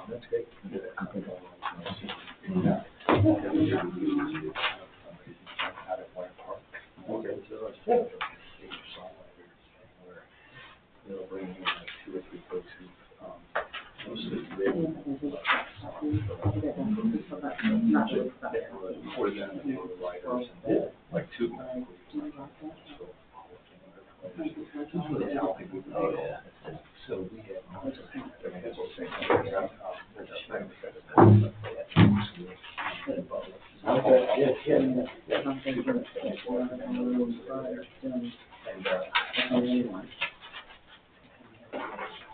That's great. They'll bring in like 2 or 3 folks who mostly live for them and the writers and like 2 really talented people. Oh yeah. So we have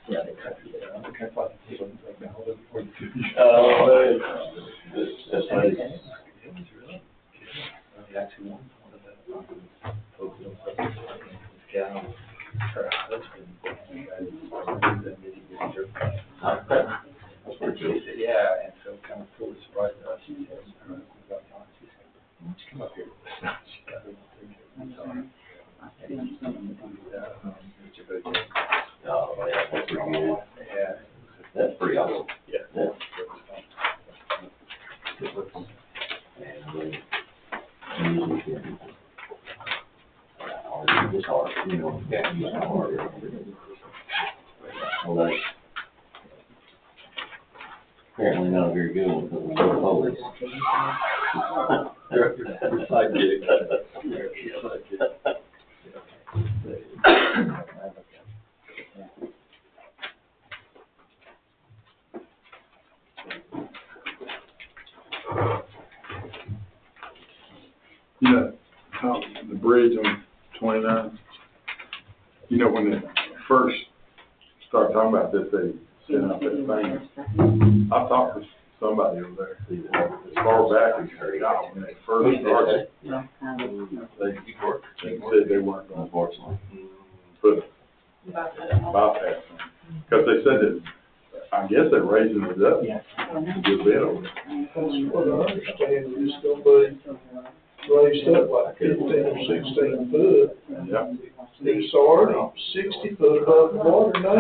yeah, they cut it down. They cut like the like the whole before you could. That's nice. It was really good. Actually, one of the folks in the gal, her husband, yeah, and so kind of full of surprise to us. She said, "Why don't you come up here?" She got her oh, yeah, that's pretty good. Yeah. That's pretty awesome. Yeah. That's it's hard, you know, yeah, it's hard. Well, that's apparently not a very good one, but we're the police. You're sidekick. You know, the bridge on 29, you know, when they first started talking about this, they sent out that thing. I talked to somebody over there, as far back as y'all, when they first started, they said they weren't going to put bypass them. Because they said that, I guess they're raising it up a good bit over there. That's what I understand, it's gonna be raised up like 15 or 16 foot. Yeah. It's already 60 foot above the water now,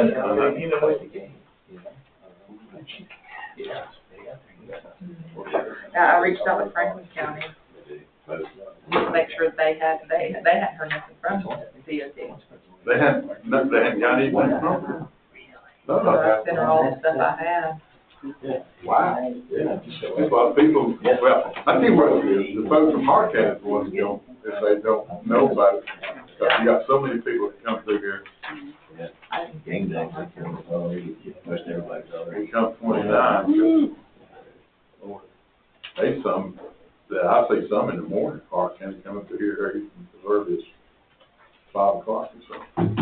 you know. I reached out to Franklin County to make sure they hadn't heard nothing from the DOT. They hadn't got anything from them. So I sent her all the stuff I had. Wow. Yeah. Well, people, well, I think what the folks from Marquette was going, if they don't know about it, because you got so many people that come through here. Game day, already, most everybody's already. They come 29. They some, that I see some in the morning, Park County coming through here early, as early as 5 o'clock or so.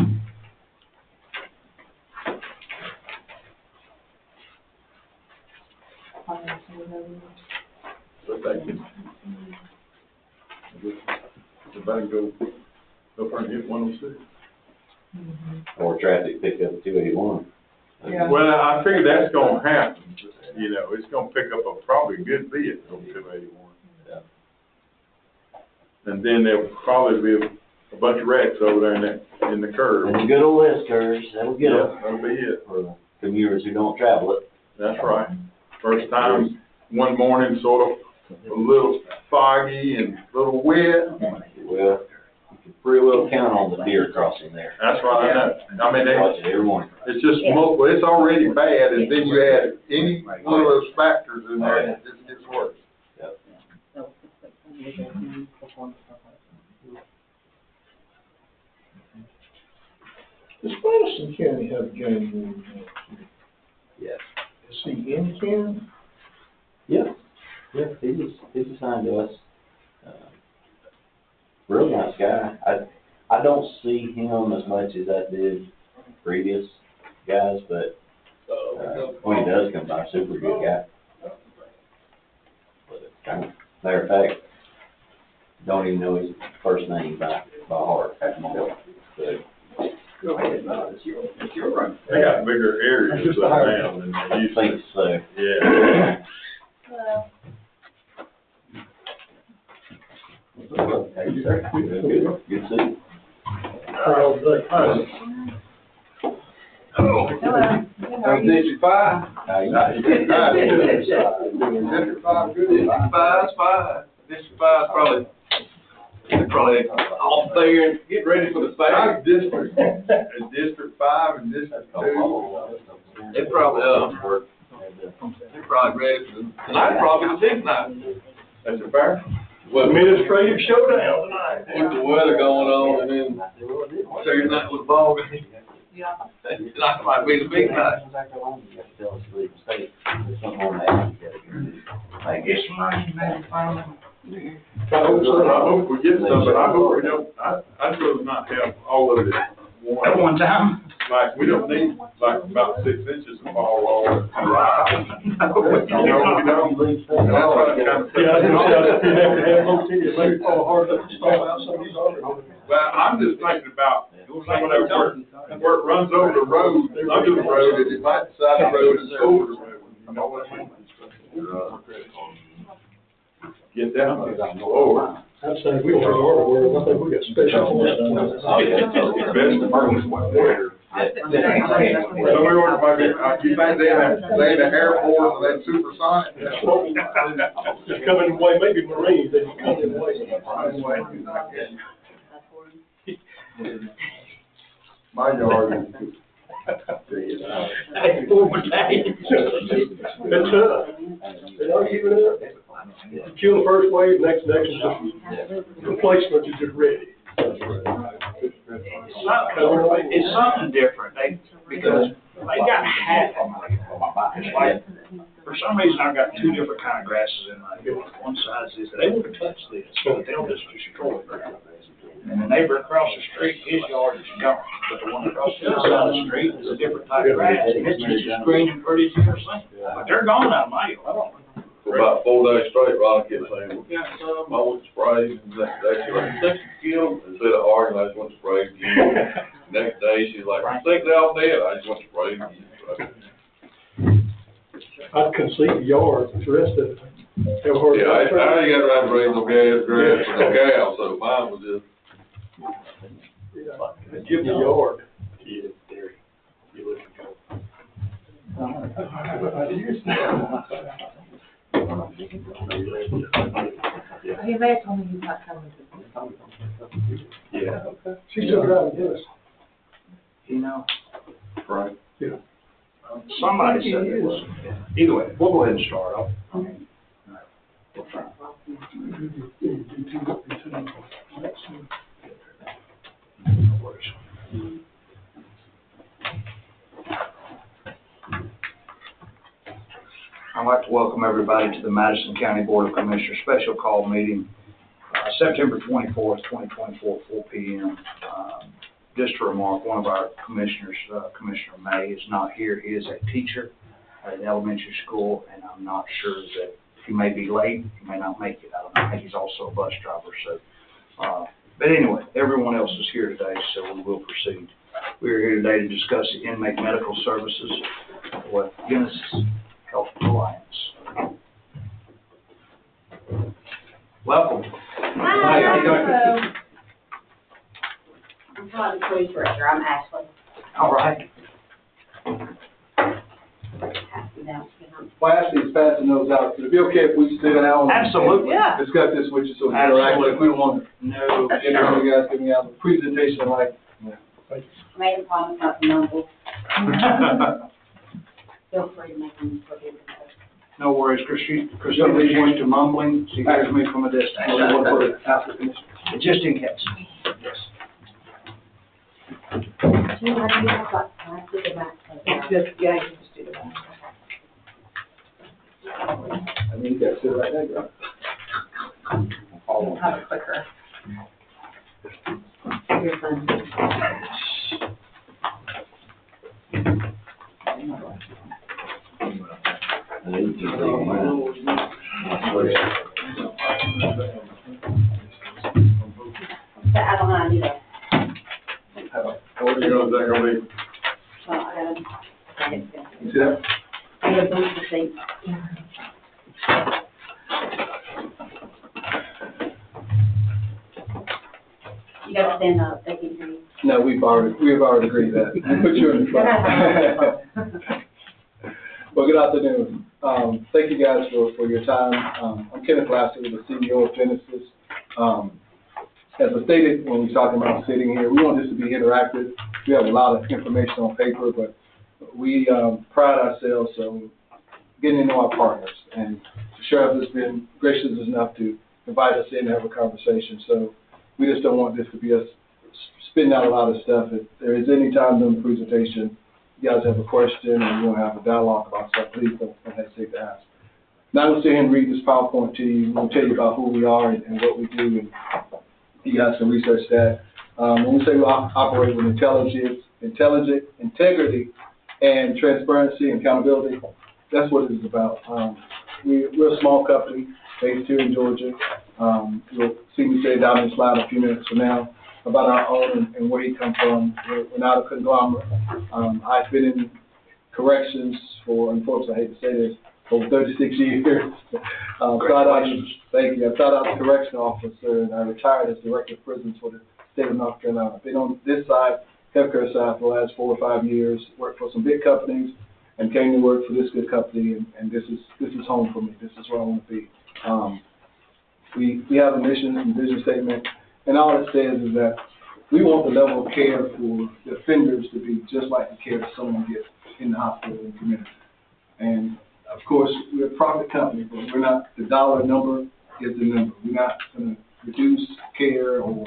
But they can, everybody go up and hit 106. Or traffic pick up 281. Yeah. Well, I figure that's gonna happen, you know, it's gonna pick up probably a good bit on 281. Yeah. And then there'll probably be a bunch of wrecks over there in the curve. And the good old S curves, that'll get them. That'll be it. For the commuters who don't travel it. That's right. First time, one morning, sort of a little foggy and a little wet. Well, you can pretty well count on the deer crossing there. That's right, I know. I mean, Watch it every morning. it's just multiple, it's already bad, and then you add any one of those factors in there, and it just gets worse. Yep. Does Madison County have a game warden? Yes. Is he in county? Yeah. Yeah, he's assigned to us. Real nice guy. I don't see him as much as I did previous guys, but when he does come by, super good guy. Matter of fact, don't even know his first name by heart. Go ahead, no, it's your run. They got bigger areas now than they I used think to. so. Yeah. Hello. Thank you, sir. Good to see you. Hello. Hello. That's District 5. District 5, good. District 5's fine. District 5's probably, they're probably off there and get ready for the fair. District 5 and District 2. They probably, they're probably ready for the, tonight probably the big night. That's a fair? Administrative showdown tonight. With the weather going on and then Saturday night with the ball game. Yeah. Tonight might be the big night. I guess mine, maybe finally. I hope we get some, but I hope we don't, I'd rather not have all of it at one time? Like, we don't need like about 6 inches of fall all dry. You know, we don't. And that's what I'm kind of saying. Well, I'm just thinking about some of that where it runs over the road, under the road, and it might side the road and over the road. You know what I mean? Get that much. Oh. I'd say we don't have our word, I think we got special. Best emergency one there. So we were, you think they have Air Force and that supersonic? Just coming away, maybe Marines, they just come in way. My yard is. Hey, forward day. That's tough. They don't keep it up. You kill the first wave, next is just, replacement is just ready. It's something different, because they got half of them. It's like, for some reason, I've got 2 different kind of grasses in my yard. One side says they won't touch this, but they'll just destroy it. And the neighbor across the street, his yard is gone, but the one across the other side of the street is a different type of grass, and it's just green and pretty as you ever seen. But they're gone out of my yard. For about 4 days straight, Ron kept saying, we got some, I want to spray, and that's like 60 kills, instead of arguing, I just want to spray again. Next day, she's like, I think they're all dead, I just want to spray again. I'd concede the yard, but the rest of it, have a hard Yeah, I time. ain't got to raise no gas, grass, or no cow, so mine was just. Yeah, give the yard. Yeah, there, you look at go. He may have told me he's not coming to. Yeah. She's still driving this. You know, Right. Yeah. somebody said it was. Either way, we'll go ahead and start off. I'd like to welcome everybody to the Madison County Board of Commissioners special call meeting, September 24th, 2024, 4 p.m. Just to remark, one of our commissioners, Commissioner May, is not here. He is a teacher at an elementary school, and I'm not sure that he may be late. He may not make it. I don't know. I think he's also a bus driver. So, but anyway, everyone else is here today, so we will proceed. We are here today to discuss the inmate medical services with Genesis Health Alliance. Welcome. Hi, how you doing? I'm Todd, the police director. I'm Ashley. All right. Well, Ashley is passing those out. Would it be okay if we sit down? Absolutely. Yeah. And discuss this with you so we can interact? We don't want No. to, you guys giving out a presentation like. Made a promise not to mumble. Feel free to make them forgive me. No worries, Christine is used to mumbling. She hears me from a distance. Just in case. Yes. Can I do the back? It's just, yeah, you can just do that. I mean, you guys sit right there, girl. Have a clicker. You're fine. I don't know, I need a, What are you gonna be? well, I gotta, You see that? I gotta boost the seat. You gotta stand up, they can hear you. No, we've already agreed to that. Put you in the front. Well, good afternoon. Thank you guys for your time. I'm Kenneth Lasser, the CEO of Genesis. As I stated when we were talking about sitting here, we want this to be interactive. We have a lot of information on paper, but we pride ourselves on getting to know our partners. And the sheriff has been gracious enough to invite us in to have a conversation. So we just don't want this to be us spitting out a lot of stuff. If there is any time during the presentation, you guys have a question or you want to have a dialogue about stuff, please don't hesitate to ask. Now I'm going to sit here and read this PowerPoint to you. We'll tell you about who we are and what we do, and you guys can research that. When we say we operate with integrity, and transparency and accountability, that's what it is about. We're a small company based here in Georgia. You'll see me say down in the slide a few minutes from now about our owner and where he come from. We're not a conglomerate. I've been in corrections for, unfortunately, I hate to say this, over 36 years. Thank you. I started out as a correctional officer, and I retired as director of prisons for the state of North Carolina. I've been on this side, healthcare side, for the last 4 or 5 years. Worked for some big companies, and came to work for this good company, and this is home for me. This is where I want to be. We have a mission and vision statement, and all it says is that we want the level of care for the offenders to be just like the care that someone gets in the hospital and community. And of course, we're a profit company, but we're not, the dollar number is the number. We're not going to reduce care or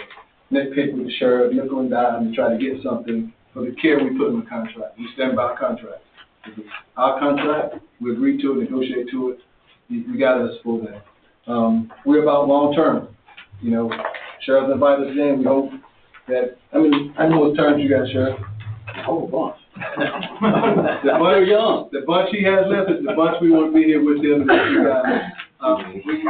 nitpick with the sheriff, nickel and dime, and try to get something for the care we put in the contract. We stand by our contract. If it's our contract, we agree to it, negotiate to it. You got us for that. We're about long term. You know, sheriff invited us in. We hope that, I know what terms you got, Sheriff. A whole bunch. They're young. The bunch he has left is the bunch we want to be here with him and with you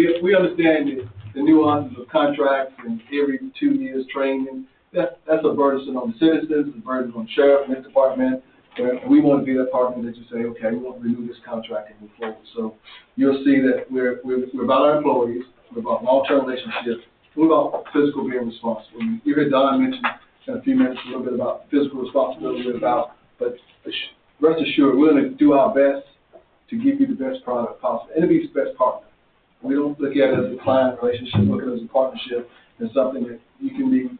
guys. We understand the nuances of contracts and every 2 years training. That's a burden on the citizens, a burden on the sheriff and his department. And we want to be that partner that you say, okay, we want to renew this contract and move forward. So you'll see that we're about our employees, we're about long-term relationships, we're about fiscal being responsible. You heard Don mention in a few minutes a little bit about fiscal responsibility, but rest assured, we're going to do our best to give you the best product possible and to be the best partner. We don't look at it as a client relationship, look at it as a partnership and something that you can be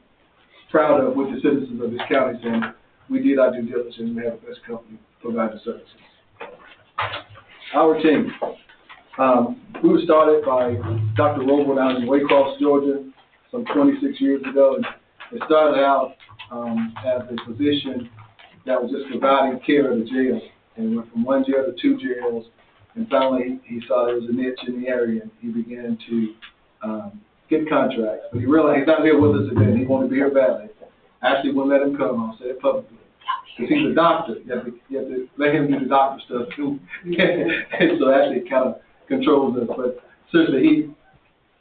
proud of with the citizens of this county, saying we did our due diligence and we have the best company provide the services. Our team. We were started by Dr. Roble down in Waycross, Georgia, some 26 years ago. And it started out as a position that was just providing care in the jail. And went from 1 jail to 2 jails. And finally, he saw there was a niche in the area. And he began to get contracts. But he realized he's not here with us today. He wanted to be here badly. Actually, wouldn't let him come. I'll say it publicly. Because he's a doctor. You have to let him do the doctor stuff, too. And so actually it kind of controls us. But seriously,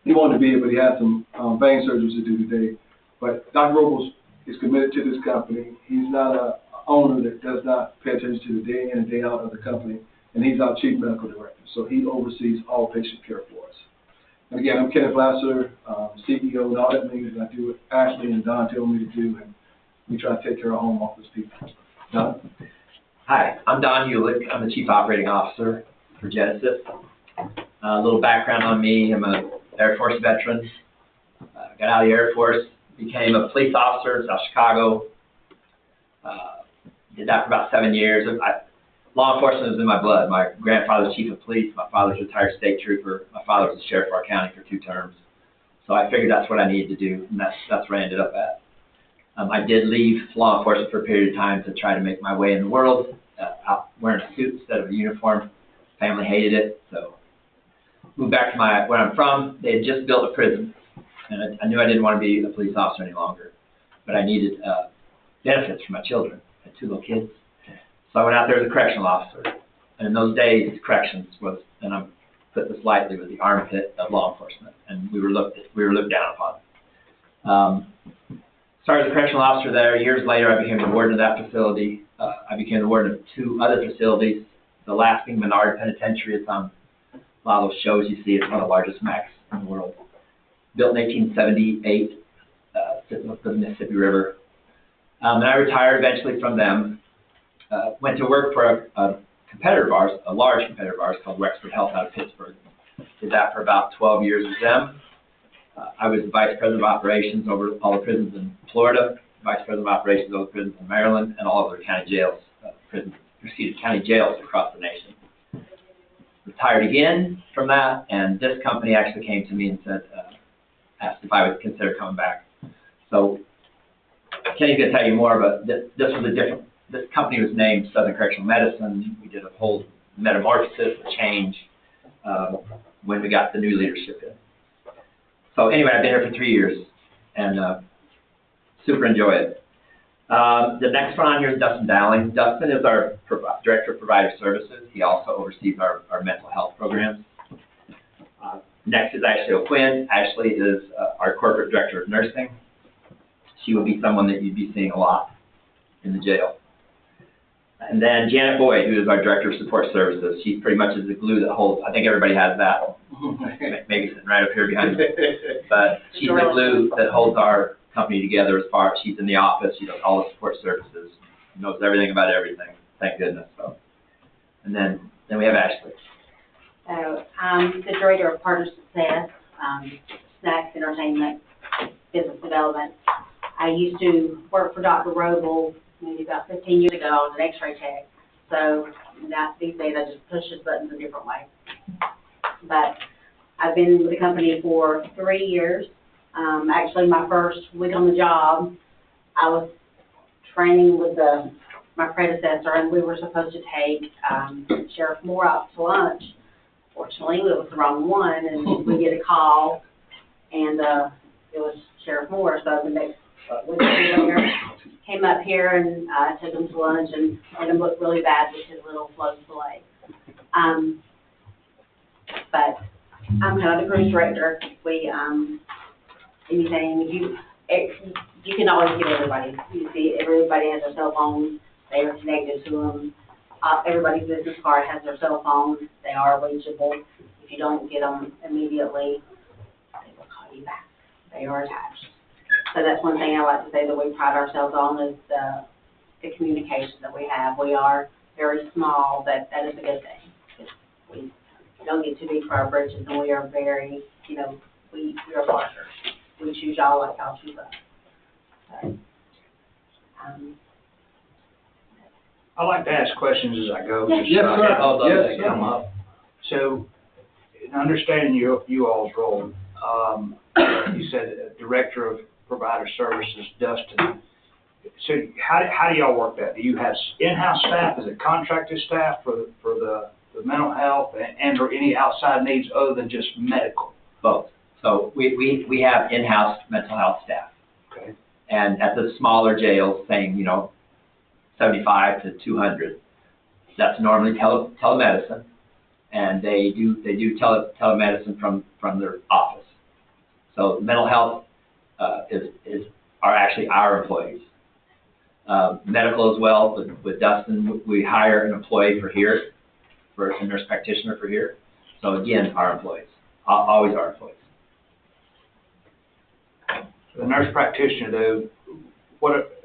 he wanted to be here, but he had some vein surgeries to do today. But Dr. Robles is committed to this company. He's not an owner that does not pay attention to the day in and day out of the company. And he's our chief medical director. So he oversees all patient care for us. And again, I'm Kenneth Lasser, CEO, and all that means I do what Ashley and Don tell me to do, and we try to take care of home office people. Don? Hi, I'm Don Ulick. I'm the Chief Operating Officer for Genesis. A little background on me. I'm an Air Force veteran. Got out of the Air Force, became a police officer in South Chicago. Did that for about 7 years. Law enforcement was in my blood. My grandfather was chief of police. My father's a retired state trooper. My father was the sheriff of our county for 2 terms. So I figured that's what I needed to do, and that's where I ended up at. I did leave law enforcement for a period of time to try to make my way in the world, out wearing a suit instead of a uniform. Family hated it, so moved back to where I'm from. They had just built a prison, and I knew I didn't want to be a police officer any longer, but I needed benefits for my children. I had 2 little kids. So I went out there as a correctional officer. And in those days, corrections was, and I'm put this lightly, was the armpit of law enforcement. And we were looked down upon. Started as a correctional officer there. Years later, I became the warden of that facility. I became the warden of 2 other facilities. The last being Menard Penitentiary. It's on a lot of those shows you see. It's one of the largest MACs in the world. Built in 1878, sitting up the Mississippi River. And I retired eventually from them. went to work for a competitor of ours, a large competitor of ours called Wexford Health out of Pittsburgh. Did that for about 12 years with them. I was the vice president of operations over all the prisons in Florida, vice president of operations over the prisons in Maryland, and all of the county jails, county jails across the nation. Retired again from that, and this company actually came to me and said, asked if I would consider coming back. So Kenny's going to tell you more, but this company was named Southern Correctional Medicine. We did a whole metamorphosis, a change, when we got the new leadership in. So anyway, I've been here for 3 years, and super enjoy it. The next one on here is Dustin Dowling. Dustin is our Director of Provider Services. He also oversees our mental health programs. Next is Ashley O'Quinn. Ashley is our Corporate Director of Nursing. She will be someone that you'd be seeing a lot in the jail. And then Janet Boyd, who is our Director of Support Services. She's pretty much is the glue that holds, I think everybody has that, maybe sitting right up here behind me. But she's the glue that holds our company together as far as she's in the office, she does all the support services, knows everything about everything, thank goodness. So, and then we have Ashley. So I'm the Director of Partner Success, Snacks, Entertainment, Business Development. I used to work for Dr. Roble maybe about 15 years ago. I was an X-ray tech. So these days I just push his buttons a different way. But I've been with the company for 3 years. Actually, my first week on the job, I was training with my predecessor, and we were supposed to take Sheriff Moore out to lunch. Fortunately, it was the wrong one, and we get a call, and it was Sheriff Moore. So the next week later, came up here and took him to lunch and made him look really bad with his little float fillet. But I'm kind of the cruise director. We anything you can always get everybody. You see, everybody has their cell phones. They are connected to them. Everybody's business card has their cell phones. They are reachable. If you don't get them immediately, they will call you back. They are attached. So that's one thing I like to say that we pride ourselves on is the communication that we have. We are very small, but that is a good thing. We don't get too big for our britches, and we are very, we are partners. We choose y'all like y'all choose us. So, I like to ask questions as I go. Yes, sir. Yes, Come up. So, in understanding you all's role, you said Director of Provider Services, Dustin. So, how do y'all work that? Do you have in-house staff? Is it contracted staff for the mental health and or any outside needs other than just medical? Both. So we have in-house mental health staff. Okay. And at the smaller jails, saying 75 to 200, that's normally telemedicine, and they do telemedicine from their office. So mental health are actually our employees. Medical as well. With Dustin, we hire an employee for a nurse practitioner for here. So again, our employees, always our employees. The nurse practitioner, though,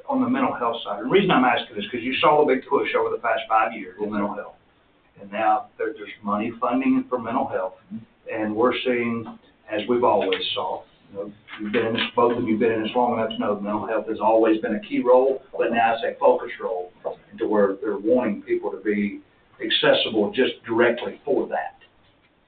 on the mental health side, the reason I'm asking is because you saw the big push over the past 5 years in mental health. And now there's money funding for mental health. And we're seeing, as we've always saw, you've been in this, both of you have been in this long enough to know that mental health has always been a key role, but now it's a focus role to where they're wanting people to be accessible just directly for that.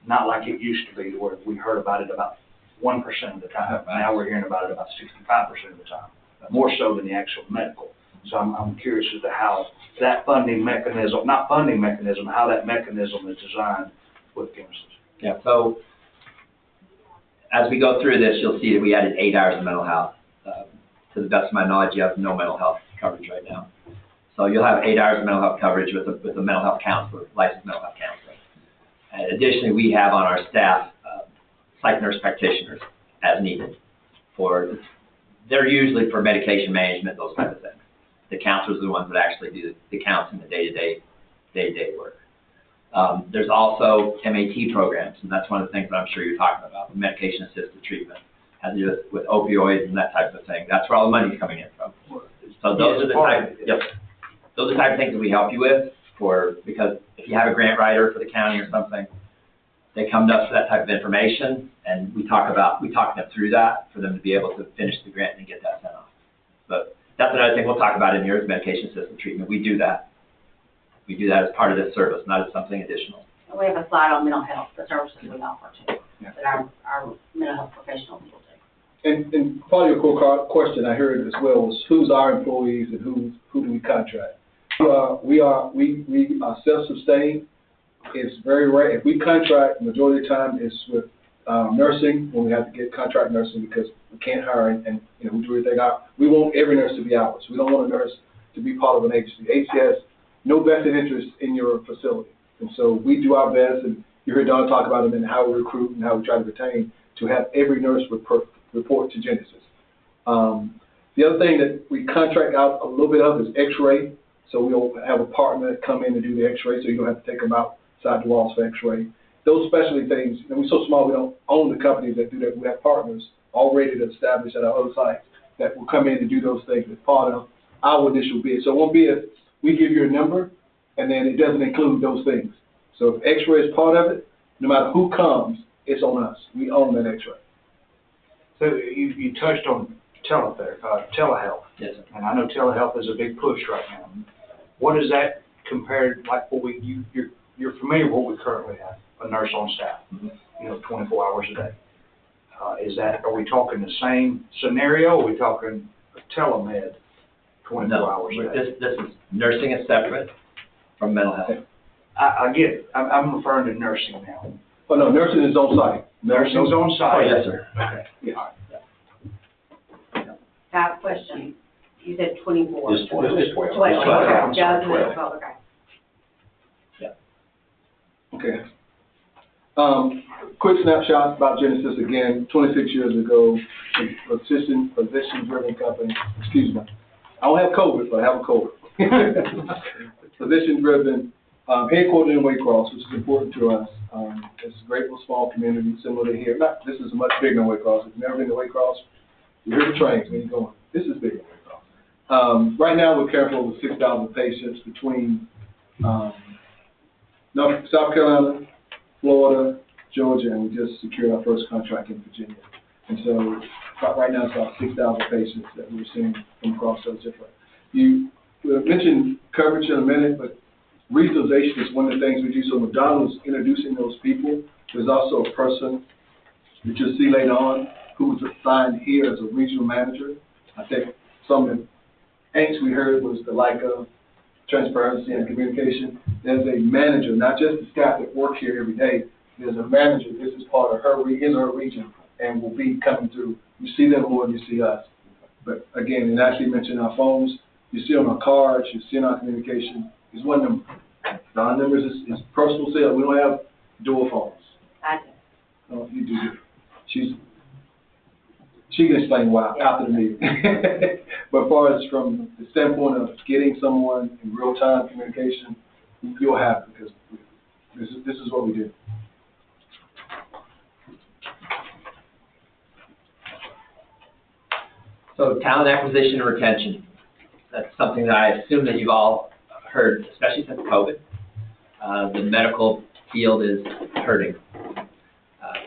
Not like it used to be, where we heard about it about 1% of the time. Now we're hearing about it about 65% of the time, more so than the actual medical. So I'm curious as to how that funding mechanism, how that mechanism is designed with campuses. Yeah, so as we go through this, you'll see that we added 8 hours of mental health. To the best of my knowledge, you have no mental health coverage right now. So you'll have 8 hours of mental health coverage with a mental health counselor, licensed mental health counselor. And additionally, we have on our staff psych nurse practitioners as needed. They're usually for medication management, those kinds of things. The counselors are the ones that actually do the counts in the day-to-day work. There's also MAT programs, and that's one of the things that I'm sure you're talking about, the medication-assisted treatment, has to do with opioids and that type of thing. That's where all the money's coming in from. So those are the types. Yep. those are the type of things that we help you with because if you have a grant writer for the county or something, they come to us for that type of information, and we talk them through that for them to be able to finish the grant and get that sent off. But that's another thing we'll talk about in here is medication assisted treatment. We do that. We do that as part of this service, not as something additional. We have a slide on mental health, the services we offer too, that our mental health professionals will do. And part of your core question, I heard as well, was who's our employees and who do we contract? We are self-sustained. It's very rare. If we contract, the majority of the time it's with nursing, when we have to get contract nursing because we can't hire and we do everything out. We want every nurse to be ours. We don't want a nurse to be part of an agency. The agency has no vested interest in your facility. And so we do our best, and you heard Don talk about it and how we recruit and how we try to retain to have every nurse report to Genesis. The other thing that we contract out a little bit of is x-ray. So we'll have a partner come in and do the x-ray, so you don't have to take them outside the walls for x-ray. Those specialty things, and we're so small we don't own the companies that do that. We have partners already established at our other sites that will come in and do those things as part of our initial bid. So it won't be we give you a number, and then it doesn't include those things. So if x-ray is part of it, no matter who comes, it's on us. We own that x-ray. So you touched on telehealth. Yes, sir. And I know telehealth is a big push right now. What is that compared, like you're familiar with what we currently have, a nurse on staff, 24 hours a day. Are we talking the same scenario, or are we talking telemed 24 hours a day? This is nursing is separate from mental health. I get it. I'm referring to nursing now. Oh, no, nursing is on site. Nursing's on site? Oh, yes, sir. Okay. Yeah. All right. I have a question. You said 24. Just 12. Just 12. Okay. Just 12. Okay. Okay. Quick snapshot about Genesis again. 26 years ago, a physician-driven company. Excuse me. I don't have COVID, but I have a cold. Physician-driven, headquartered in Waycross, which is important to us. It's a great little small community, similar to here. This is much bigger than Waycross. If you've never been to Waycross, you hear the trains when you're going. This is bigger than Waycross. Right now, we're caring for over 6,000 patients between South Carolina, Florida, Georgia, and we just secured our first contract in Virginia. And so right now, it's about 6,000 patients that we're seeing from across those different. You mentioned coverage in a minute, but regionalization is one of the things we do. So McDonald's introducing those people. There's also a person that you'll see later on who was assigned here as a regional manager. I think some of the angst we heard was the lack of transparency and communication. There's a manager, not just the staff that work here every day. There's a manager. This is part of her region and will be coming through. You see them more than you see us. But again, and actually mentioned our phones. You see on our cards. You see in our communication. It's one number. Our numbers is personal cell. We don't have dual phones. I do. Oh, you do. She can explain why after the meeting. But as far as from the standpoint of getting someone in real-time communication, you'll have it because this is what we do. So talent acquisition and retention. That's something that I assume that you've all heard, especially since COVID. The medical field is hurting.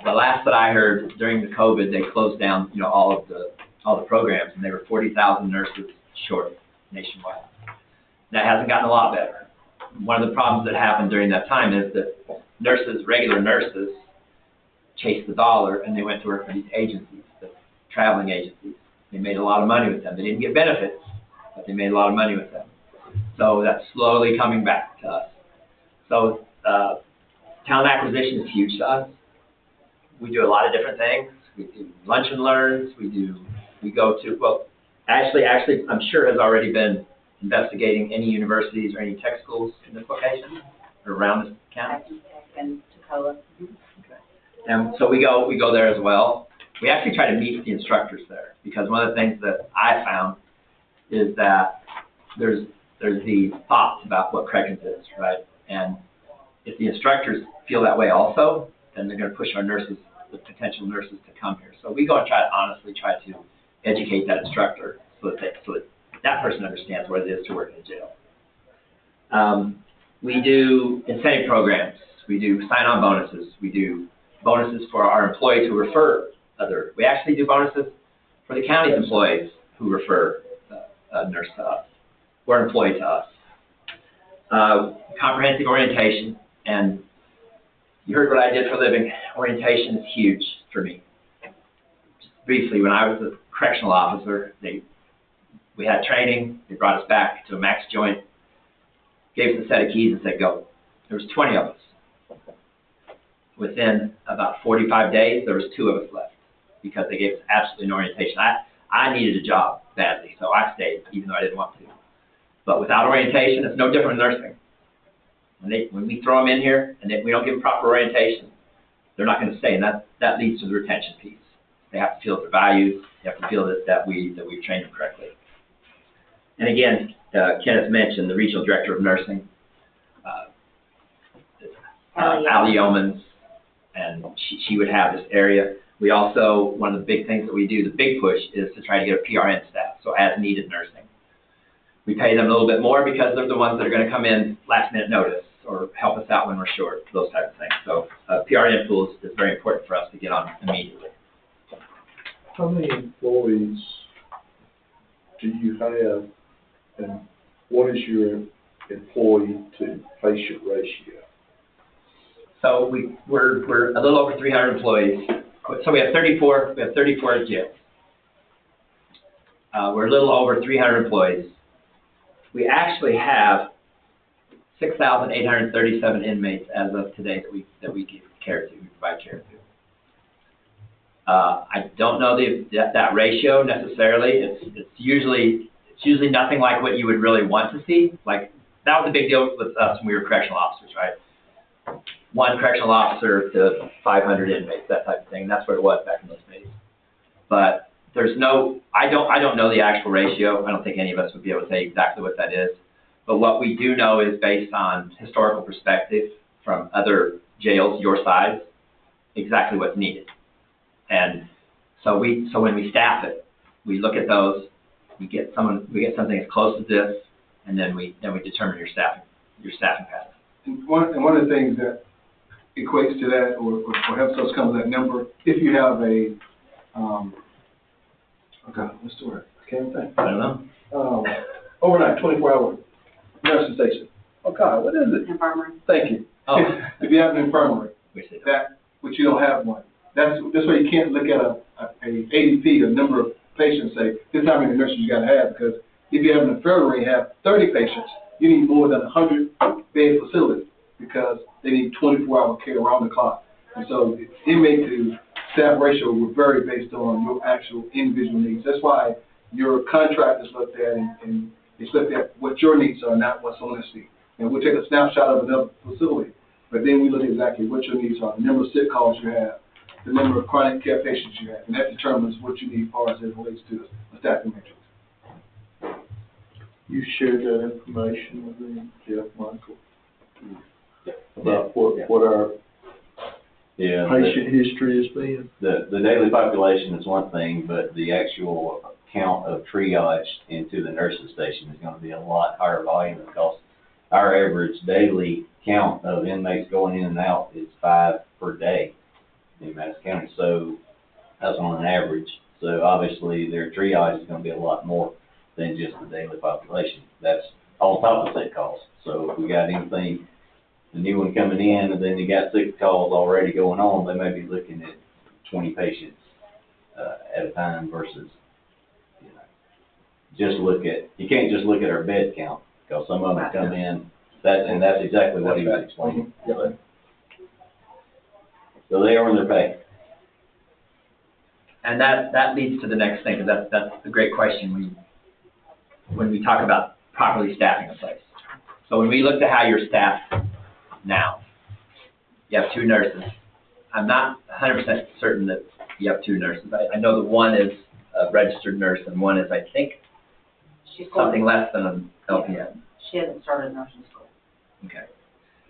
The last that I heard during the COVID, they closed down, all the programs, and they were 40,000 nurses short nationwide. That hasn't gotten a lot better. One of the problems that happened during that time is that regular nurses, chased the dollar, and they went to work for these agencies, the traveling agencies. They made a lot of money with them. They didn't get benefits, but they made a lot of money with them. So that's slowly coming back to us. So talent acquisition is huge to us. We do a lot of different things. We do lunch and learns. We go to, actually, I'm sure has already been investigating any universities or any tech schools in this location or around this county. And Tacoma. Okay. And so we go there as well. We actually try to meet with the instructors there because one of the things that I found is that there's the thoughts about what corrections is, right? And if the instructors feel that way also, then they're going to push our nurses, the potential nurses, to come here. So we go and honestly try to educate that instructor so that that person understands what it is to work in jail. We do incentive programs. We do sign-on bonuses. We do bonuses for our employees who refer other. We actually do bonuses for the county's employees who refer a nurse to us, or an employee to us. Comprehensive orientation, and you heard what I did for a living. Orientation is huge for me. Just briefly, when I was a correctional officer, we had training. They brought us back to a max joint, gave us a set of keys and said, go. There was 20 of us. Within about 45 days, there was 2 of us left because they gave us absolutely no orientation. I needed a job badly, so I stayed, even though I didn't want to. But without orientation, it's no different than nursing. When we throw them in here and we don't give them proper orientation, they're not going to stay, and that leads to the retention piece. They have to feel their values. They have to feel that we've trained them correctly. And again, Kenneth mentioned the regional director of nursing, Ali Yeomans, and she would have this area. We also, one of the big things that we do, the big push, is to try to get a PRN staff, so as needed nursing. We pay them a little bit more because they're the ones that are going to come in last minute notice or help us out when we're short, those types of things. So PRN pool is very important for us to get on immediately. How many employees do you have, and what is your employee to patient ratio? So we're a little over 300 employees. So we have 34 jails. We're a little over 300 employees. We actually have 6,837 inmates as of today that we give care to, we provide care to. I don't know that ratio necessarily. It's usually nothing like what you would really want to see. Like, that was a big deal with us when we were correctional officers, right? 1 correctional officer to 500 inmates, that type of thing. That's what it was back in those days. But there's no, I don't know the actual ratio. I don't think any of us would be able to say exactly what that is. But what we do know is, based on historical perspective from other jails your size, exactly what's needed. And so when we staff it, we look at those, we get something as close as this, and then we determine your staffing pattern. And one of the things that equates to that, or helps us come to that number, if you have a, what's the word? I can't think. I don't know. Overnight, 24-hour nursing station. Oh God, what is it? Infirmary. Thank you. Oh. If you have an infirmary, which you don't have one, that's why you can't look at a ADP, a number of patients, say, this is how many nurses you got to have, because if you have an infirmary and have 30 patients, you need more than 100-bed facility, because they need 24-hour care around the clock. And so inmate to staff ratio will vary based on your actual individual needs. That's why your contract is looked at, and it's looked at what your needs are, not what's on this sheet. And we'll take a snapshot of another facility, but then we look at exactly what your needs are, the number of sick calls you have, the number of chronic care patients you have, and that determines what you need as far as it relates to the staffing matrix. You shared that information with me, Jeff, Michael, about what our patient history has been. The daily population is one thing, but the actual count of triage into the nursing station is going to be a lot higher volume, because our average daily count of inmates going in and out is 5 per day in Madison County. So that's on an average. So obviously their triage is going to be a lot more than just the daily population. That's on top of sick calls. So if we got anything, the new one coming in, and then you got 6 calls already going on, they may be looking at 20 patients at a time versus, you can't just look at our bed count, because some of them come in, and that's exactly what he was explaining. So they earn their pay. And that leads to the next thing, because that's a great question when we talk about properly staffing a place. So when we look at how you're staffed now, you have 2 nurses. I'm not 100% certain that you have 2 nurses. I know that one is a registered nurse, and one is, I think, something less than an LPN. She hasn't started nursing school. Okay.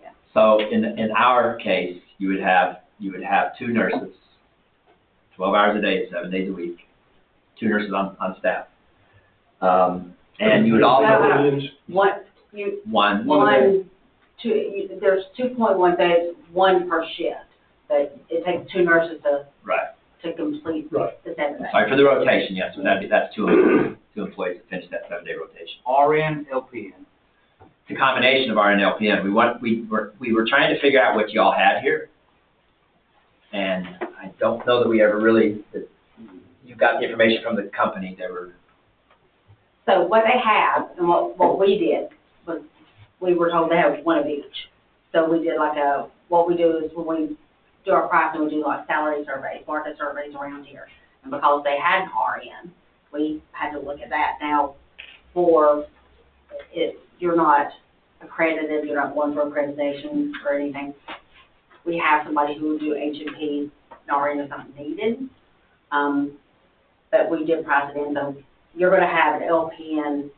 Yeah. So in our case, you would have 2 nurses, 12 hours a day, 7 days a week, 2 nurses on staff. And you would also... One. There's 2.1 days, one per shift, but it takes 2 nurses Right. to complete Right. the 7 days. Sorry, for the rotation, yes, so that's two employees to finish that 7-day rotation. RN, LPN. It's a combination of RN and LPN. We were trying to figure out what y'all had here. And I don't know that we ever really, you got the information from the company, they were. So what they have, and what we did, was we were told they have one of each. So we did what we do is when we do our pricing, we do like salary surveys, market surveys around here. And because they had an RN, we had to look at that. Now, you're not accredited, you're not one for accreditation or anything. We have somebody who will do H&P, and RN is not needed. But we did price it in, so you're gonna have an LPN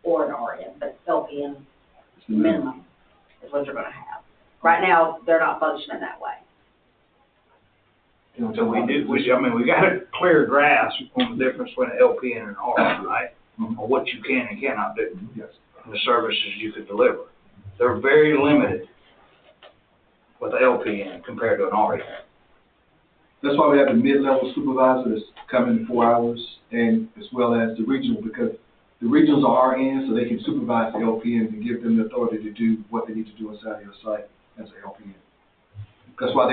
or an RN, but LPN minimum is what you're gonna have. Right now, they're not functioning that way. So we got a clear grasp on the difference between an LPN and an RN, right? On what you can and cannot do. Yes. And the services you could deliver. They're very limited with the LPN compared to an RN. That's why we have the mid-level supervisor that's coming in 4 hours, and as well as the regional, because the regionals are RN, so they can supervise the LPNs and give them the authority to do what they need to do inside your site as an LPN. That's why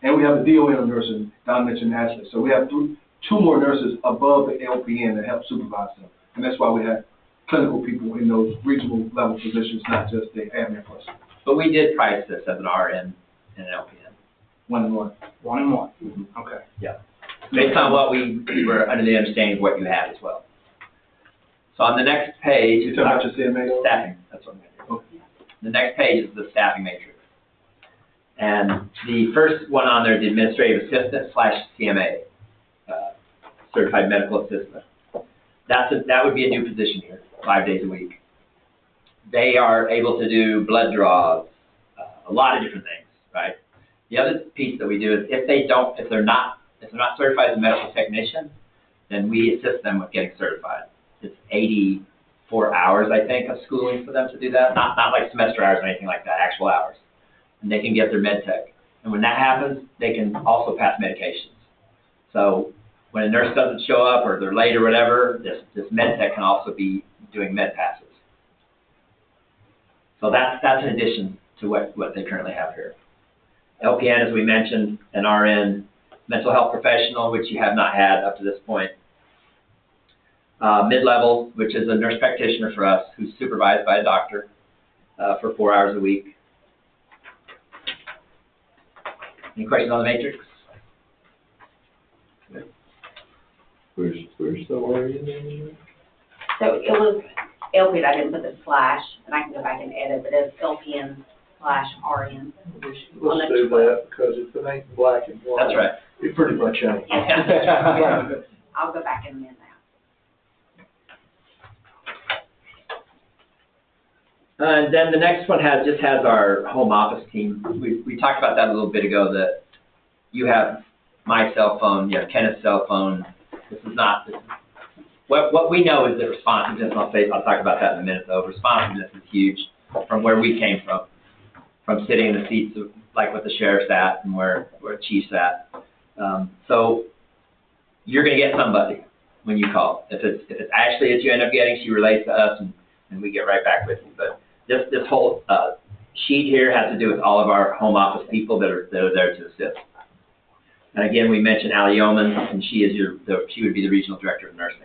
and we have the DON nurse, and Don mentioned Ashley, so we have 2 more nurses above the LPN that help supervise them. And that's why we have clinical people in those regional level positions, not just the admin person. But we did price this as an RN and an LPN. 1 and 1. 1 and 1. Okay. Yeah. Based on what we were under the understanding of what you had as well. So on the next page. You talking about your CMA? Staffing, that's what I'm going to do. The next page is the staffing matrix. And the first one on there is the administrative assistant / CMA, certified medical assistant. That would be a new position here, 5 days a week. They are able to do blood draws, a lot of different things, right? The other piece that we do is if they're not certified as a medical technician, then we assist them with getting certified. It's 84 hours, I think, of schooling for them to do that. Not like semester hours or anything like that, actual hours. And they can get their med tech. And when that happens, they can also pass medications. So when a nurse doesn't show up or they're late or whatever, this med tech can also be doing med passes. So that's in addition to what they currently have here. LPN, as we mentioned, an RN, mental health professional, which you have not had up to this point. Mid-level, which is a nurse practitioner for us, who's supervised by a doctor for 4 hours a week. Any questions on the matrix? Where's the RN? So it was LPN, I didn't put the slash, and I can go back and edit, but it's LPN /RN. Let's do that, because if it ain't black and white. That's right. It pretty much ain't. Yeah. I'll go back and amend that. And then the next one just has our home office team. We talked about that a little bit ago, that you have my cell phone, you have Kenneth's cell phone. What we know is that responsiveness, I'll talk about that in a minute though, responsiveness is huge from where we came from sitting in the seats of, like what the sheriff's at and where chief's at. So you're gonna get somebody when you call. If it's Ashley that you end up getting, she relates to us and we get right back with you. But this whole sheet here has to do with all of our home office people that are there to assist. And again, we mentioned Allie Yeoman, and she would be the regional director of nursing.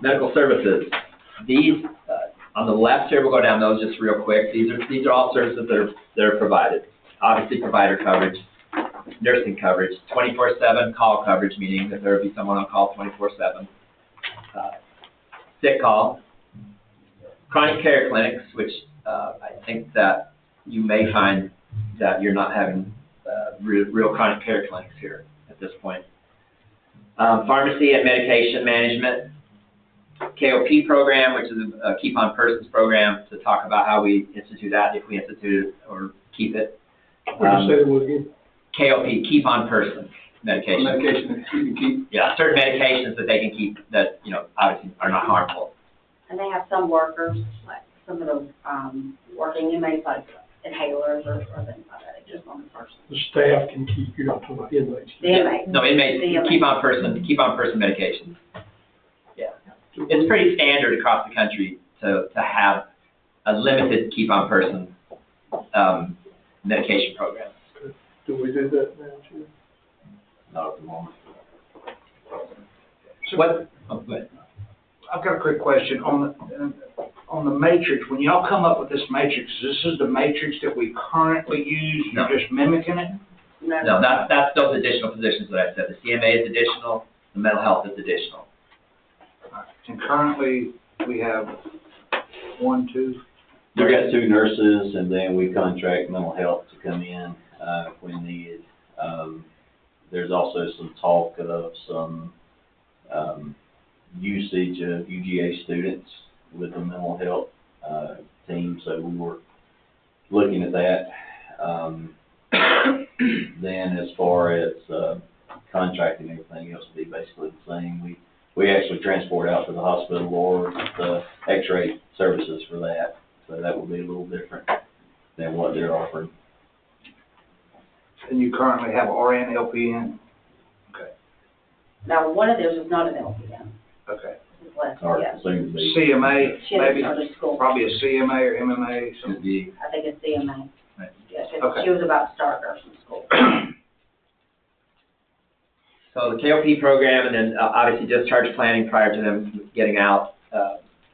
Medical services. These on the left here, we'll go down those just real quick. These are all services that are provided. Obviously, provider coverage, nursing coverage, 24/7 call coverage, meaning that there will be someone on call 24/7. Sick call, chronic care clinics, which I think that you may find that you're not having real chronic care clinics here at this point. Pharmacy and medication management, KOP program, which is a Keep on Persons program, to talk about how we institute that, if we institute it or keep it. What did you say it was again? KOP, Keep on Person medication. Medication that you can keep. Yeah, certain medications that they can keep that, you know, obviously are not harmful. And they have some workers, like some of the, working inmates, like inhalers or things like that, just on the person. The staff can keep, you're not talking about inmates. The inmates. No, inmates, The keep on person medications. Yeah. It's pretty standard across the country to have a limited keep on person, medication program. Do we do that now, Jim? Not at the moment. So what, oh, go ahead. I've got a quick question on the matrix. When y'all come up with this matrix, this is the matrix that we currently use, No. you're just mimicking it? No, that's those additional positions that I said. The CMA is additional, the mental health is additional. And currently, we have 1, 2, We got 2 nurses, and then we contract mental health to come in, when needed. There's also some talk of some, usage of UGA students with the mental health, team, so we were looking at that. Then as far as, contracting and everything else will be basically the same. We actually transport out to the hospital or the x-ray services for that, so that will be a little different than what they're offering. and you currently have RN, LPN? Okay, Now, one of those is not an LPN. okay. It's less, Or yeah. soon to be. CMA, She hasn't maybe, started school. probably a CMA or MMA, Should something. be. I think it's CMA. Right. Yeah, Okay. she was about to start nursing school. So the KOP program, and then obviously discharge planning prior to them getting out,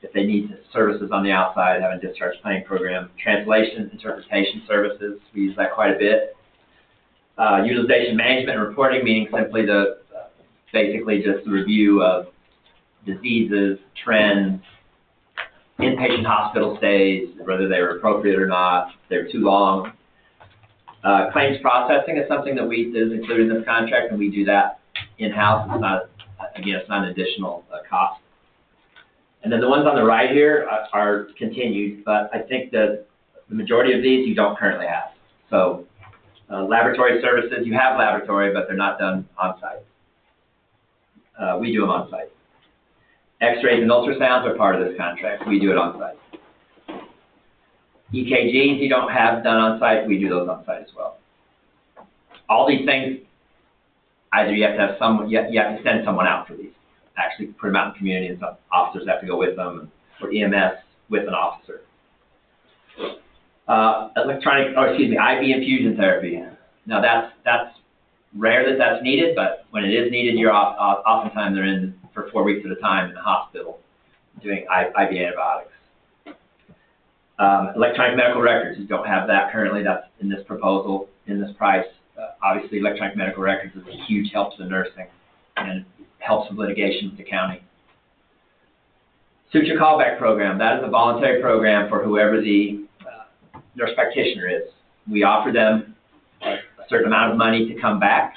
if they need services on the outside, having a discharge planning program. Translation, interpretation services, we use that quite a bit. Utilization management and reporting, meaning simply basically just the review of diseases, trends, inpatient hospital stays, whether they were appropriate or not, if they were too long. Claims processing is something that is included in this contract, and we do that in-house. It's not, again, it's not an additional cost. And then the ones on the right here are continued, but I think that the majority of these you don't currently have. So laboratory services, you have laboratory, but they're not done on-site. We do them on-site. X-rays and ultrasounds are part of this contract. We do it on-site. EKGs you don't have done on-site, we do those on-site as well. All these things, either you have to have someone, you have to send someone out for these. Actually put them out in the community, and some officers have to go with them, or EMS with an officer. IV infusion therapy. Now that's rare that that's needed, but when it is needed, oftentimes they're in for 4 weeks at a time in the hospital doing IV antibiotics. Electronic medical records, you don't have that currently. That's in this proposal, in this price. Obviously, electronic medical records is a huge help to nursing and helps with litigation with the county. Suture callback program, that is a voluntary program for whoever the nurse practitioner is. We offer them a certain amount of money to come back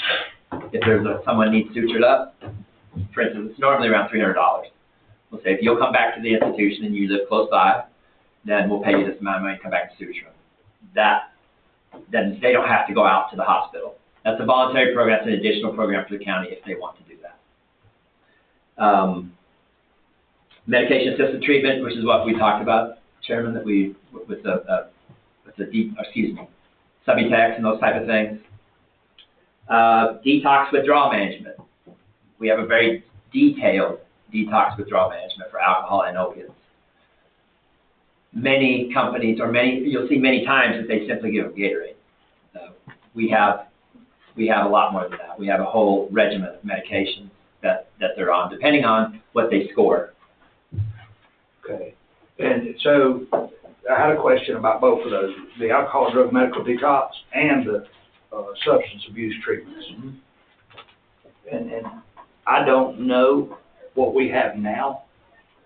if there's someone needs sutured up. For instance, it's normally around $300. We'll say, if you'll come back to the institution and you live close by, then we'll pay you this amount of money to come back to suture them. Then they don't have to go out to the hospital. That's a voluntary program. That's an additional program for the county if they want to do that. Medication-assisted treatment, which is what we talked about, Chairman, that we, with the Subutex and those type of things. Detox withdrawal management. We have a very detailed detox withdrawal management for alcohol and opiates. Many companies, you'll see many times that they simply give them Gatorade. We have a lot more than that. We have a whole regimen of medications that they're on, depending on what they score. Okay. And so I had a question about both of those, the alcohol, drug, medical detox and the substance abuse treatments. Mm-hmm. And I don't know what we have now.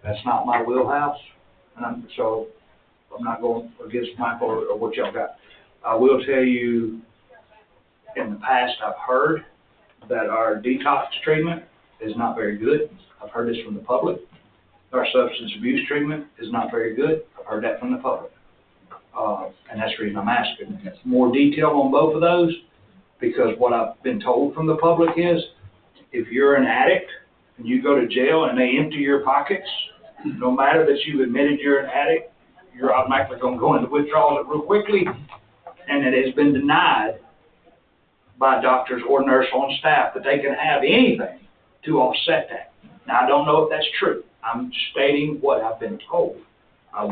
That's not my wheelhouse. And so I'm not going against Michael or what y'all got. I will tell you, in the past, I've heard that our detox treatment is not very good. I've heard this from the public. Our substance abuse treatment is not very good. I've heard that from the public. And that's the reason I'm asking. More detail on both of those, because what I've been told from the public is if you're an addict and you go to jail and they empty your pockets, no matter that you've admitted you're an addict, you're automatically going to go into withdrawals real quickly, and it has been denied by doctors or nurse on staff that they can have anything to offset that. Now, I don't know if that's true. I'm stating what I've been told. I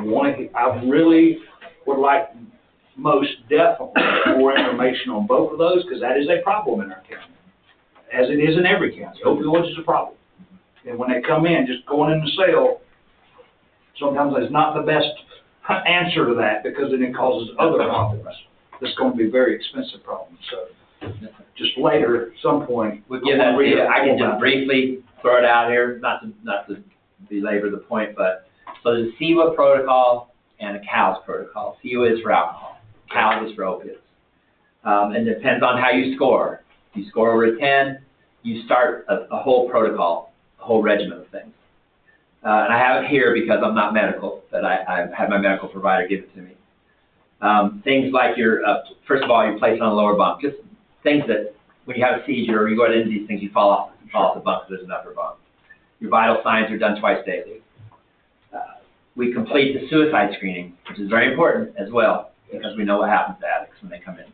really would like most definitely more information on both of those, because that is a problem in our county, as it is in every county. Opioids is a problem. And when they come in, just going in the cell, sometimes it's not the best answer to that, because then it causes other problems. That's going to be very expensive problems. So just later, at some point, We'll give that to you. I can just briefly throw it out here, not to belabor the point, but so there's a CEWA protocol and a CALS protocol. CEWA is for alcohol, CALS is for opiates. And it depends on how you score. If you score over a 10, you start a whole protocol, a whole regimen of things. And I have it here because I'm not medical, but I've had my medical provider give it to me. Things like first of all, you're placed on a lower bunk. Just things that when you have a seizure or you go into these things, you fall off the bunk, there's an upper bunk. Your vital signs are done twice daily. We complete the suicide screening, which is very important as well, because we know what happens to addicts when they come in.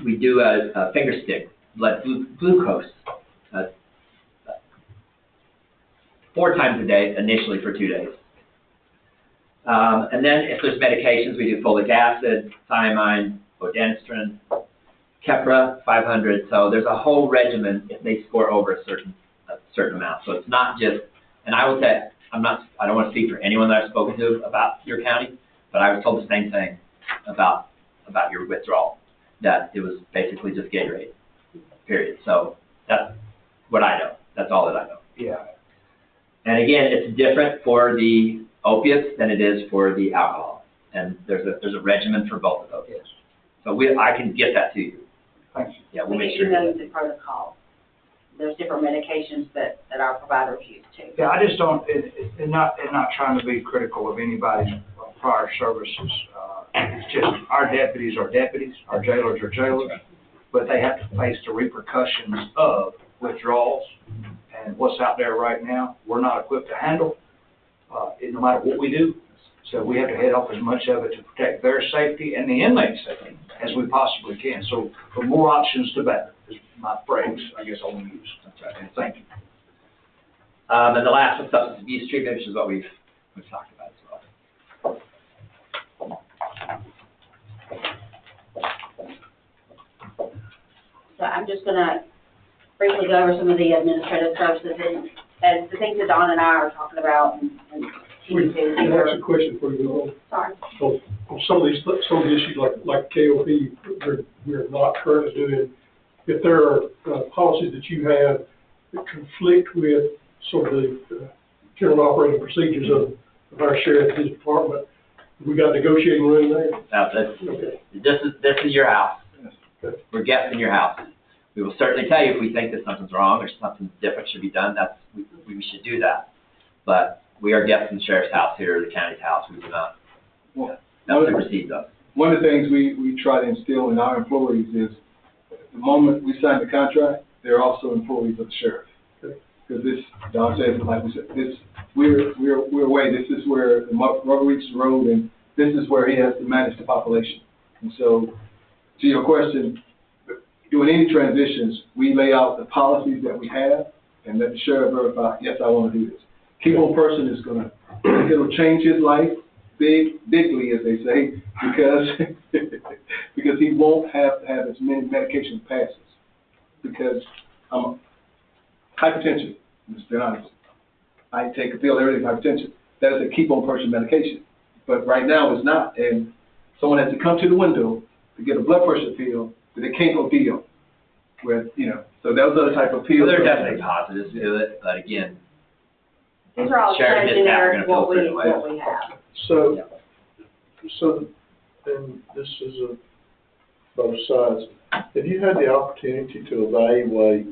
We do a finger stick, blood glucose, 4 times a day, initially for 2 days. And then if there's medications, we do folic acid, thiamine, odenstrin, Keppra, 500. So there's a whole regimen if they score over a certain amount. So it's not just, and I will say, I don't want to speak for anyone that I've spoken to about your county, but I was told the same thing about your withdrawal, that it was basically just Gatorade, period. So that's what I know. That's all that I know. Yeah. And again, it's different for the opiates than it is for the alcohol. And there's a regimen for both of those. Yes. So I can get that to you. Thank you. Yeah, we'll We make do sure. know the protocol. There's different medications that our providers use too. Yeah, I just don't, and not trying to be critical of anybody's prior services. It's just our deputies are deputies, our jailers are jailers, but they have to face the repercussions of withdrawals. And what's out there right now, we're not equipped to handle, no matter what we do. So we have to head off as much of it to protect their safety and the inmates' safety as we possibly can. So the more options, the better, is my phrase, I guess I want to use. And thank you. And the last one, substance abuse treatment, which is what we've talked about as well. So I'm just gonna briefly go over some of the administrative services and as the things that Don and I are talking about and Wait, can I ask a question for you? Sorry. On some of the issues like KOP, we're not currently doing, if there are policies that you have that conflict with sort of the general operating procedures of our sheriff and his department, we got negotiating room there? Now, Okay. this is your house. Okay. We're guests in your house. We will certainly tell you if we think that something's wrong or something different should be done. We should do that. But we are guests in the sheriff's house here, or the county's house. We do not. Well, That supersedes us. one of the things we try to instill in our employees is the moment we sign the contract, they're also employees of the sheriff. Because this, Don says, like we said, we're away. This is where the rubber meets the road, and this is where he has to manage the population. And so, to your question, doing any transitions, we lay out the policies that we have and let the sheriff verify, yes, I want to do this. Keyboard person is it'll change his life bigly, as they say, because he won't have to have as many medication passes. Because hypertension, let's be honest, I take a pill every day for hypertension. That is a keep-on person medication. But right now it's not. And someone has to come to the window to get a blood pressure pill that they can't go deal with, So those are the type of pills. So there are definitely positives to it, but again, These are all Sheriff kind of and his staff are generic gonna what feel certain ways. we have. So, and this is both sides. Have you had the opportunity to evaluate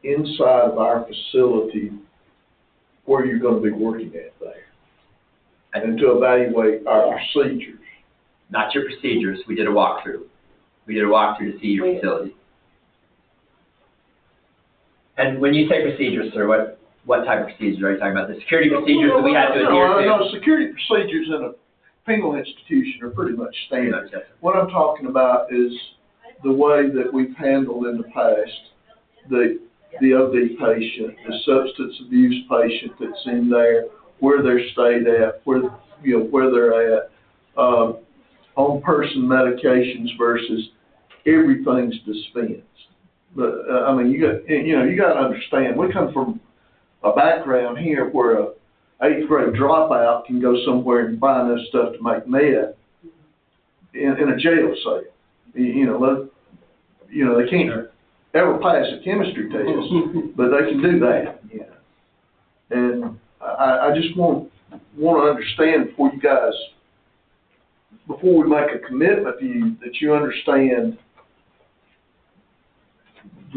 inside of our facility where you're gonna be working at there? And to evaluate our procedures? not your procedures. We did a walkthrough. We did a walkthrough to see your facility. And when you say procedures, sir, what type of procedures are you talking about? The security procedures that we had to adhere to? No, security procedures in a penal institution are pretty much standard. Yes, sir. What I'm talking about is the way that we've handled in the past the OD patient, the substance abuse patient that's in there, where they're stayed at, where they're at, on-person medications versus everything's dispensed. But, I mean, you got to understand, we come from a background here where a 8th grade dropout can go somewhere and buy enough stuff to make meth in a jail cell. They can't ever pass a chemistry test, but they can do that. And I just want to understand before we make a commitment to you, that you understand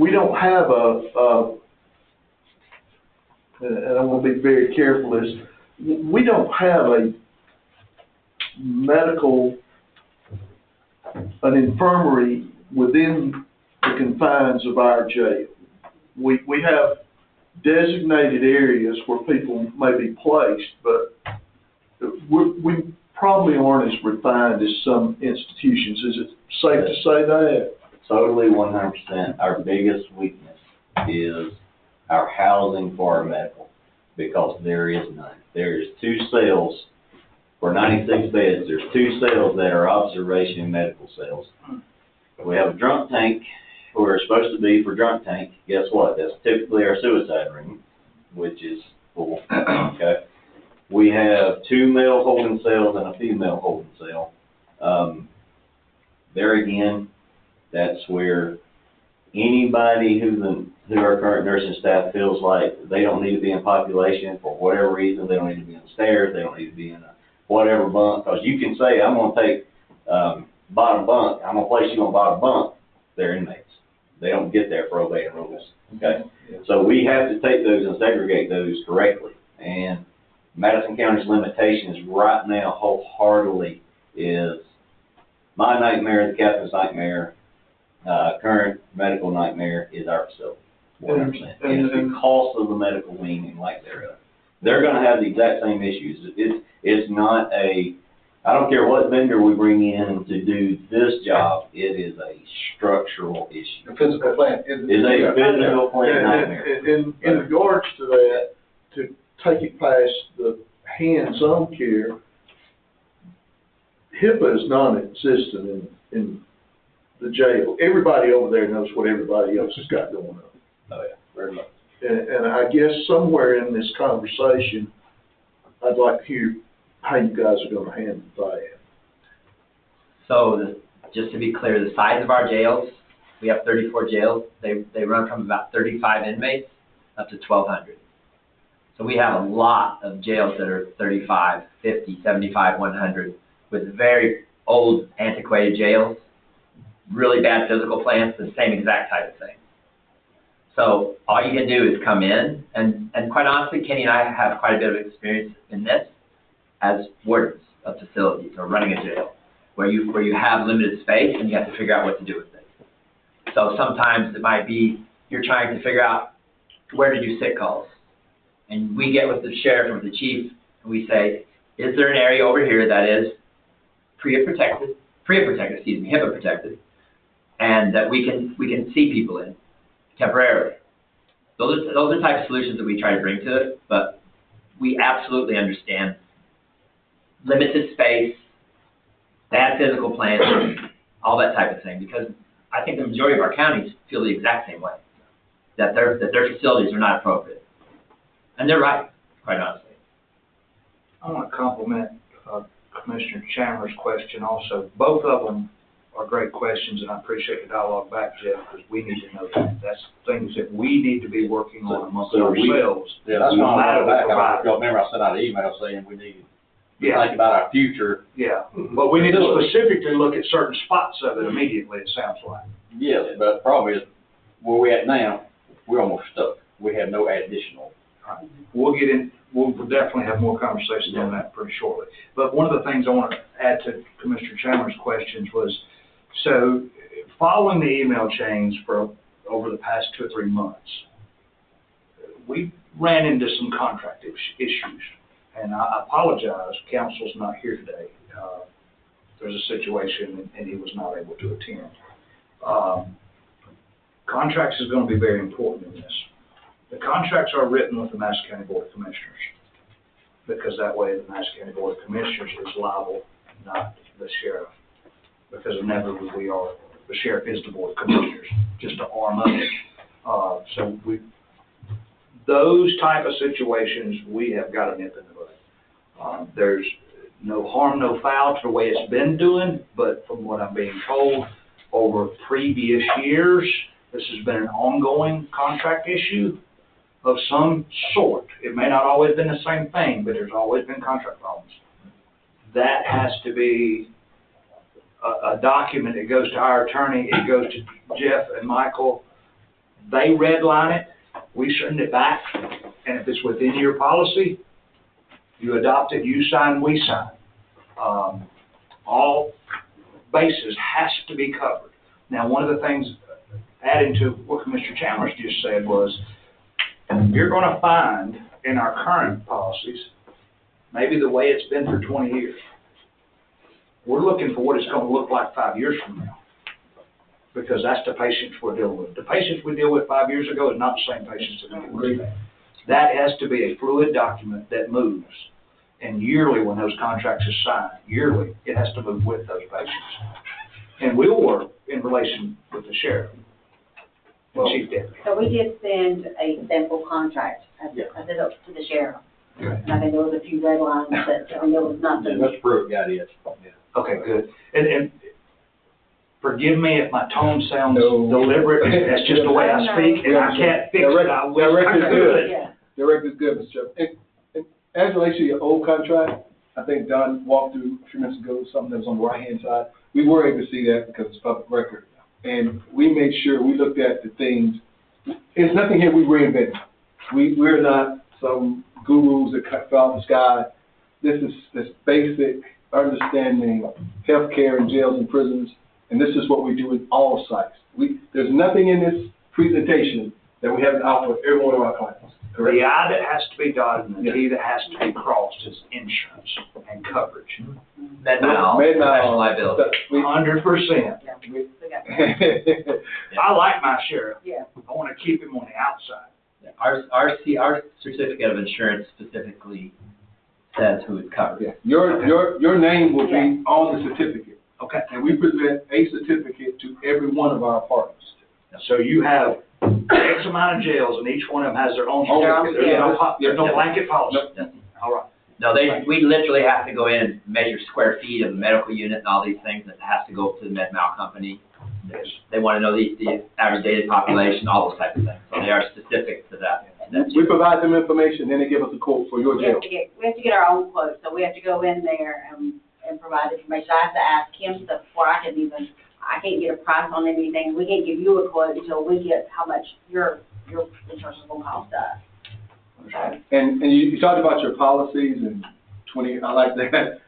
we don't have and I want to be very careful, we don't have an infirmary within the confines of our jail. We have designated areas where people may be placed, but we probably aren't as refined as some institutions. Is it safe to say that? Totally 100%. Our biggest weakness is our housing for our medical, because there is none. There's 2 cells for 96 beds. There's 2 cells that are observation medical cells. We have a drunk tank where it's supposed to be for drunk tank. Guess what? That's typically our suicide room, which is full. Okay. We have 2 male holding cells and a female holding cell. There again, that's where anybody who our current nursing staff feels like they don't need to be in population for whatever reason, they don't need to be on stairs, they don't need to be in a whatever bunk, because you can say, I'm going to take bottom bunk, I'm going to place you on bottom bunk, they're inmates. They don't get there for obeying rules, okay? So we have to take those and segregate those correctly. And Madison County's limitations right now wholeheartedly is my nightmare, the captain's nightmare, current medical nightmare is our facility, 100%. And it's the cost of the medical wing and lack thereof. They're going to have the exact same issues. It's not I don't care what vendor we bring in to do this job, it is a structural issue. The physical plant It's a physical plant nightmare. In regards to that, to take it past the hands-on care, HIPAA is non-existent in the jail. Everybody over there knows what everybody else has got going on. Oh, yeah, very much. And I guess somewhere in this conversation, I'd like to hear how you guys are going to handle that. So just to be clear, the size of our jails, we have 34 jails. They run from about 35 inmates up to 1,200. So we have a lot of jails that are 35, 50, 75, 100, with very old, antiquated jails, really bad physical plants, the same exact type of thing. So all you can do is come in, and quite honestly, Kenny and I have quite a bit of experience in this as wardens of facilities or running a jail, where you have limited space and you have to figure out what to do with it. So sometimes it might be you're trying to figure out where to do sick calls. And we get with the sheriff or the chief and we say, is there an area over here that is HIPAA protected, and that we can see people in temporarily. Those are the type of solutions that we try to bring to it, but we absolutely understand limited space, bad physical plans, all that type of thing, because I think the majority of our counties feel the exact same way, that their facilities are not appropriate. And they're right, quite honestly. I want to compliment Commissioner Chandler's question also. Both of them are great questions, and I appreciate the dialogue back, Jeff, because we need to know that. That's things that we need to be working on amongst ourselves. Yeah, that's no why matter I the back. provider. Remember I sent out an email saying we need to Yeah. think about our future. Yeah, but we need to specifically look at certain spots of it immediately, it sounds like. Yes, but the problem is, where we're at now, we're almost stuck. We have no additional. We'll get we'll definitely have more conversations on that pretty shortly. But one of the things I want to add to Commissioner Chandler's questions was, so following the email chains for over the past 2 or 3 months, we ran into some contract issues. And I apologize, council's not here today. There's a situation and he was not able to attend. Contracts is going to be very important in this. The contracts are written with the Madison County Board of Commissioners, because that way the Madison County Board of Commissioners is liable, not the sheriff. Because inevitably we are, the sheriff is the Board of Commissioners, just to arm up. So those type of situations, we have got to nip in the bud. There's no harm, no foul to the way it's been doing, but from what I'm being told, over previous years, this has been an ongoing contract issue of some sort. It may not always been the same thing, but there's always been contract problems. That has to be a document. It goes to our attorney, it goes to Jeff and Michael. They redline it, we send it back, and if it's within your policy, you adopt it, you sign, we sign. All bases has to be covered. Now, one of the things, adding to what Commissioner Chalmers just said, was you're going to find in our current policies, maybe the way it's been for 20 years, we're looking for what it's going to look like 5 years from now, because that's the patients we're dealing with. The patients we deal with 5 years ago is not the same patients that we deal with today. That has to be a fluid document that moves. And yearly, when those contracts are signed, yearly, it has to move with those patients. And we'll work in relation with the sheriff, the chief deputy. So we did send a sample contract, I did up to the sheriff. Okay. And I think there was a few red lines that, I mean, there was nothing. Mr. Pruitt got it. Okay, good. And forgive me if my tone sounds deliberate, that's just the way I speak, and I can't fix it. I wish I could. Yeah. Your record's good, Mr. Chairman. And as it relates to your old contract, I think Don walked through a few minutes ago, something that was on the right-hand side. We were able to see that because it's public record. And we made sure we looked at the things. There's nothing here we reinvented. We're not some gurus that fell out of the sky. This is this basic understanding healthcare in jails and prisons, and this is what we do in all sites. There's nothing in this presentation that we haven't offered every one of our clients. Correct? The I that has to be dotted and the T that has to be crossed is insurance and coverage. Med-mal, professional liability. 100%. I like my sheriff. Yeah. I want to keep him on the outside. Our certificate of insurance specifically says who is covered. Yeah. Your name will be on the certificate. Okay. And we present a certificate to every one of our partners. So you have X amount of jails, and each one of them has their own certificate. There's no blanket policy. All right. No, we literally have to go in and measure square feet of the medical unit and all these things, that has to go to the med-mal company. They want to know the average daily population, all those types of things. So they are specific to that. We provide them information, then they give us a quote for your jail. We have to get our own quote, so we have to go in there and provide information. I have to ask him stuff before I can't get a price on anything. We can't give you a quote until we get how much your insurance is going to cost us. Okay. And you talked about your policies and 20, I like that.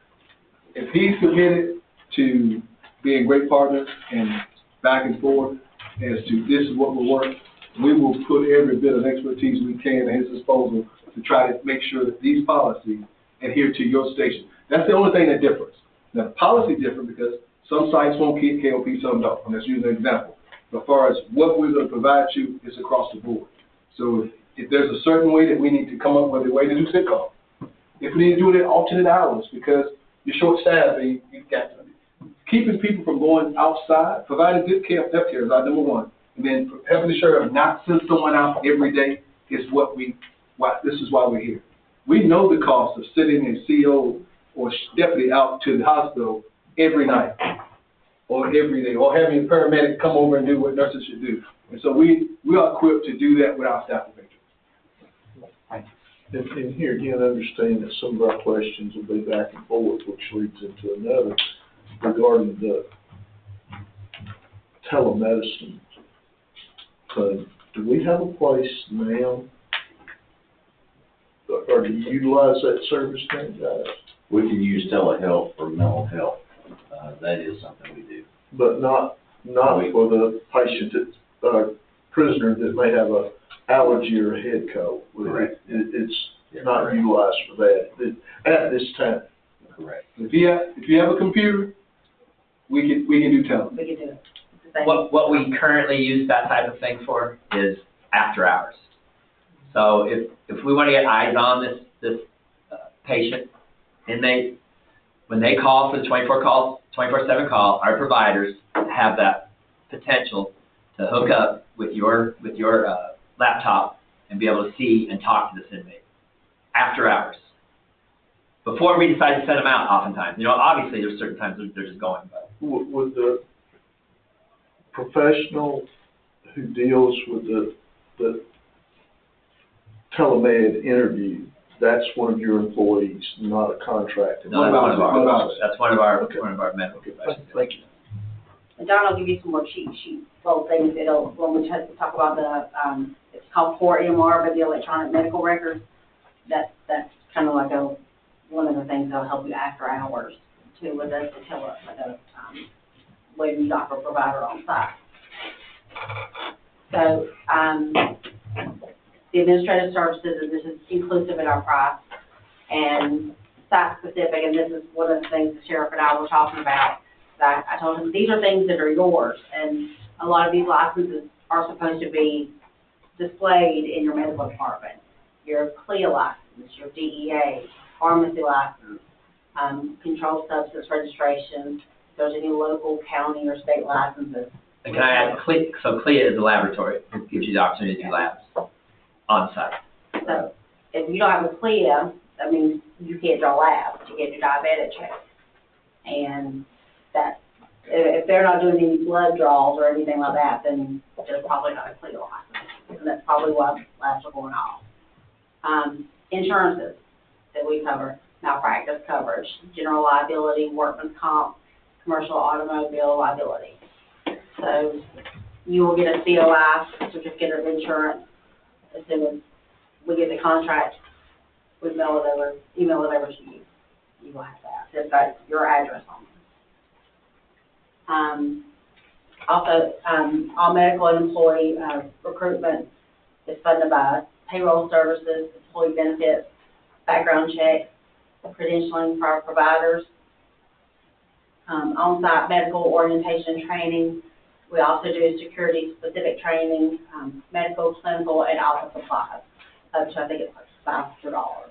If he's committed to being great partners and back and forth as to this is what will work, we will put every bit of expertise we can at his disposal to try to make sure that these policies adhere to your station. That's the only thing that differs. Now, the policy different because some sites won't keep KOP, some don't. I'm just using an example. But as far as what we're going to provide you is across the board. So if there's a certain way that we need to come up with a way to do sick call, if we need to do it at alternate hours because you're short-staffed and you've got to, keeping people from going outside, providing good care, health care is our number one. And then having the sheriff not send someone out every day is this is why we're here. We know the cost of sending a CO or deputy out to the hospital every night or every day, or having a paramedic come over and do what nurses should do. And so we are equipped to do that with our staff of veterans. And here again, understand that some of our questions will be back and forth, which leads into another regarding the telemedicine thing. Do we have a place now or do you utilize that service then, guys? We can use telehealth for mental health. That is something we do. But not for the patient that, prisoner that may have a allergy or a head cold. Correct. It's not utilized for that at this time. Correct. If you have a computer, we can do tele. We can do it. It's the same. What we currently use that type of thing for is after hours. So if we want to get eyes on this patient, inmate, when they call for the 24/7 call, our providers have that potential to hook up with your laptop and be able to see and talk to this inmate after hours. Before we decide to send them out, oftentimes, obviously there's certain times they're just going, but. Would the professional who deals with the telemed interview, that's one of your employees, not a contractor? No, that's one of our medical professionals. Thank you. And Don will give you some more cheat sheet little things when we talk about it's called 4MR, but the electronic medical records, that's kind of like one of the things that'll help you after hours too, with a waiting doctor provider on site. So, the administrative services, and this is inclusive in our price, and site specific, and this is one of the things the sheriff and I were talking about. That I told him, these are things that are yours, and a lot of these licenses are supposed to be displayed in your medical department. Your CLIA license, your DEA, pharmacy license, controlled substance registration, if there's any local, county, or state licenses. And can I add, so CLIA is a laboratory. It gives you the opportunity to do labs on site. So if you don't have a CLIA, that means you can't draw labs to get your diabetic check. And that, if they're not doing any blood draws or anything like that, then there's probably not a CLIA license. And that's probably why labs are going off. Insurances that we cover, malpractice coverage, general liability, workman's comp, commercial automobile liability. So you will get a COI, certificate of insurance, as soon as we get the contract, we email it over to you. You will have that. It's got your address on it. Also, all medical and employee recruitment is funded by payroll services, employee benefits, background checks, credentialing for our providers, on-site medical orientation training. We also do security-specific training, medical, clinical, and office supplies, up to, I think it's like $500.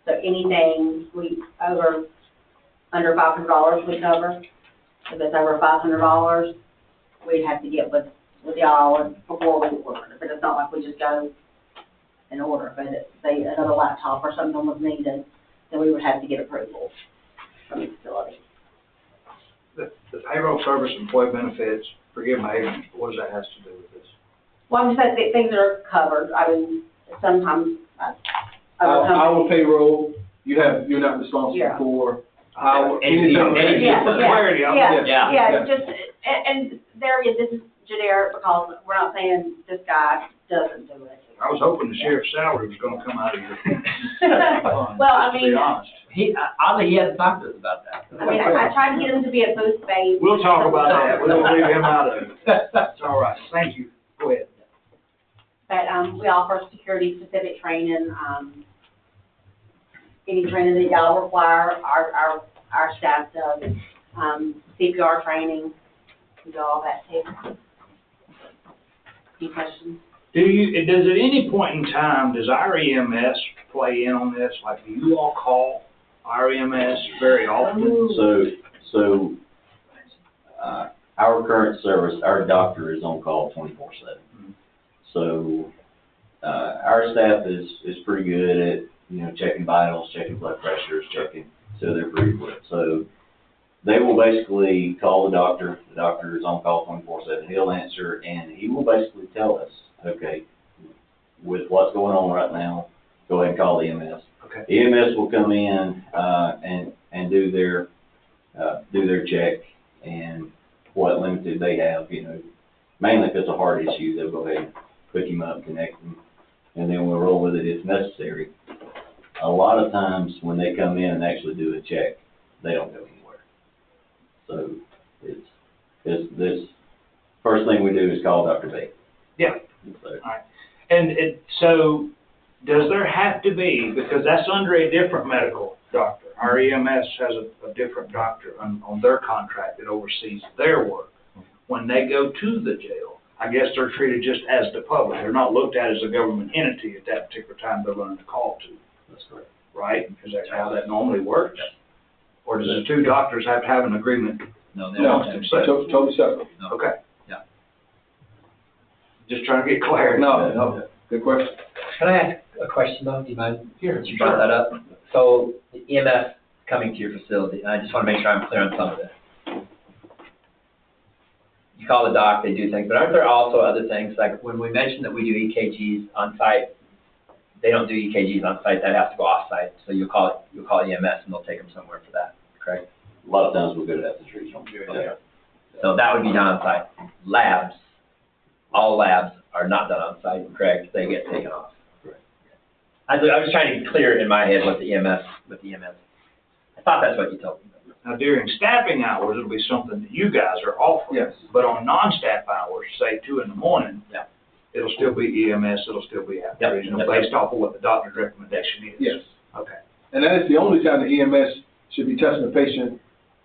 So anything under $500 we cover. If it's over $500, we'd have to get with y'all before we order it. But it's not like we just go and order. But if another laptop or something was needed, then we would have to get approval from the facility. The payroll service, employee benefits, forgive my ignorance, but what does that have to do with this? Well, I'm just saying things that are covered. I mean, sometimes Our payroll, you're not responsible Yeah. for. Just, and there again, this is generic because we're not saying this guy doesn't do it. I was hoping the sheriff's salary was gonna come out of your. Well, I mean, To be honest. Oddly, he hasn't talked to us about that. I mean, I tried to get him to be a booth space. We'll talk about that, we'll leave him out of it. It's all right, thank you, go ahead. But, we offer security-specific training, any training that y'all require, our staff does, CPR training, we do all that too. Any questions? Does at any point in time, does our EMS play in on this? Like, do you all call our EMS very often? So, our current service, our doctor is on call 24/7. So, our staff is pretty good at, checking vitals, checking blood pressures, so they're pretty equipped. So, they will basically call the doctor is on call 24/7, he'll answer, and he will basically tell us, okay, with what's going on right now, go ahead and call the EMS. Okay. EMS will come in, and do their check and what limited they have, mainly if it's a heart issue, they'll go ahead and pick him up, connect him, and then we'll roll with it if necessary. a lot of times when they come in and actually do a check, they don't go anywhere. So this first thing we do is call Dr. B. Yeah. So, And so, does there have to be, because that's under a different medical doctor, our EMS has a different doctor on their contract that oversees their work. When they go to the jail, I guess they're treated just as the public. They're not looked at as a government entity at that particular time they're learning to call to. that's correct. Right? Is that how that normally works? Or does the two doctors have to have an agreement? No, they No, don't. totally separate. Okay. Yeah. Just trying to get clarity. No, good question. Can I ask a question though, do you mind? Here, You brought that up. So the EMS coming to your facility, and I just want to make sure I'm clear on some of this. You call the doc, they do things, but aren't there also other things, like when we mentioned that we do EKGs on site, they don't do EKGs on site, that has to go off site, so you'll call EMS and they'll take them somewhere for that, correct? A lot of times we'll go to that regional. Okay. So that would be done on site. Labs, all labs are not done on site, correct? They get taken off. Correct. I was trying to get clear in my head with the EMS. I thought that's what you told me. Now, during staffing hours, it'll be something that you guys are offering. Yes. But on non-staff hours, say 2 in the morning, Yeah. it'll still be EMS, it'll still be Aboriginal, Yep. based off of what the doctor's recommendation is. Yes. Okay. And that is the only time the EMS should be touching the patient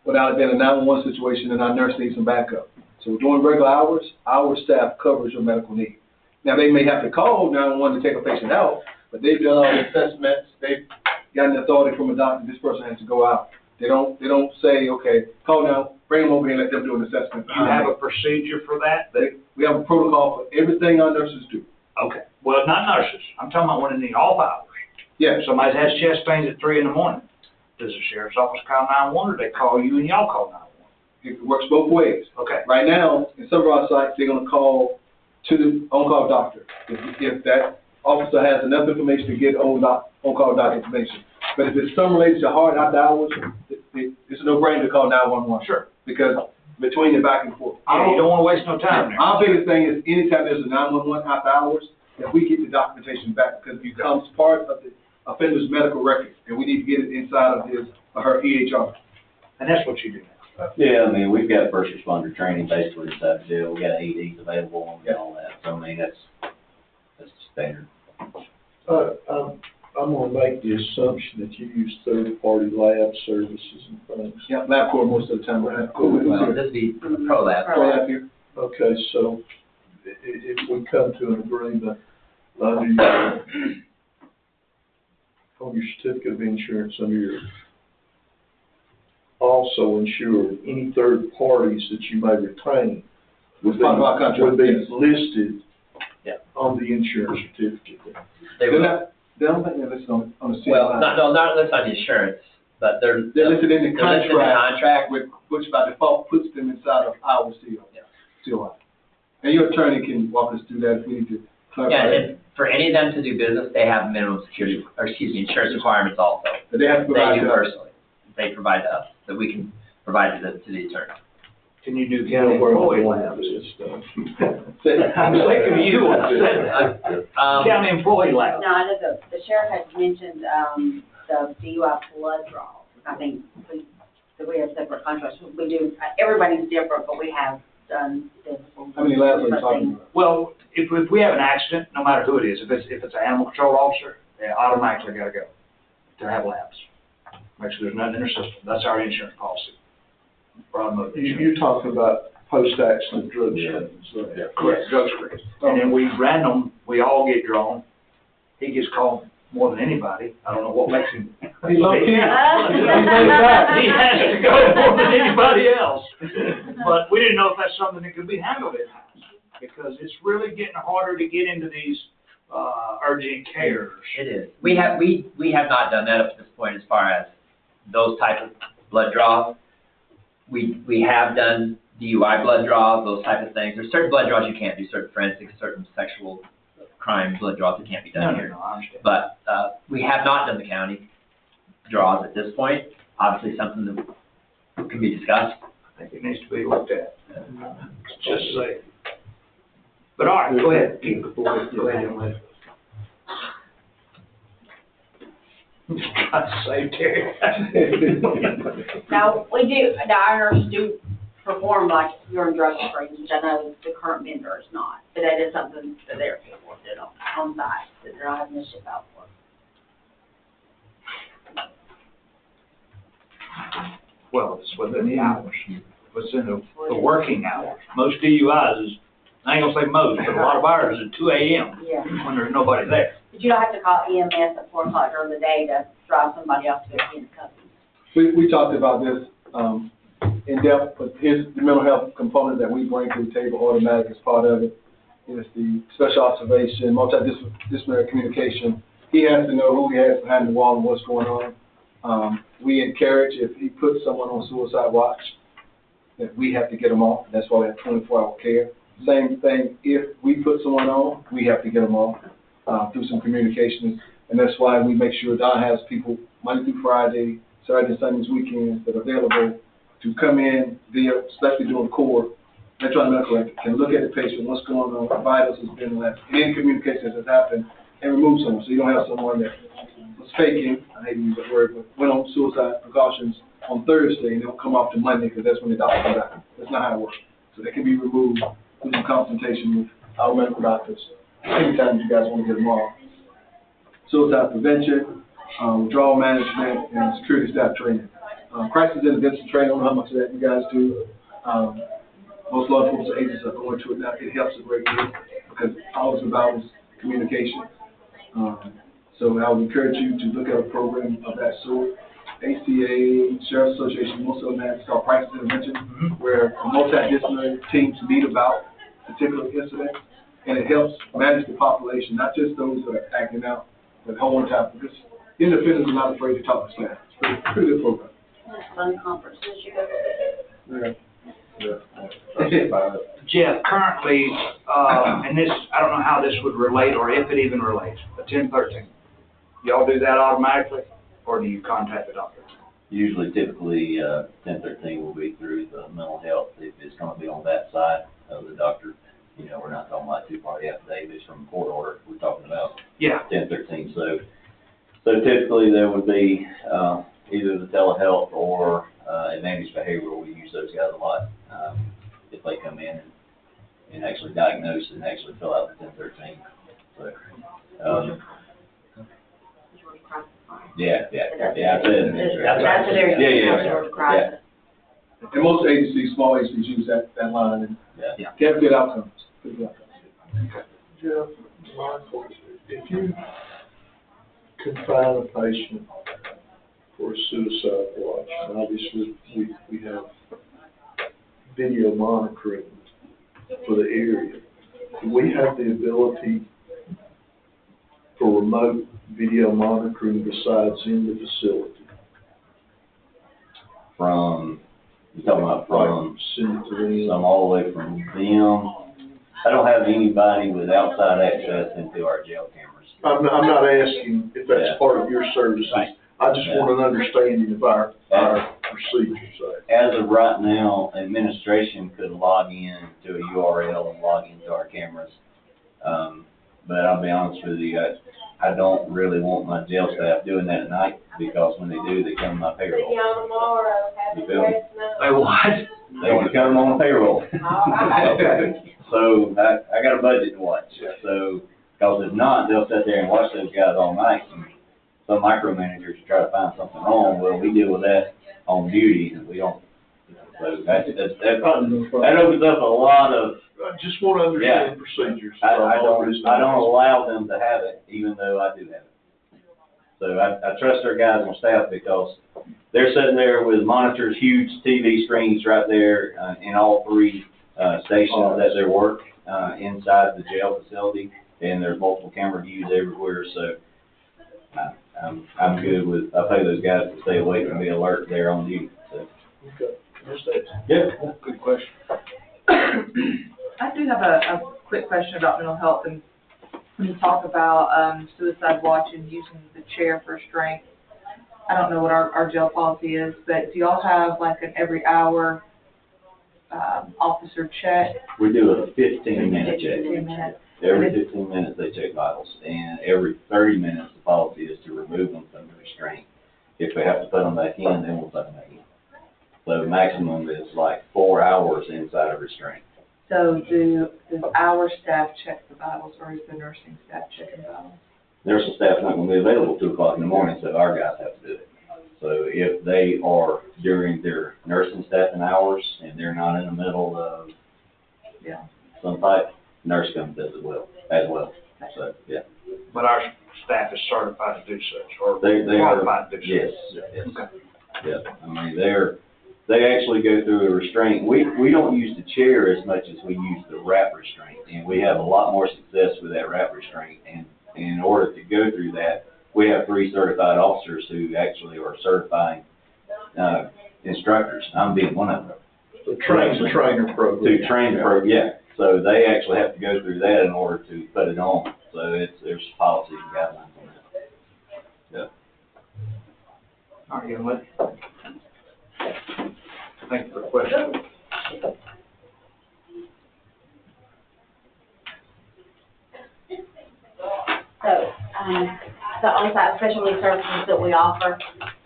without it being a 911 situation and our nurse needs some backup. So during regular hours, our staff covers your medical need. Now, they may have to call 911 to take a patient out, but they've done all the assessments, they've gotten authority from a doctor, this person has to go out. They don't say, okay, call now, bring them over here and let them do an assessment. You have a procedure for that? We have a protocol for everything our nurses do. Okay. Well, not nurses. I'm talking about when they need off hours. Yes, If somebody has chest pains at 3 in the morning, does the sheriff's office call 911 or they call you and y'all call 911? it works both ways. Okay. Right now, in some of our sites, they're gonna call to the on-call doctor. If that officer has enough information to get on-call doctor information. But if it's something related to hard after hours, it's a no-brainer to call 911. Sure. Because between the back and forth. Yeah, you don't want to waste no time there. Our biggest thing is anytime there's a 911 after hours, that we get the documentation back because it becomes part of the offender's medical record, and we need to get it inside of his or her EHR. And that's what you do now. Yeah, I mean, we've got first responder training basically inside the jail. We got AEDs available and all that. So, I mean, that's standard. I'm gonna make the assumption that you use third-party lab services and things. Yeah, LabCorp most of the time, we're Well, this would be ProLab. lab here. Okay, so if we come to an agreement under your, on your certificate of insurance, under your also insured, any third parties that you may retain would Part of our contract, be yes. listed Yeah. on the insurance certificate. They They're will, not, they don't think they're listed on the CLI. well, not listed on the insurance, but they're They're listed in the they're listed in the contract, contract. which by default puts them inside of our CLI. And your attorney can walk us through that if we need to clarify Yeah, that. and for any of them to do business, they have minimum security, or excuse me, insurance requirements also. But they have to They provide do to us. personally. They provide to us, that we can provide to the attorney. Can you do county employee labs? I'm sick of you when I said that. County employee labs. No, I know the sheriff had mentioned, the DUI blood draws. I think that we have separate contracts. We do, everybody's different, but we have done physical. How many labs are you talking about? Well, if we have an accident, no matter who it is, if it's an animal control officer, they automatically gotta go to have labs. Make sure there's nothing in their system. That's our insurance policy. You're talking about post-accident drug screens, right? Yeah. Correct, drug screens. And then we random, we all get drawn. He gets called more than anybody. I don't know what makes him. He's on He He has to go more than anybody else. But we didn't know if that's something that could be handled in-house, because it's really getting harder to get into these, urgent cares. It is. We have not done that up to this point as far as those type of blood draws. We have done DUI blood draws, those type of things. There's certain blood draws you can't do, certain forensics, certain sexual crime blood draws that can't be done here. No, I understand. But, we have not done the county draws at this point. Obviously, something that can be discussed. I think it needs to be looked at. Just say. But all right, go ahead. Go ahead. God save Terry. Now, our nurses do perform like urine drug screens, which I know the current vendor is not, but that is something that they're capable of doing on site, that they're not having to ship out for. Well, it's within the hours, it's in the working hours. Most DUIs is, I ain't gonna say most, but a lot of ours is at 2 a.m. Yeah. when there's nobody there. But you don't have to call EMS at 4 o'clock during the day to drive somebody off to go see the company. We talked about this, in depth, but here's the mental health component that we bring to the table, automatic as part of it. Is the special observation, multidisciplinary communication. He has to know who he has behind the wall and what's going on. We encourage, if he puts someone on suicide watch, that we have to get them off. That's why we have 24-hour care. Same thing, if we put someone on, we have to get them off through some communications. And that's why we make sure Don has people Monday through Friday, Saturday, Sundays, weekends that are available to come in via, especially during core, electronic medical record, can look at the patient, what's going on, what vitals has been left, any communications that has happened, and remove someone. So you don't have someone that was faking, I hate to use that word, but went on suicide precautions on Thursday and don't come off to Monday because that's when the doctor comes out. That's not how it works. So they can be removed through some consultation with our medical doctors anytime you guys want to get them off. Suicide prevention, withdrawal management, and security staff training. Crisis intervention training, I don't know how much of that you guys do. Most law enforcement agencies are going to it now. It helps a great deal because all it's about is communication. So I would encourage you to look at a program of that sort. ACA, Sheriff's Association, most of them have it's called crisis intervention, where multidisciplinary teams meet about particular incidents, and it helps manage the population, not just those that are acting out, but whole entire, because independents are not afraid to talk to staff. It's a pretty good program. Fun conferences you go to. Jeff, currently, and this, I don't know how this would relate or if it even relates, but 1013. Y'all do that automatically or do you contact the doctor? Usually, typically, 1013 will be through the mental health, if it's gonna be on that side of the doctor. You know, we're not talking about two-party affidavits from a court order, we're talking about Yeah. 1013. So typically there would be, either the telehealth or, advanced behavioral. We use those guys a lot, if they come in and actually diagnose and actually fill out the 1013. So, yeah. That's an area. Yeah. And most agencies, small agencies use that line and Yeah. get good outcomes. Good outcomes. Jeff, Michael, if you confine a patient for a suicide watch, and obviously we have video monitoring for the area, do we have the ability for remote video monitoring besides in the facility? You're talking about from Send it to them? some all the way from them. I don't have anybody with outside access into our jail cameras. I'm not asking if that's Yeah. part of your services. I just want an understanding of our procedures. As of right now, administration could log in to a URL and log into our cameras. But I'll be honest with you, I don't really want my jail staff doing that at night, because when they do, they come on my payroll. You feel me? They what? They want to come on payroll. Okay. So I got a budget to watch. So, because if not, they'll sit there and watch those guys all night. And some micromanagers try to find something wrong. Well, we deal with that on duty, and we don't. So that opens up a lot of. I just want to understand procedures. I don't allow them to have it, even though I do have it. So I trust our guys on staff, because they're sitting there with monitors, huge TV screens right there in all three stations that they work inside the jail facility, and there's multiple camera views everywhere. So I'm good with. I pay those guys to stay awake and be alert there on duty. So. Okay. Yeah. Good question. I do have a quick question about mental health, and when you talk about suicide watch and using the chair for strength, I don't know what our jail policy is, but do y'all have like an every hour officer check? We do a 15-minute check. 15 minutes. Every 15 minutes they check vitals, and every 30 minutes the policy is to remove them from the restraint. If we have to put them back in, then we'll put them back in. So maximum is like 4 hours inside of restraint. So does our staff check the vitals, or is the nursing staff checking vitals? Nursing staff's not gonna be available 2 o'clock in the morning, so our guys have to do it. So if they are during their nursing staffing hours and they're not in the middle of, some type, nurse comes does as well. So, yeah. But our staff is certified to do such, or They are, qualified to do yes, such. yes. Okay. Yeah, I mean, they actually go through a restraint. We don't use the chair as much as we use the wrap restraint, and we have a lot more success with that wrap restraint. And in order to go through that, we have 3 certified officers who actually are certifying, instructors. I'm being one of them. The trainer program. To train the program, yeah. So they actually have to go through that in order to put it on. So there's policies and guidelines on that. Yeah. All right, young lady. Thank you for the question. So, the on-site specialty services that we offer,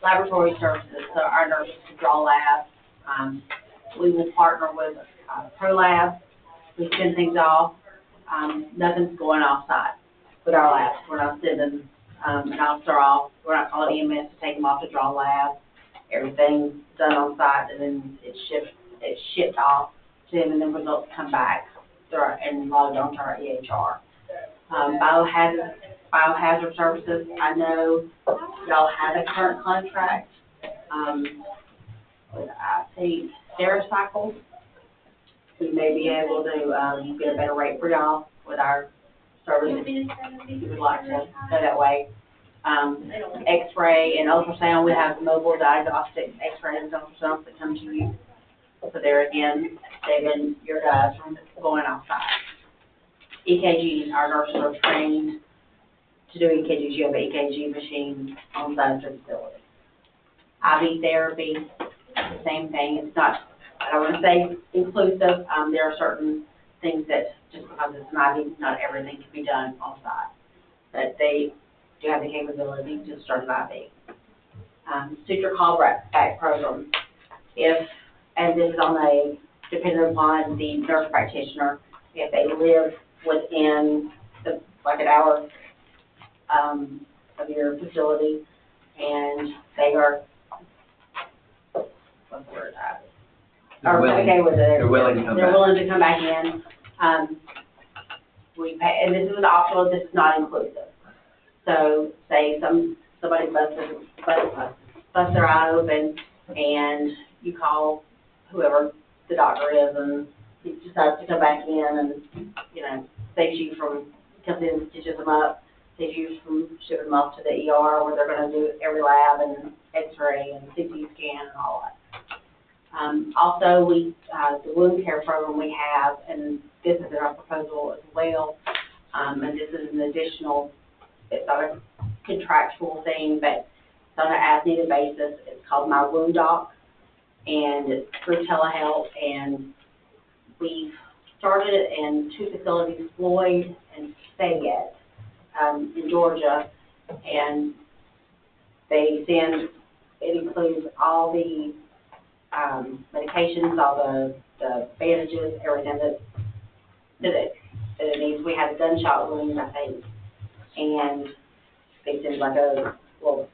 laboratory services, so our nurses to draw labs. We will partner with ProLab. We send things off. Nothing's going off-site with our labs. We're not sending an officer off. We're not calling EMS to take them off to draw labs. Everything's done on-site, and then it's shipped off to them, and then results come back and logged onto our EHR. Biohazard services, I know y'all have a current contract, with, I think, Stericycle. We may be able to, get a better rate for y'all with our services, if you would like to go that way. X-ray and ultrasound, we have mobile diagnostic X-rays and ultrasounds that come to you. So there again, saving your guys from going outside. EKGs, our nurses are trained to do EKGs. You have an EKG machine on site at the facility. IV therapy, the same thing. It's not, I don't want to say inclusive. There are certain things that just because it's an IV, not everything can be done on site. But they do have the capability to start an IV. Suture callback program. If, and this is on a, depending upon the nurse practitioner, if they live within like an hour of your facility, and they are, what's the word? Are okay with it. They're willing to come back. They're willing to come back in. We pay, and this is optional. This is not inclusive. So, say somebody busts their eye open, and you call whoever the doctor is, and he decides to come back in, and saves you from, comes in and stitches them up, saves you from shipping them off to the ER where they're going to do every lab and X-ray and CT scan and all that. Also, the wound care program we have, and this is in our proposal as well, and this is an additional, it's not a contractual thing, but it's on an as-needed basis. It's called My Wound Doc, and it's through telehealth, and we've started it in 2 facilities, Floyd and Fayette, in Georgia, and they send, it includes all the medications, all the bandages, everything that it needs. We had a gunshot wound, I think, and they send like a little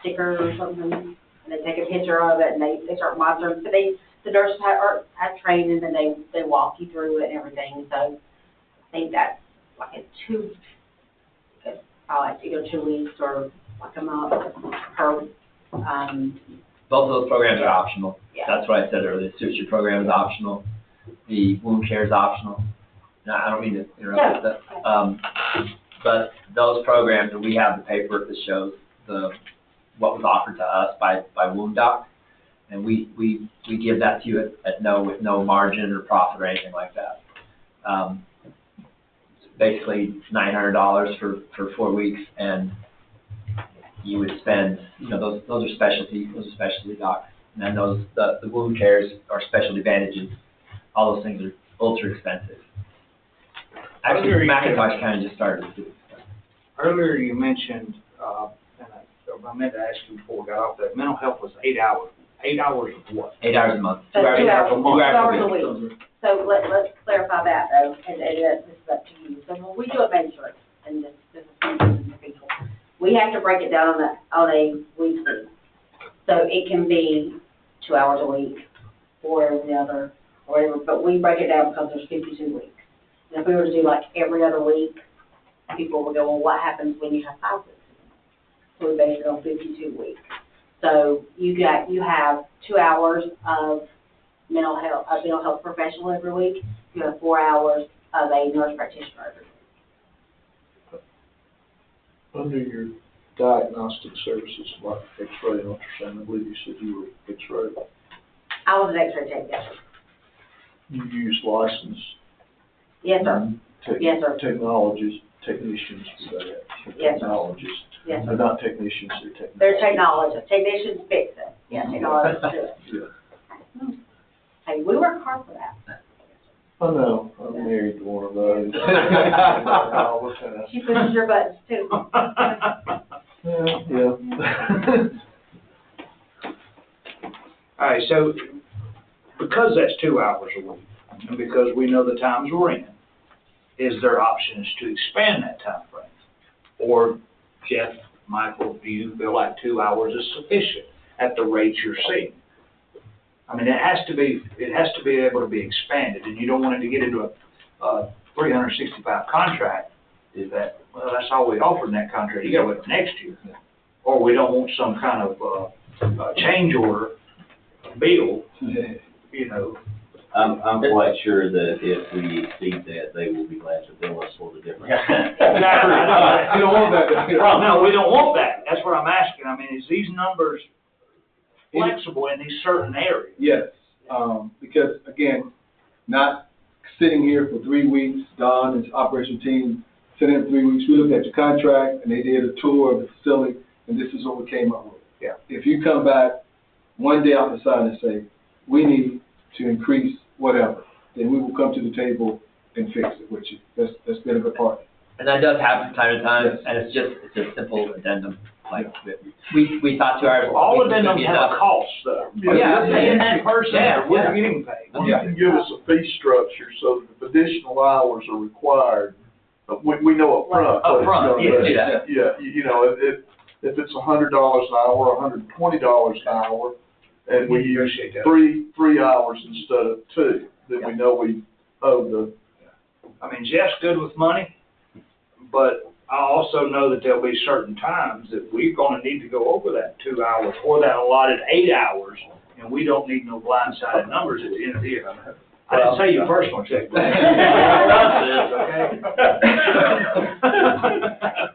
sticker or something, and they take a picture of it, and they start monitoring. But the nurses have training, and they walk you through it and everything. So I think that's like either 2 weeks or like a month per. Both of those programs are optional. Yeah. That's what I said earlier. The suture program is optional. The wound care is optional. Now, I don't mean to interrupt that. But those programs, and we have the paperwork that shows what was offered to us by Wound Doc, and we give that to you with no margin or profit or anything like that. Basically, it's $900 for 4 weeks, and you would spend, those are specialty docs, and then the wound cares are specialty bandages. All those things are ultra expensive. Actually, McIntosh County just started to do it. Earlier you mentioned, and I go I meant to ask you before we got off there, mental health was 8 hours. 8 hours of what? 8 hours a month. So 2 hours, 2 month. hours a week. So let's clarify that though, and this is up to you. So when we do a matrix, and this is something for people, we have to break it down on a weekly. So it can be 2 hours a week, or every other, or whatever, but we break it down because there's 52 weeks. And if we were to do like every other week, people would go, well, what happens when you have 5 weeks? So we base it on 52 weeks. So you have 2 hours of mental health professional every week. You have 4 hours of a nurse practitioner every week. Under your diagnostic services like X-ray and ultrasound, I believe you said you were X-ray. I was an X-ray tech, yes, sir. You use licensed Yes, sir. Yes, sir. technologists, technicians for that. Yes, sir. Technologists. Yes, They're sir. not technicians, they're technologists. They're technologists. Technicians fix it. Yeah, technologists do it. Yeah. Hey, we work hard for that. I know, I'm married to one of those. All the time. She pushes your buttons too. Yeah. All right, so because that's 2 hours a week, and because we know the times we're in, is there options to expand that time frame? Or Jeff, Michael, do you feel like 2 hours is sufficient at the rates you're seeing? I mean, it has to be able to be expanded, and you don't want it to get into a 365 contract. Is that, well, that's all we offered in that contract, you gotta wait for next year. Or we don't want some kind of change order bill, you know. I'm quite sure that if we exceed that, they will be glad to bill us for the difference. Exactly. You don't want that. No, we don't want that. That's what I'm asking. I mean, is these numbers flexible in these certain areas? Yes, because again, not sitting here for 3 weeks, Don and his operation team sitting in 3 weeks, we looked at your contract and they did a tour of the facility and this is what we came up with. Yeah. If you come back one day off the side and say, we need to increase whatever, then we will come to the table and fix it with you. That's been a good part. And that does happen from time to time, Yes. and it's a simple addendum, like, we thought 2 hours. All of them would be have enough. a cost, though. Yeah, We're paying that person, yeah, or we're yeah. getting paid. You can give us a fee structure so that if additional hours are required, we know upfront. Up front, you can do that. Yeah, you know, if it's $100 an hour, $120 an hour, and we use Negotiate that. three hours instead of 2, then we know we owe the. I mean, Jeff's good with money, but I also know that there'll be certain times that we're gonna need to go over that 2 hours or that allotted 8 hours, and we don't need no blindsided numbers at the end of the year. I didn't say your personal check. Like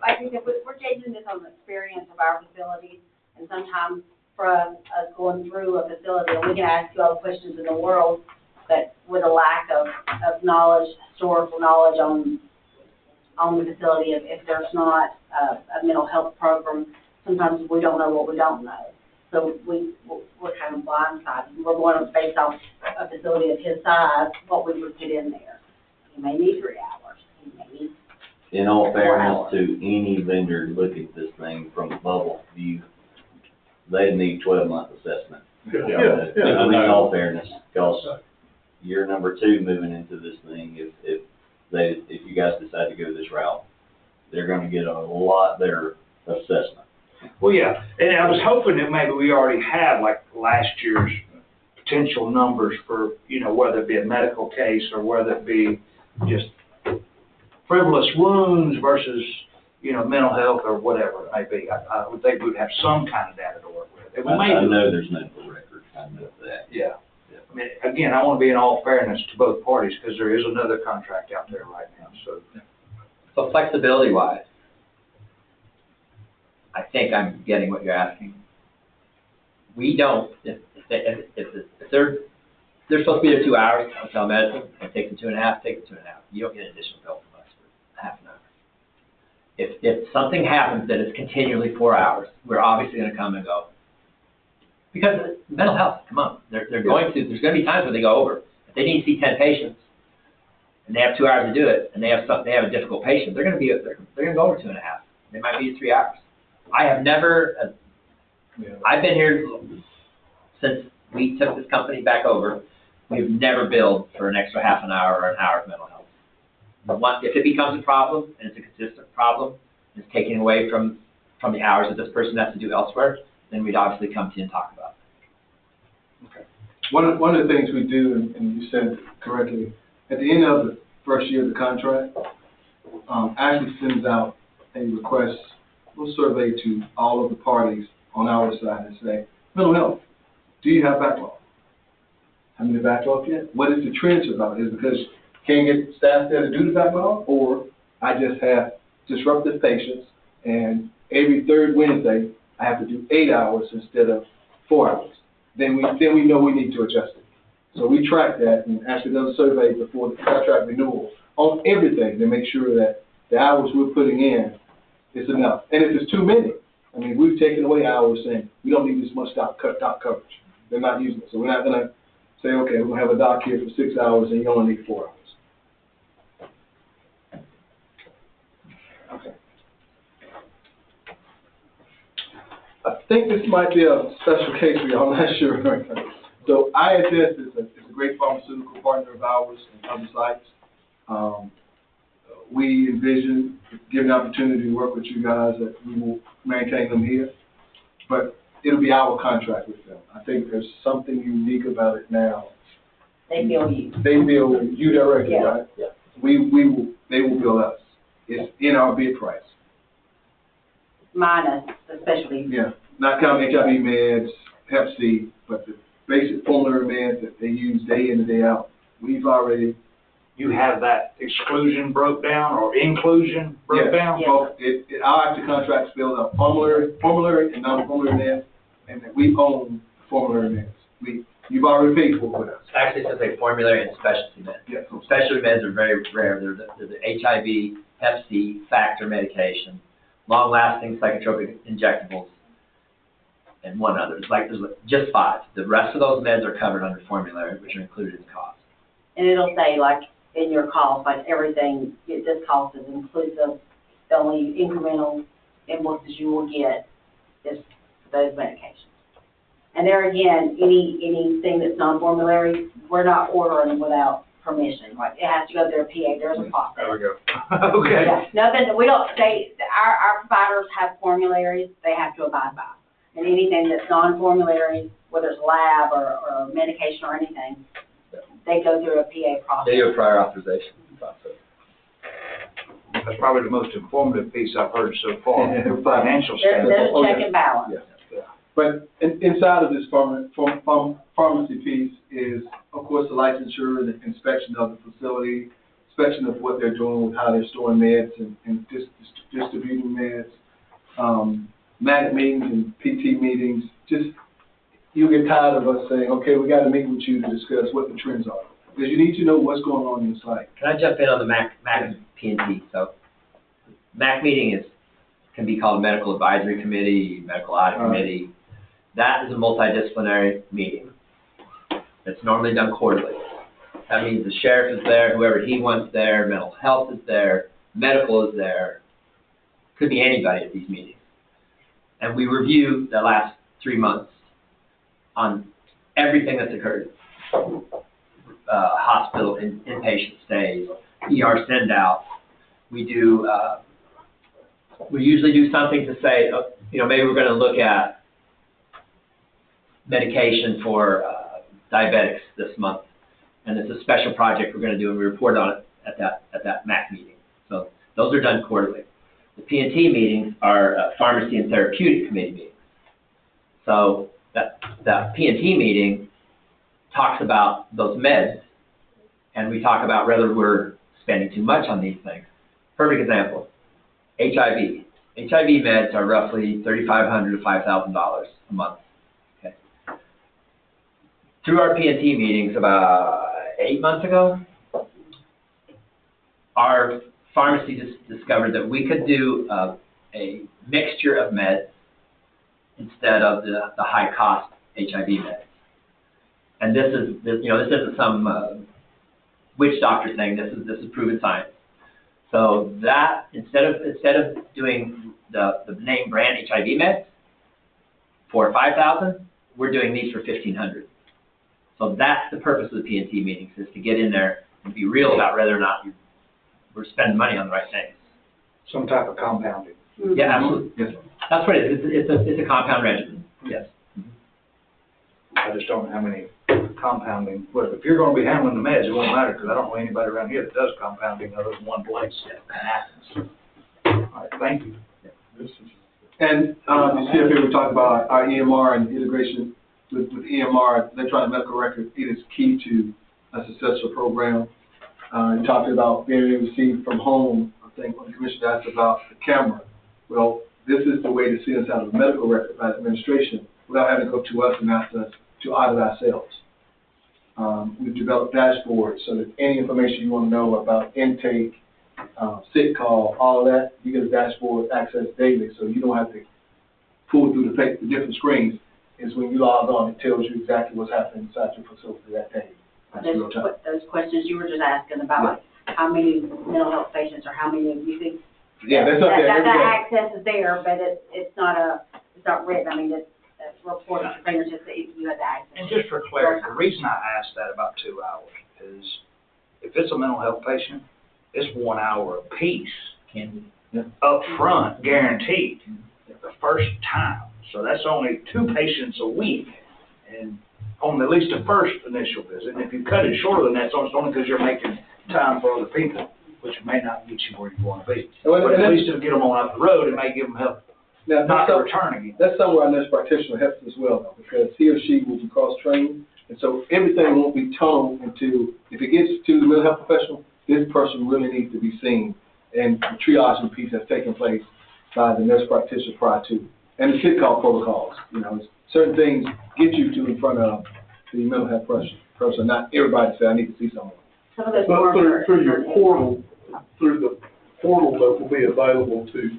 I said, we're changing this on the experience of our facilities, and sometimes from us going through a facility, we can ask you all the questions in the world, but with a lack of knowledge, historical knowledge on the facility, if there's not a mental health program, sometimes we don't know what we don't know. So we're kind of blindsided. We're going based off a facility of his size, what we would put in there. He may need 3 hours. He may need. In all 4 fairness hours. to any vendor, look at this thing from a bubble view, they need 12-month assessment. I mean, in all fairness, because you're number 2 moving into this thing. If you guys decide to go this route, they're gonna get a lot better assessment. Well, yeah, and I was hoping that maybe we already have like last year's potential numbers for, you know, whether it be a medical case or whether it be just frivolous wounds versus, you know, mental health or whatever it may be. I would think we'd have some kind of data to work with. And we may I do. know there's medical records, I know that. Yeah. I mean, again, I want to be in all fairness to both parties because there is another contract out there right now, so. So flexibility-wise, I think I'm getting what you're asking. We don't, if they're supposed to be there 2 hours on telemedicine, and take them 2.5, take them 2.5. You don't get an additional bill from us for half an hour. If something happens that is continually 4 hours, we're obviously going to come and go. Because mental health, come on, there's going to be times when they go over. If they need to see 10 patients, and they have 2 hours to do it, and they have a difficult patient, they're going to go over 2.5. They might be 3 hours. I have never, I've been here since we took this company back over. We've never billed for an extra half an hour or an hour of mental health. If it becomes a problem, and it's a consistent problem, and it's taking away from the hours that this person has to do elsewhere, then we'd obviously come to you and talk about it. Okay. One of the things we do, and you said it correctly, at the end of the first year of the contract, Ashley sends out a request, a survey to all of the parties on our side and say, mental health, do you have backlog? Have you backlog yet? What is the trend about? Is it because you can't get staff there to do the backlog, or I just have disruptive patients and every third Wednesday I have to do 8 hours instead of 4 hours? Then we know we need to adjust it. So we track that and actually does a survey before the contract renewal on everything to make sure that the hours we're putting in is enough. And if it's too many, I mean, we've taken away hours saying we don't need this much doc coverage. They're not using it. So we're not going to say, okay, we're going to have a doc here for 6 hours and you only need 4 hours. Okay. I think this might be a special case for you. I'm not sure. So ISS is a great pharmaceutical partner of ours in other sites. We envision giving the opportunity to work with you guys that we will maintain them here, but it'll be our contract with them. I think there's something unique about it now. They bill you. They bill you directly, Yeah. right? Yeah. They will bill us. It's in our bid price. Minus the specialty. Yeah, not counting HIV meds, Hep C, but the basic formulary meds that they use day in and day out. We've already. You have that exclusion broke down or inclusion broke down? Yes. Both, our active contract spells out formulary and non-formulary meds, and that we own formulary meds. You've already paid for it with us. Actually, it's a formulary and specialty meds. Yes. Specialty meds are very rare. They're the HIV, Hep C, factor medication, long-lasting psychotropic injectables, and one other. There's just 5. The rest of those meds are covered under formulary, which are included in the cost. And it'll say, like, in your cost, like, everything, this cost is inclusive. The only incremental invoices you will get is those medications. And there again, anything that's non-formulary, we're not ordering without permission. Like, it has to go through a PA. There's a process. There we go. Okay. Yeah. Nothing, we don't, our providers have formularies they have to abide by. And anything that's non-formulary, whether it's lab or medication or anything, they go through a PA process. They do a prior authorization process. That's probably the most informative piece I've heard so far, from a financial There's standpoint. a check and balance. Yeah. But inside of this pharmacy piece is, of course, the licensure and the inspection of the facility, inspection of what they're doing with how they're storing meds and distributing meds, MAC meetings and PT meetings. Just, you'll get tired of us saying, okay, we got to meet with you to discuss what the trends are. Because you need to know what's going on in the site. Can I jump in on the MAC P&T? So, MAC meeting can be called a medical advisory committee, medical audit committee. That is a multidisciplinary meeting. It's normally done quarterly. That means the sheriff is there, whoever he wants there, mental health is there, medical is there. Could be anybody at these meetings. And we review the last 3 months on everything that's occurred. Hospital inpatient stays, ER send out. We usually do something to say, maybe we're going to look at medication for diabetics this month, and it's a special project we're going to do, and we report on it at that MAC meeting. So those are done quarterly. The P&T meetings are pharmacy and therapeutic committee meetings. So that P&T meeting talks about those meds, and we talk about whether we're spending too much on these things. Perfect example, HIV. HIV meds are roughly $3,500 to $5,000 a month. Okay. Through our P&T meetings about 8 months ago, our pharmacy discovered that we could do a mixture of meds instead of the high-cost HIV meds. And this isn't some witch doctor thing. This is proven science. So that instead of doing the name brand HIV meds, for 5,000, we're doing these for 1,500. So that's the purpose of the P&T meetings, is to get in there and be real about whether or not we're spending money on the right things. Some type of compounding. Yeah, absolutely. Yes. That's what it is. It's a compound regimen. Yes. I just don't know how many compounding, well, if you're gonna be handling the meds, it won't matter, because I don't know anybody around here that does compounding other than one place in Athens. All right, thank you. And, the CFA, we talked about our EMR and integration with EMR, electronic medical record. It is key to a successful program. You talked about being able to see from home. I think when the commissioner asked about the camera. Well, this is the way to see us out of a medical record by administration without having to go to us and ask us to audit ourselves. We've developed dashboards so that any information you want to know about intake, sick call, all of that, you get a dashboard access daily, so you don't have to pull through the different screens. Is when you log on, it tells you exactly what's happening inside your facility that day. That's real time. Those questions you were just asking about, like, how many mental health patients or how many of you think. Yeah, that's up there. That access is there, but it's not written. I mean, it's reported to fingertips that you have the access. And just for clarity, the reason I asked that about 2 hours is if it's a mental health patient, it's 1 hour apiece. Up front, guaranteed, the first time. So that's only 2 patients a week, and on at least the first initial visit. And if you cut it shorter than that, it's only because you're making time for other people, which may not get you where you want to be. But at least it'll get them on out the road, it may give them help. Now, Not to return again. That's somewhere our nurse practitioner helps as well, though, because he or she will be cross-trained, and so everything won't be tunneled into, if it gets to the mental health professional, this person really needs to be seen, and the triaging piece has taken place by the nurse practitioner prior to, and the sick call protocols. You know, certain things get you to in front of the mental health person. Not everybody say, I need to see someone. Some of those But forms are. through your portal, through the portal that will be available to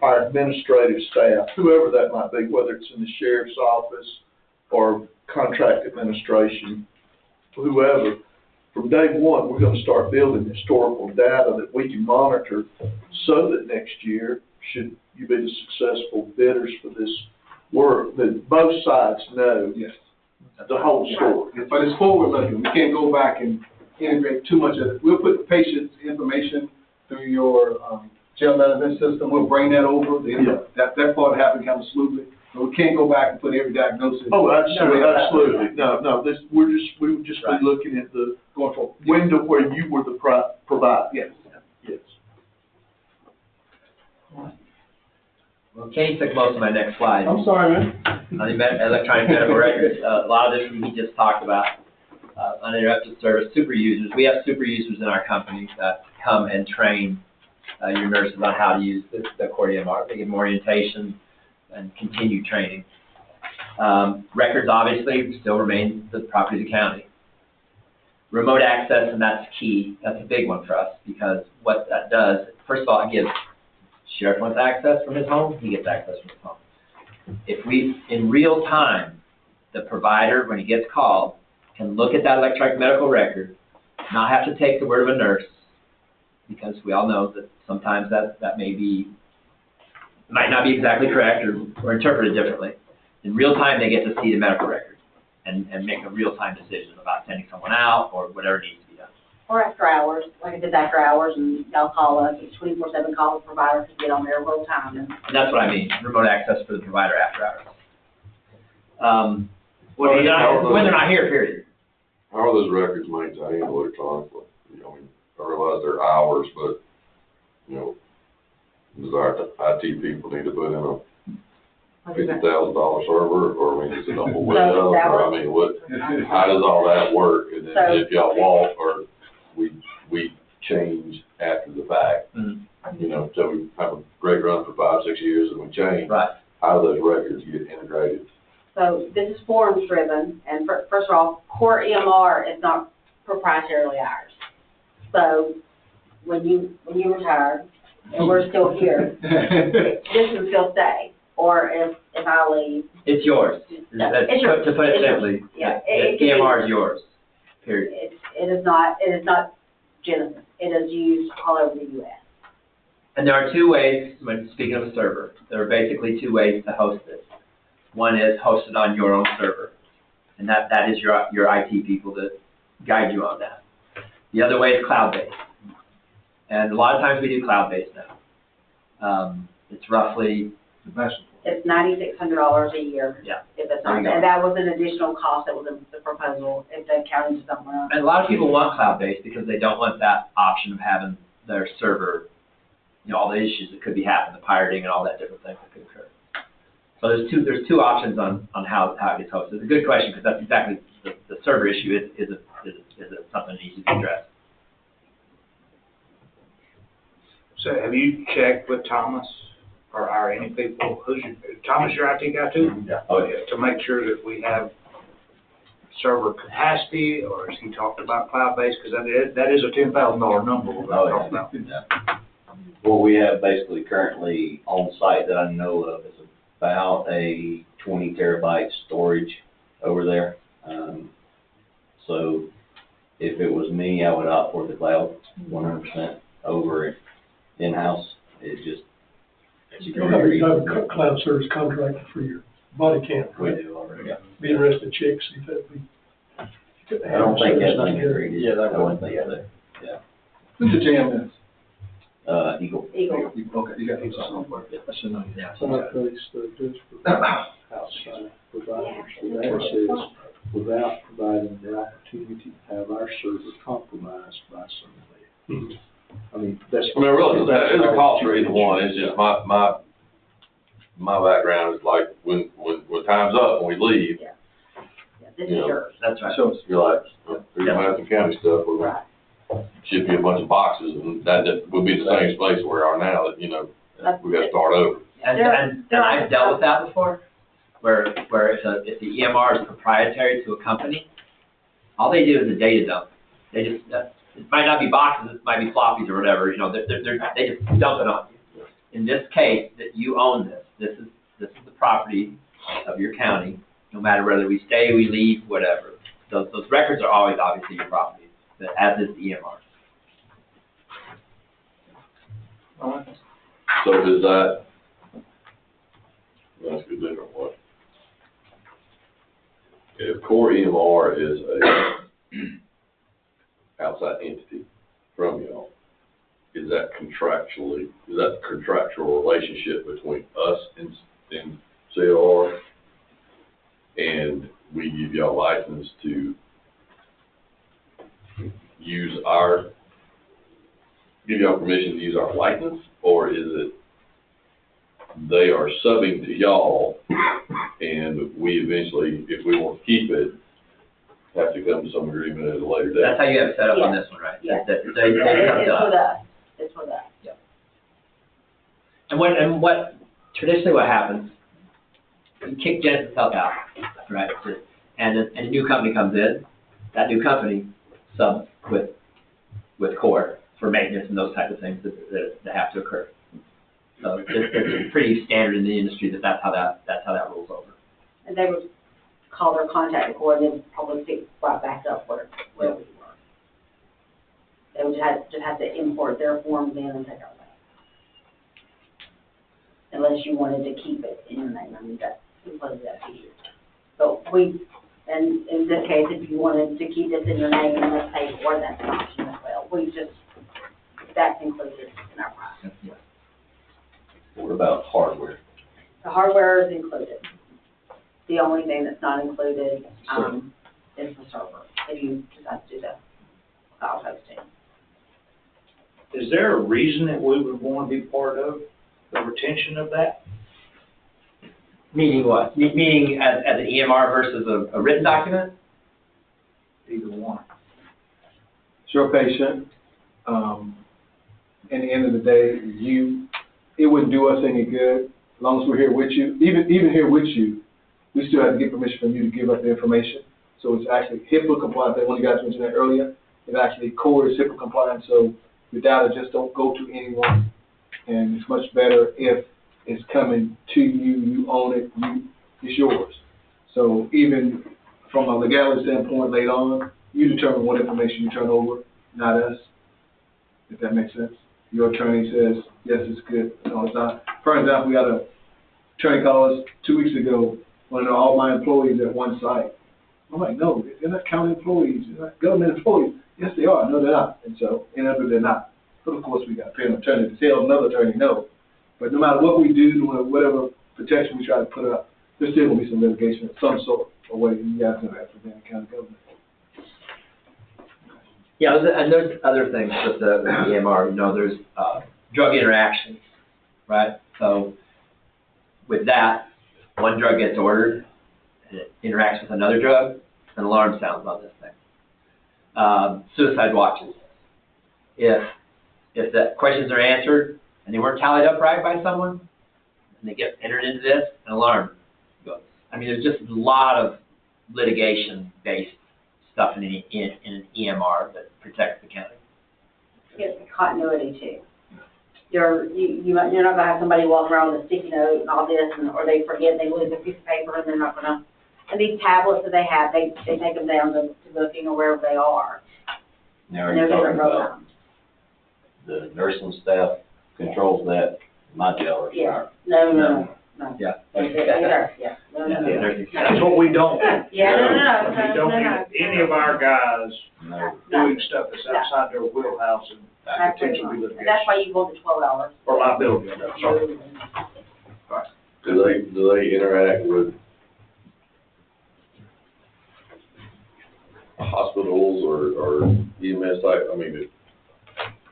our administrative staff, whoever that might be, whether it's in the sheriff's office or contract administration, whoever, from day one, we're gonna start building historical data that we can monitor so that next year, should you be the successful bidders for this work, that both sides know Yes. the whole story. But it's forward-looking. We can't go back and integrate too much of it. We'll put the patient's information through your jail management system. We'll bring that over. That part happened kind of smoothly. But we can't go back and put every diagnosis. Oh, absolutely. No, we would just be looking at the Going forward. window where you were the provider. Yes. Yes. Well, Kenny took most of my next slide. I'm sorry, man. On the electronic medical records, a lot of this he just talked about. Uninterrupted service, super users. We have super users in our company that come and train your nurses on how to use the core EMR. They give them orientation and continue training. Records obviously still remain the property of the county. Remote access, and that's key. That's a big one for us because what that does, first of all, it gives sheriff wants access from his home, he gets access from his home. If we, in real time, the provider, when he gets called, can look at that electronic medical record, not have to take the word of a nurse, because we all know that sometimes that might not be exactly correct or interpreted differently. In real time, they get to see the medical record and make a real-time decision about sending someone out or whatever needs to be done. Or after hours, like if it's after hours and y'all call us, it's 24/7 call the provider to get on there real time. And that's what I mean, remote access for the provider after hours. When they're not here, period. How are those records maintained electronically? You know, I mean, I realize they're hours, but, you know, does our IT people need to put in a $50,000 server, or I mean, is it a whole window? Or I mean, how does all that work? And then if y'all walk, or we change after the fact, you know, so we have a great run for 5-6 years and we change. Right. How do those records get integrated? so this is forms driven, and first of all, core EMR is not proprietarily ours. So when you retire, and we're still here, this will still stay. Or if I leave. It's yours. No, it's yours. To put it simply, Yeah. EMR is yours, period. It is not Genesis. It is used all over the U.S. And there are two ways, when speaking of a server, there are basically two ways to host this. One is hosted on your own server, and that is your IT people that guide you on that. The other way is cloud-based, and a lot of times we do cloud-based now. It's roughly, It's $9,600 a year. Yeah. If it's There you not, go. and that was an additional cost that was in the proposal, if the county just don't want to. and a lot of people want cloud-based because they don't want that option of having their server, all the issues that could be happening, the pirating and all that different things that could occur. So there's two options on how it gets hosted. It's a good question because that's exactly the server issue is something that needs to be addressed. So have you checked with Thomas or any people, Thomas your IT guy too? Yeah. Oh, yeah. To make sure that we have server capacity, or has he talked about cloud-based? Because that is a $10,000 number we're Oh, going to yeah. talk about. Yeah. What we have basically currently on site that I know of is about a 20 terabyte storage over there. So if it was me, I would opt for the cloud 100% over it in-house. It just, You don't have a cloud service contract for your body cam, we right? do already. Yeah. Be interested to check, see if that'd be. I don't think that's not integrated. Yeah, that I wouldn't think so. Yeah. Who's the JMS? Eagle. Eagle. Okay, you got it somewhere. I should know. Yeah. Someplace that does provide outside providers with access without providing the opportunity to have our server compromised by somebody. I mean, that's. I mean, really, there's a cost for either one. It's just my background is like, when time's up, when we leave, Yeah, this is You know. yours. That's right. So, you're like, through the Madison County stuff, we're Right. gonna ship you a bunch of boxes, and that would be the same space where we are now, that, we gotta start over. And I've dealt with that before, where if the EMR is proprietary to a company, all they do is a data dump. They just, it might not be boxes, it might be floppies or whatever, they just dump it on you. In this case, that you own this is the property of your county, no matter whether we stay, we leave, whatever. Those records are always obviously your property, as is the EMR. So does that, let's go different way. If core EMR is a outside entity from y'all, is that the contractual relationship between us and CLR, and we give y'all license to give y'all permission to use our license, or is it they are subbing to y'all, and we eventually, if we want to keep it, have to come to some agreement at a later date? That's how you have it set up on this one, right? Yeah. They It's come to us. with us. It's with us. And what traditionally what happens, you kick Genesis Health out, right? And a new company comes in, that new company subs with core for maintenance and those types of things that have to occur. So it's pretty standard in the industry that's how that rolls over. And they would call their contact core and then probably pick right back up where we were. They would just have to import their forms in and take our back. Unless you wanted to keep it in your name, I mean, that's completely up to you. So and in this case, if you wanted to keep this in your name and let's pay for it, that's an option as well. That's included in our price. Yeah. What about hardware? The hardware is included. The only thing that's not included, is the server, if you decide to do the cloud hosting. Is there a reason that we would want to be part of the retention of that? Meaning what? Meaning as an EMR versus a written document? Either one. it's your patient. At the end of the day, it wouldn't do us any good, as long as we're here with you. Even here with you, we still have to get permission from you to give up the information. So it's actually HIPAA compliant. One of you guys mentioned that earlier. It actually core is HIPAA compliant, so your data just don't go to anyone. And it's much better if it's coming to you, you own it, it's yours. So even from a legality standpoint later on, you determine what information you turn over, not us, if that makes sense. Your attorney says, yes, it's good. No, it's not. For example, we had an attorney call us 2 weeks ago when all my employees at one site. I'm like, no, they're not county employees, they're not government employees. Yes, they are. No, they're not. And so, inevitably, they're not. But of course, we got to pay an attorney to tell another attorney no. But no matter what we do, whatever protection we try to put up, there's still going to be some litigation of some sort or way you guys know that for the county government. Yeah, and there's other things with the EMR, you know, there's drug interactions, right? So with that, one drug gets ordered, and it interacts with another drug, an alarm sounds on this thing. Suicide watches. If the questions are answered and they weren't tallied up right by someone, and they get entered into this, an alarm goes. I mean, there's just a lot of litigation-based stuff in an EMR that protects the county. It's the continuity too. You're not gonna have somebody walk around with a sticky note and all this, or they forget, they lose a piece of paper, and they're not gonna, and these tablets that they have, they take them down to booking or wherever they are. Now, are you talking about the nursing staff controls that, my jail or Yeah, no. Yeah. Yeah. No. That's what we don't. Yeah, We don't need any of our guys No. doing stuff that's outside their wheelhouse and potentially And litigation. that's why you want the 12 hours. Or liability, sorry. Do they interact with hospitals or EMS type? I mean,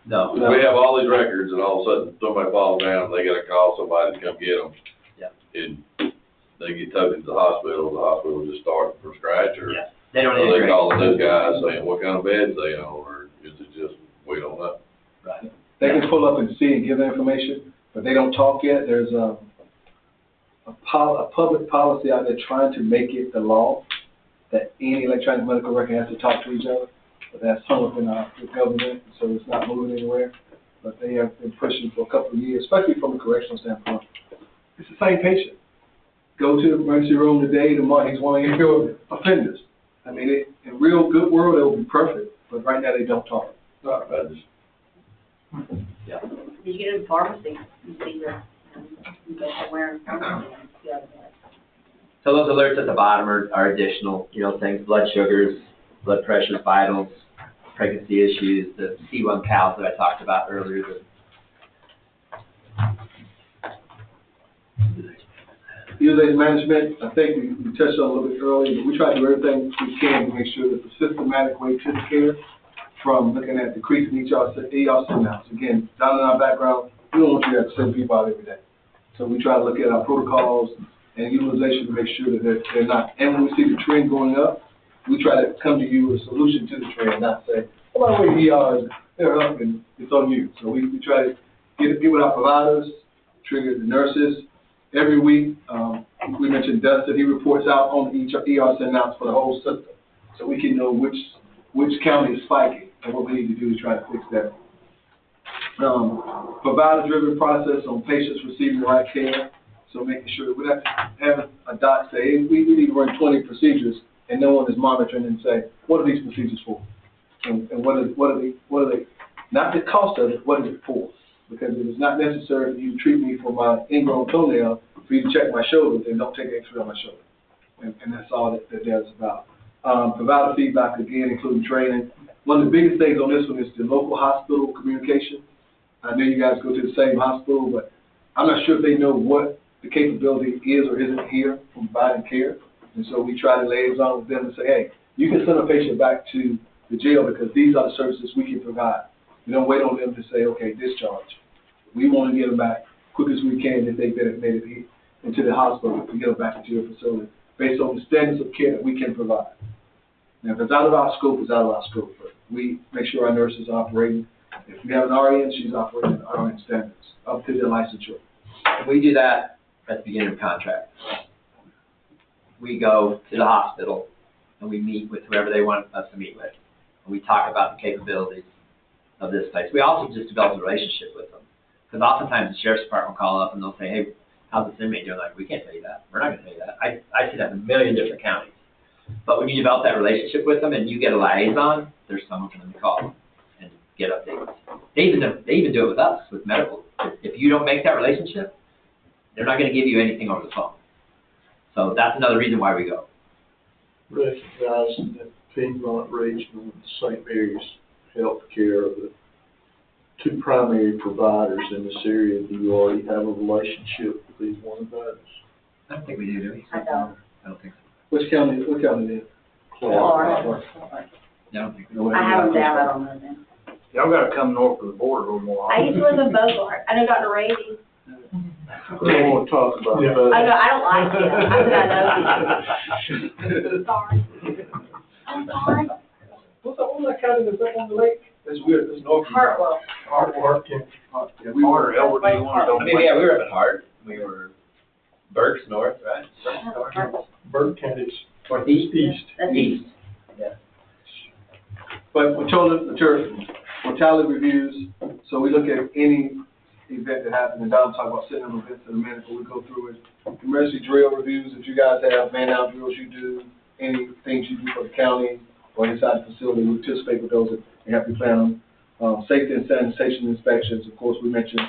No. we have all these records and all of a sudden somebody falls down, they gotta call somebody to come get them. Yeah. And they get taken to the hospital just start from scratch, or Yeah. They don't are they integrate. calling those guys saying what kind of beds they on, or is it just, we don't know? Right. They can pull up and see and give the information, but they don't talk yet. There's a public policy out there trying to make it the law that any electronic medical record has to talk to each other. But that's hung up in the government, so it's not moving anywhere. But they have been pushing for a couple of years, especially from a correctional standpoint. It's the same patient. Go to the emergency room today, tomorrow, he's one of your offenders. I mean, in real good world, it will be perfect, but right now they don't talk. Yeah. Did you get in pharmacy? You see you go somewhere in pharmacy. So those alerts at the bottom are additional, you know, things, blood sugars, blood pressures, vitals, pregnancy issues, the C1 cows that I talked about earlier. Utilization management, I think we touched on a little bit earlier, but we try to do everything we can to make sure that the systematic way to the care, from looking at decreasing ER send-outs. Again, down in our background, we don't want you to have to send people out every day. So we try to look at our protocols and utilization to make sure that they're not. And when we see the trend going up, we try to come to you with a solution to the trend, not say, oh, by the way, ERs, they're up and it's on you. So we try to get with our providers, trigger the nurses. Every week, we mentioned Dustin, he reports out on the ER send-outs for the whole system. So we can know which county is spiking and what we need to do to try to fix that. Provider-driven process on patients receiving the right care. So making sure that we don't have a doc say, hey, we need to run 20 procedures, and no one is monitoring and say, what are these procedures for? And what are they, not the cost of it, what is it for? Because it is not necessary for you to treat me for my ingrown toenail, for you to check my shoulder, then don't take an x-ray on my shoulder. And that's all that is about. Provider feedback, again, including training. One of the biggest things on this one is the local hospital communication. I know you guys go to the same hospital, but I'm not sure if they know what the capability is or isn't here for providing care. And so we try to liaison with them and say, hey, you can send a patient back to the jail because these are the services we can provide. We don't wait on them to say, okay, discharge. We want to get them back quick as we can if they've made it into the hospital to get them back into your facility based on the standards of care that we can provide. Now, if it's out of our scope, it's out of our scope. But we make sure our nurses are operating. If we have an RN, she's operating at RN standards up to their licensure. And we do that at the beginning of contract. We go to the hospital and we meet with whoever they want us to meet with. And we talk about the capabilities of this place. We also just develop a relationship with them. Because oftentimes the sheriff's department will call up and they'll say, hey, how's this inmate doing? Like, we can't tell you that. We're not going to tell you that. I see that in a million different counties. But when you develop that relationship with them and you get a liaison, there's someone for them to call and get updates. They even do it with us, with medical. If you don't make that relationship, they're not going to give you anything over the phone. So that's another reason why we go. Recognizing that Piedmont Regional and St. Mary's Healthcare are the two primary providers in this area, do you already have a relationship with either one of those? I don't think we do we? I don't. I don't think so. Which county, what county is it? Florida. Yeah, I don't think so. I have them down, I don't know them. Y'all gotta come north of the border a little more I often. used to live in Beaufort. I know Dr. Rady. I don't want to talk about Yeah. that. I don't like him. I said I know him. Sorry. I'm sorry. What's that county that's up on the lake? It's weird, it's north. Hartwell. Hart, yeah. Yeah, we Or Elwood, do you want to I mean, yeah, we were up at Hart. We were Berks north, right? Berks north. Burke County's Northeast? east. That's East. But mortality reviews, so we look at any event that happens, and Don talked about setting up events in a minute, but we go through it. Emergency drill reviews, if you guys have man-out drills you do, any things you do for the county or inside the facility, we participate with those and help you plan them. Safety and sanitation inspections, of course, we mentioned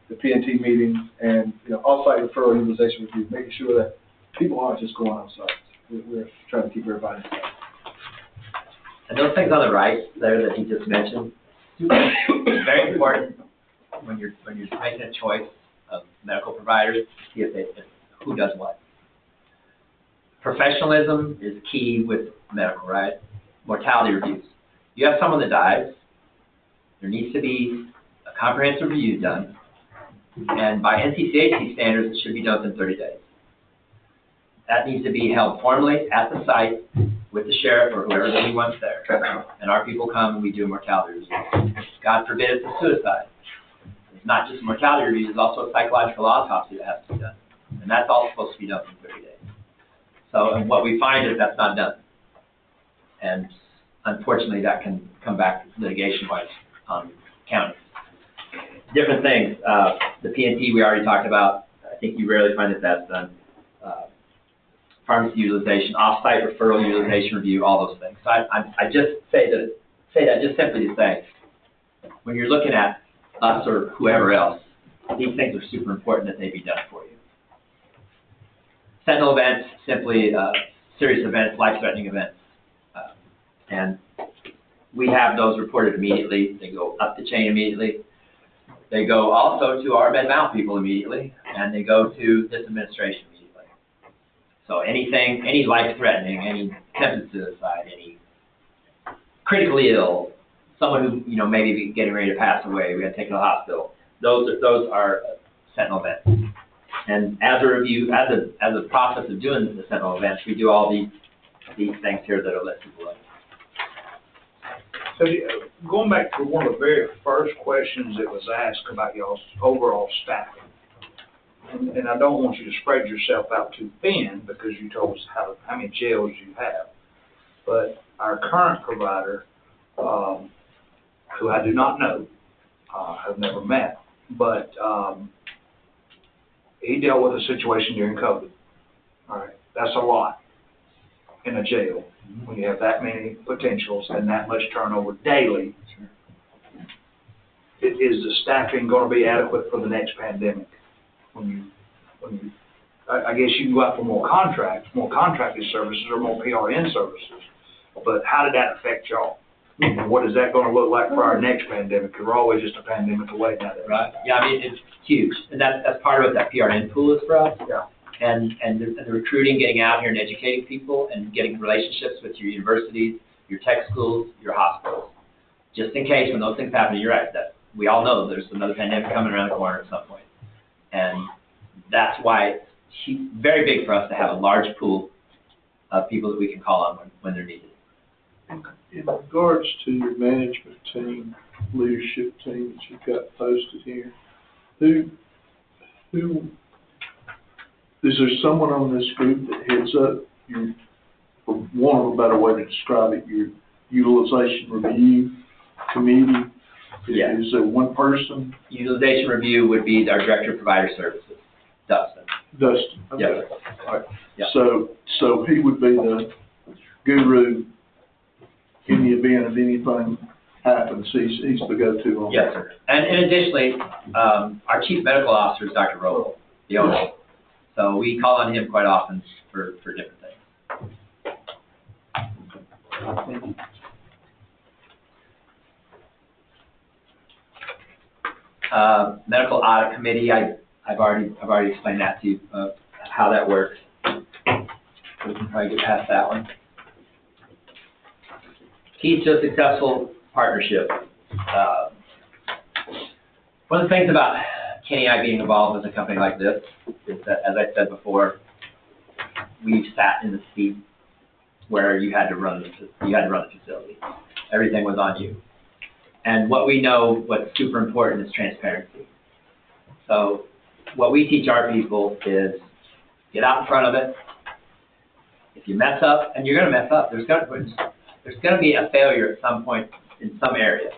the P&T meetings and, off-site referral utilization reviews, making sure that people aren't just going outside. We're trying to keep everybody safe. And those things on the right there that he just mentioned, very important when you're making a choice of medical providers, see who does what. Professionalism is key with medical, right? Mortality reviews. You have someone that dies, there needs to be a comprehensive review done, and by NCCHC standards, it should be done within 30 days. That needs to be held formally at the site with the sheriff or whoever that he wants there. And our people come and we do a mortality review. God forbid it's a suicide. It's not just a mortality review, it's also a psychological autopsy that has to be done. And that's all supposed to be done in 30 days. So and what we find is that's not done. And unfortunately, that can come back litigation-wise on counties. Different things. The P&T we already talked about. I think you rarely find that that's done. Pharmacy utilization, off-site referral utilization review, all those things. So I just say that just simply to say, when you're looking at us or whoever else, these things are super important that they be done for you. Sentinel events, simply serious events, life-threatening events. And we have those reported immediately. They go up the chain immediately. They go also to our med-mal people immediately, and they go to this administration immediately. So anything, any life-threatening, any attempted suicide, any critically ill, someone who, maybe be getting ready to pass away, we got to take to the hospital. Those are sentinel events. And as a review, as a process of doing the sentinel events, we do all these things here that are listed below. So going back to one of the very first questions that was asked about y'all's overall staffing, and I don't want you to spread yourself out too thin because you told us how many jails you have, but our current provider, who I do not know, have never met, but he dealt with a situation during COVID. All right, that's a lot in a jail when you have that many potentials and that much turnover daily. Is the staffing going to be adequate for the next pandemic? I guess you can go out for more contracted services or more PRN services, but how did that affect y'all? What is that going to look like for our next pandemic? Because we're always just a pandemic away nowadays. Right. Yeah, I mean, it's huge. And that's part of what that PRN pool is for us. Yeah. And the recruiting, getting out here and educating people and getting relationships with your universities, your tech schools, your hospitals. Just in case when those things happen, you're right, that we all know there's another pandemic coming around the corner at some point. And that's why it's very big for us to have a large pool of people that we can call on when they're needed. In regards to your management team, leadership team that you've got posted here, who is there someone on this group that heads up your, for want of a better way to describe it, your utilization review committee? Yeah. Is there one person? Utilization review would be our Director of Provider Services, Dustin. Dustin. Okay. Yes. All right. Yeah. So he would be the guru in the event of anything happens. He's the go-to on that. Yes, sir. And additionally, our Chief Medical Officer is Dr. Rowe, the owner. So we call on him quite often for different things. Thank you. Medical audit committee, I've already explained that to you, how that works. We can probably get past that one. Keys to a successful partnership. One of the things about Kenny and I being involved with a company like this is that, as I said before, we've sat in the seat where you had to run the facility. Everything was on you. And what we know, what's super important is transparency. So what we teach our people is get out in front of it. If you mess up, and you're going to mess up, there's going to be a failure at some point in some area.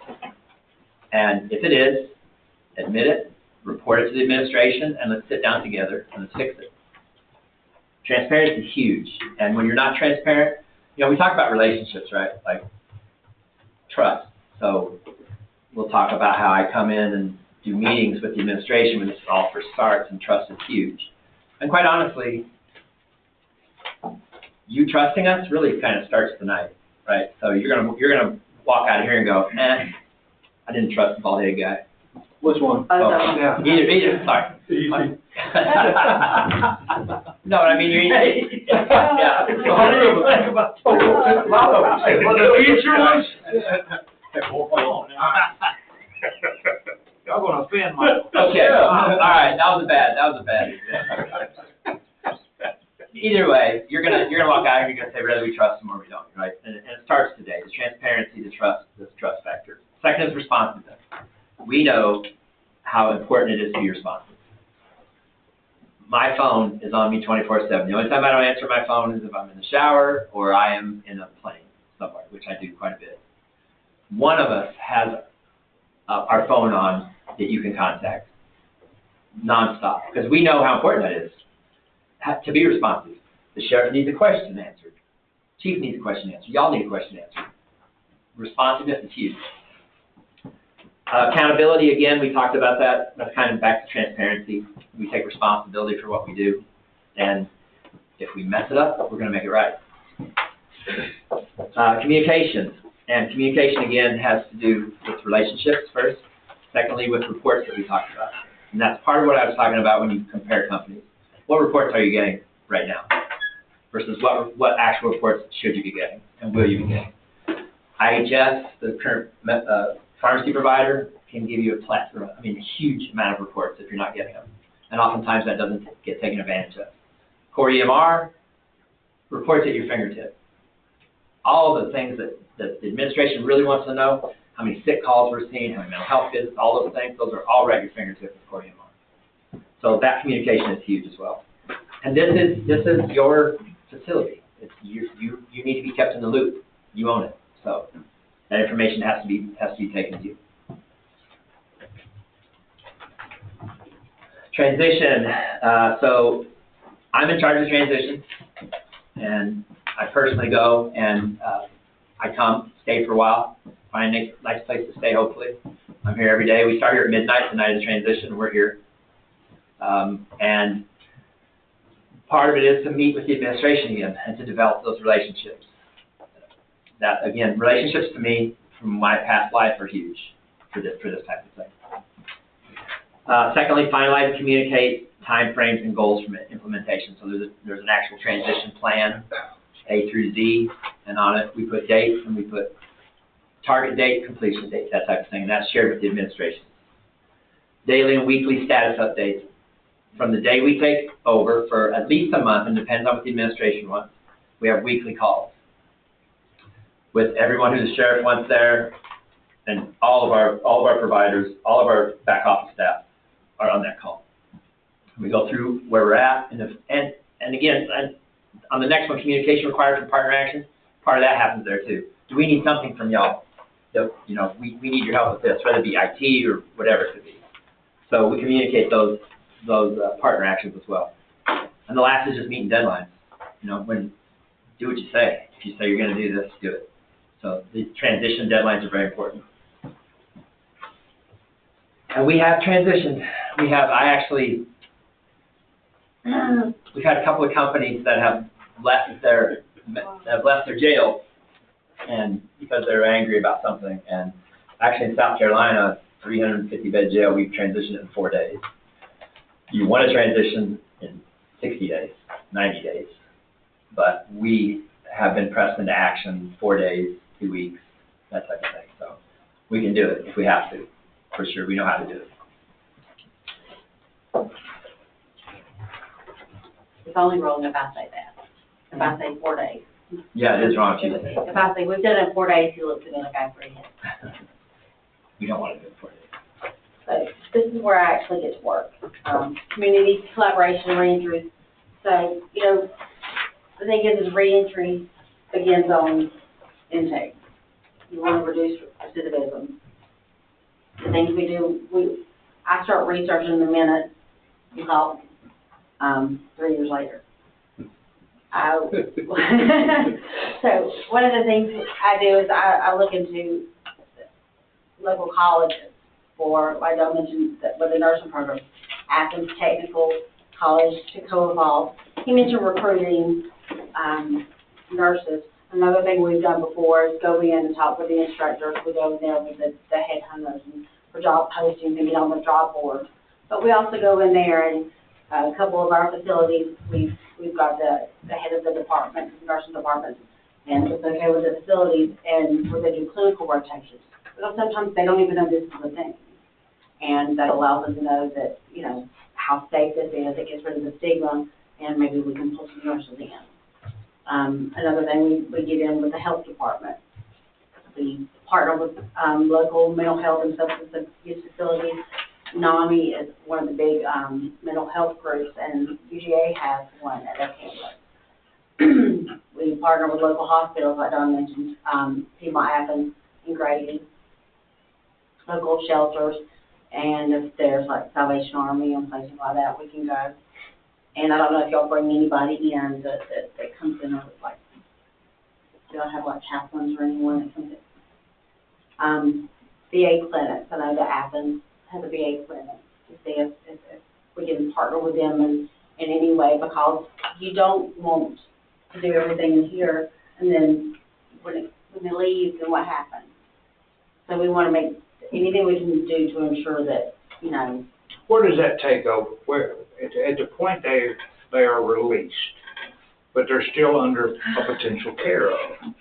And if it is, admit it, report it to the administration, and let's sit down together and let's fix it. Transparency is huge. And when you're not transparent, we talk about relationships, right? Like trust. So we'll talk about how I come in and do meetings with the administration when this all first starts, and trust is huge. And quite honestly, you trusting us really kind of starts tonight, right? So you're gonna walk out of here and go, I didn't trust the bald-headed guy. Which one? Yeah. Either, sorry. Easy. No, I mean, yeah. The future ones? Y'all gonna offend my. Okay, all right, that was a bad. Either way, you're gonna walk out and you're gonna say whether we trust them or we don't, right? And it starts today. The transparency, the trust factor. Second is responsiveness. We know how important it is to be responsive. My phone is on me 24/7. The only time I don't answer my phone is if I'm in the shower or I am in a plane somewhere, which I do quite a bit. One of us has our phone on that you can contact nonstop, because we know how important that is to be responsive. The sheriff needs a question answered. Chief needs a question answered. Y'all need a question answered. Responsiveness is huge. Accountability, again, we talked about that. That's kind of back to transparency. We take responsibility for what we do, and if we mess it up, we're going to make it right. Communication. And communication, again, has to do with relationships first. Secondly, with reports that we talked about. And that's part of what I was talking about when you compare companies. What reports are you getting right now versus what actual reports should you be getting and will you be getting? IHS, the current pharmacy provider, can give you a plethora, a huge amount of reports if you're not getting them. And oftentimes that doesn't get taken advantage of. Core EMR, reports at your fingertips. All of the things that the administration really wants to know, how many sick calls we're seeing, how many mental health visits, all those things, those are all right at your fingertips with Core EMR. So that communication is huge as well. And this is your facility. You need to be kept in the loop. You own it. So that information has to be taken to you. Transition. So I'm in charge of transition, and I personally go and I come, stay for a while, find a nice place to stay, hopefully. I'm here every day. We start here at midnight, the night of the transition, we're here. And part of it is to meet with the administration again and to develop those relationships. That, again, relationships to me from my past life are huge for this type of thing. Secondly, finalize and communicate timeframes and goals for implementation. So there's an actual transition plan, A through Z, and on it we put dates and we put target date, completion date, that type of thing, and that's shared with the administration. Daily and weekly status updates. From the day we take over for at least a month, and depends on what the administration wants, we have weekly calls with everyone who the sheriff wants there, and all of our providers, all of our back office staff are on that call. We go through where we're at, and again, on the next one, communication required from partner action, part of that happens there too. Do we need something from y'all? We need your help with this, whether it be IT or whatever it could be. So we communicate those partner actions as well. And the last is just meeting deadlines. Do what you say. If you say you're going to do this, do it. So the transition deadlines are very important. And we have transitioned. I we've had a couple of companies that have left their jail, and because they're angry about something. And actually in South Carolina, 350 bed jail, we've transitioned in 4 days. You want to transition in 60 days, 90 days, but we have been pressed into action 4 days, 2 weeks, that type of thing. So we can do it if we have to, for sure. We know how to do it. It's only wrong if I say that. If I say 4 days. Yeah, it is wrong if you say If I say, we've done it in 4 days, he looks at me like I'm pretty head. We don't want to do it for you. So this is where I actually get to work. Community collaboration and reentry. So, you know, the thing is reentry begins on intake. You want to reduce recidivism. The things we do, I start researching the minute you call 3 years later. So one of the things I do is I look into local colleges for, like I mentioned, with the nursing program, Athens Technical College to co-evolve. He mentioned recruiting nurses. Another thing we've done before is go in and talk with the instructors. We go in there with the headhunters and for job postings and get on the job board. But we also go in there and a couple of our facilities, we've got the head of the department, nursing department, and it's okay with the facilities, and where they do clinical rotations. Because sometimes they don't even know this is a thing. And that allows them to know that, you know, how safe this is. It gets rid of the stigma, and maybe we can pull some nurses in. Another thing, we get in with the health department. We partner with local mental health and substance abuse facilities. NAMI is one of the big mental health groups, and UGA has one at their campus. We partner with local hospitals, like Don mentioned, Piedmont, Athens, and Grady, local shelters, and if there's like Salvation Army and places like that, we can go. And I don't know if y'all bring anybody in that comes in with like, do y'all have like chaplains or anyone that comes in? VA clinics, I know that Athens has a VA clinic, to see if we can partner with them in any way, because you don't want to do everything in here, and then when they leave, then what happens? So we want to make anything we can do to ensure that, you know. Where does that take over? Where, at the point they are released, but they're still under a potential care of?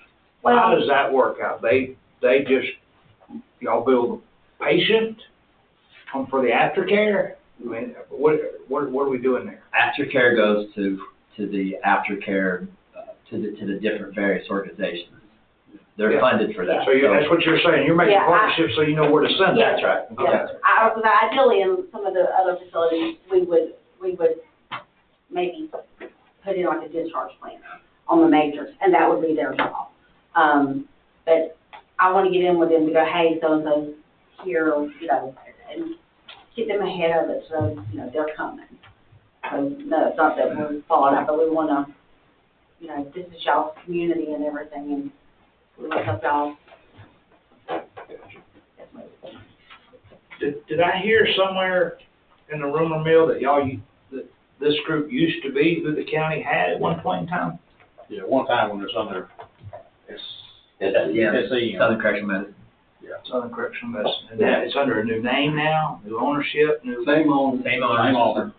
Well, how does that work out? They just, y'all build a patient for the aftercare? I mean, what are we doing there? Aftercare goes to the aftercare, to the different various organizations. They're funded for that. So that's what you're saying. You're making partnerships so you know where to send that. That's right. Yeah. Ideally, in some of the other facilities, we would maybe put in like a discharge plan on the matrix, and that would be their job. But I want to get in with them to go, hey, so-and-so's here, you know, and get them ahead of it so, you know, they're coming. So, no, it's not that we're falling out, but we want to, you know, this is y'all's community and everything, and we want to help y'all. Did I hear somewhere in the rumor mill that that this group used to be who the county had at one point in time? Yeah, one time when there's under, SCM, Southern Correctional Medicine. Yeah. Southern Correctional Medicine. And that, it's under a new name now, new ownership, new. Same owner. Same owner.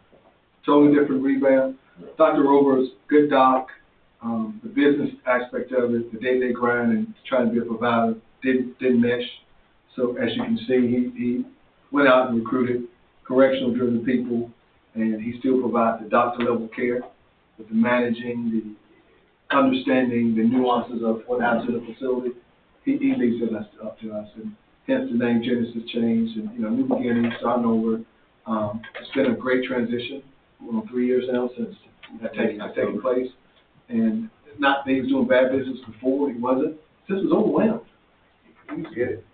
Totally different revamp. Dr. Rober's good doc. The business aspect of it, the day-to-day grind and trying to be a provider didn't mesh. So as you can see, he went out and recruited correctional-driven people, and he still provides the doctor-level care with the managing, the understanding, the nuances of what happens in the facility. He leaves it up to us, and hence the name Genesis changed, and, you know, new beginnings, starting over. It's been a great transition. We're on 3 years now since that has taken place. And not that he was doing bad business before, he wasn't. Just was overwhelmed. He was get it.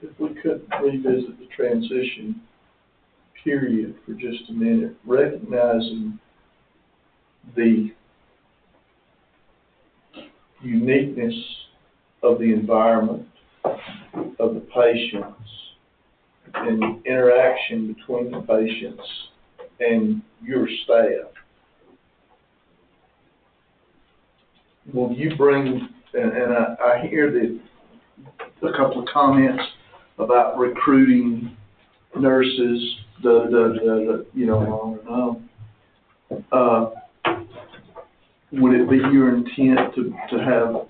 If we could revisit the transition period for just a minute, recognizing the uniqueness of the environment, of the patients, and the interaction between the patients and your staff, will you bring, and I hear that a couple of comments about recruiting nurses, you know, on and on. Would it be your intent to have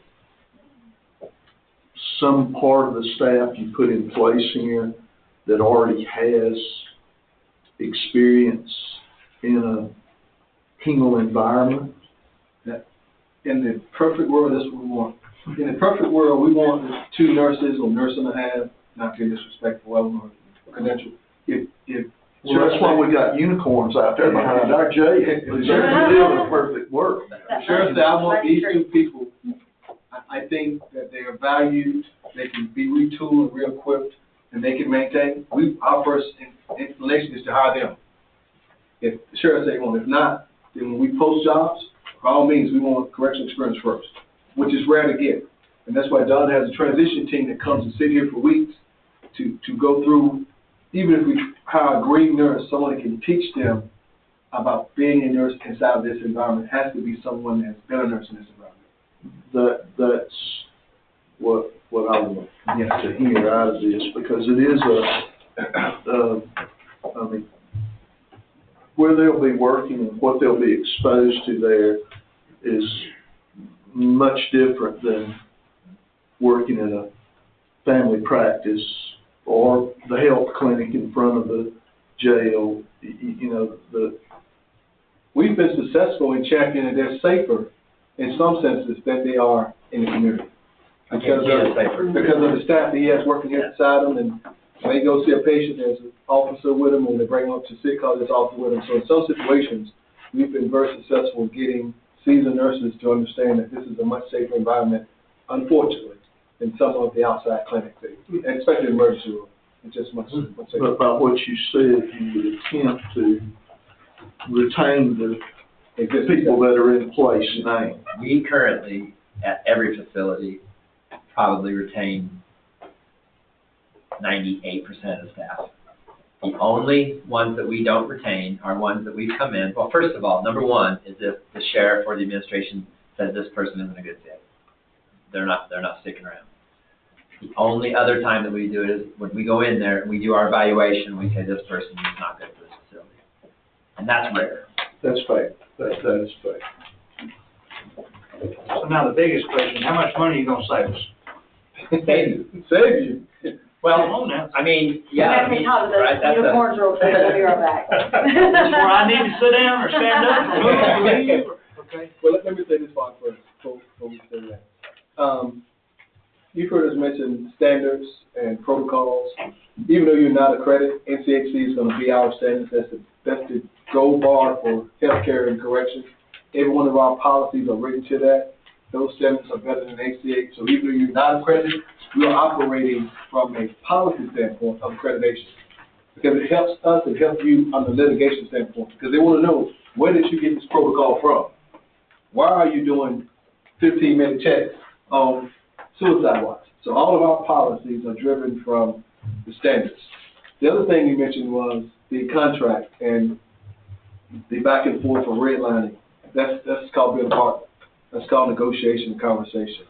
some part of the staff you put in place here that already has experience in a penal environment? In the perfect world, that's what we want. In the perfect world, we want 2 nurses or nurse and a half, not to be disrespectful, I want credential. Well, that's why we got unicorns out there behind our jail. We live in a perfect world. Sheriff said, I want these 2 people. I think that they are valued, they can be retooled and re-equipped, and they can maintain. Our first inclination is to hire them. If the sheriff says, well, if not, then when we post jobs, by all means, we want correctional experience first, which is rare to get. And that's why Don has a transition team that comes and sit here for weeks to go through, even if we hire a green nurse, someone that can teach them about being a nurse inside of this environment. It has to be someone that's been a nurse in this environment. That's what I want to hear out of this, because it is I mean, where they'll be working and what they'll be exposed to there is much different than working in a family practice or the health clinic in front of the jail. You know, we've been successful in championing they're safer in some senses than they are in the community. Because of the staff that he has working inside them, and when they go see a patient, there's an officer with them, and they bring them up to sick call, there's an officer with them. So in some situations, we've been very successful in getting seasoned nurses to understand that this is a much safer environment, unfortunately, than some of the outside clinics, especially in emergency room. It's just much safer. But by what you said, you would attempt to retain the people that are in place now. We currently, at every facility, probably retain 98% of the staff. The only ones that we don't retain are ones that we've come in. Well, first of all, number one is if the sheriff or the administration says this person isn't a good fit. They're not sticking around. The only other time that we do it is when we go in there and we do our evaluation, we say this person is not good for this facility. And that's rare. That's fair. That is fair. So now the biggest question, how much money are you gonna save us? Save you. Well, on now. I mean, yeah. Let me talk to the unicorns real quick, we'll be right back. Where I need to sit down or stand up or move or leave? Okay. Well, let me say this part first before we say that. You've heard us mention standards and protocols. Even though you're not accredited, NCHC is going to be our standards. That's the gold bar for healthcare and corrections. Every one of our policies are written to that. Those standards are better than ACH. So even though you're not accredited, we are operating from a policy standpoint of accreditation. Because it helps us, it helps you on the litigation standpoint. Because they want to know, where did you get this protocol from? Why are you doing 15-minute checks on suicide watch? So all of our policies are driven from the standards. The other thing you mentioned was the contract and the back and forth for redlining. That's called being a partner. That's called negotiation and conversation.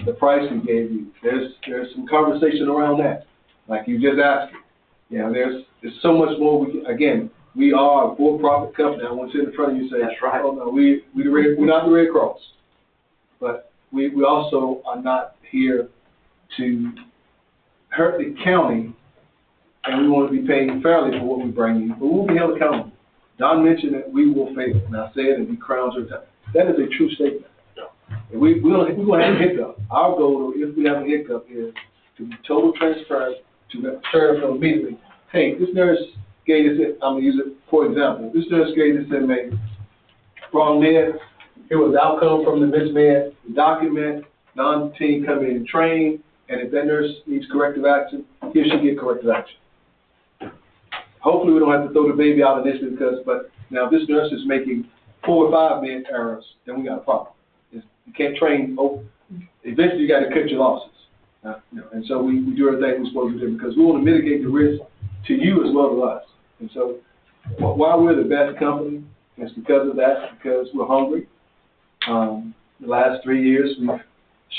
The price we gave you, there's some conversation around that, like you just asked. Yeah, there's so much more. We are a for-profit company. I want to sit in front of you and say, that's right. Oh no, we're not the Red Cross, but we also are not here to hurt the county, and we want to be paid fairly for what we bring you. But we'll be held accountable. Don mentioned that we will fail, and I said and we crowns every time. That is a true statement. And we're going to have a hiccup. Our goal, if we have a hiccup, is to be total transparent, to the sheriff immediately. Hey, this nurse gave this, I'm going to use it for example. This nurse gave this inmate wrong med. Here was the outcome from the mismed, the document, non-team come in and train, and if that nurse needs corrective action, he or she get corrective action. Hopefully we don't have to throw the baby out initially but now if this nurse is making 4 or 5 med errors, then we got a problem. You can't train, eventually you got to cut your losses. And so we do everything we're supposed to do because we want to mitigate the risk to you as well as us. And so why we're the best company is because of that, because we're hungry. The last 3 years, we've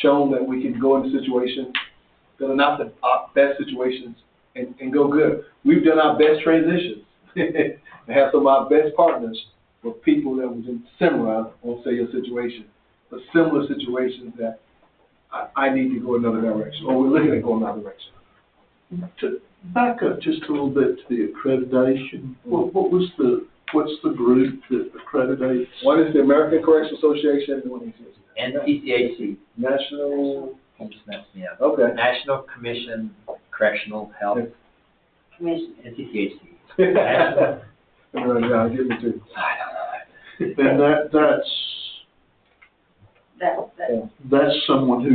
shown that we can go into situations that are not our best situations and go good. We've done our best transitions and have some of our best partners with people that was in similar, I won't say your situation, but similar situations that I need to go another direction, or we're looking at going another direction. To back up just a little bit to the accreditation, what's the group that accreditates? One is the American Correctional Association, and one is NCCHC. National. Yeah. Okay. National Commission Correctional Health. Commission. NCCHC. National. Yeah, give me two. And that's someone who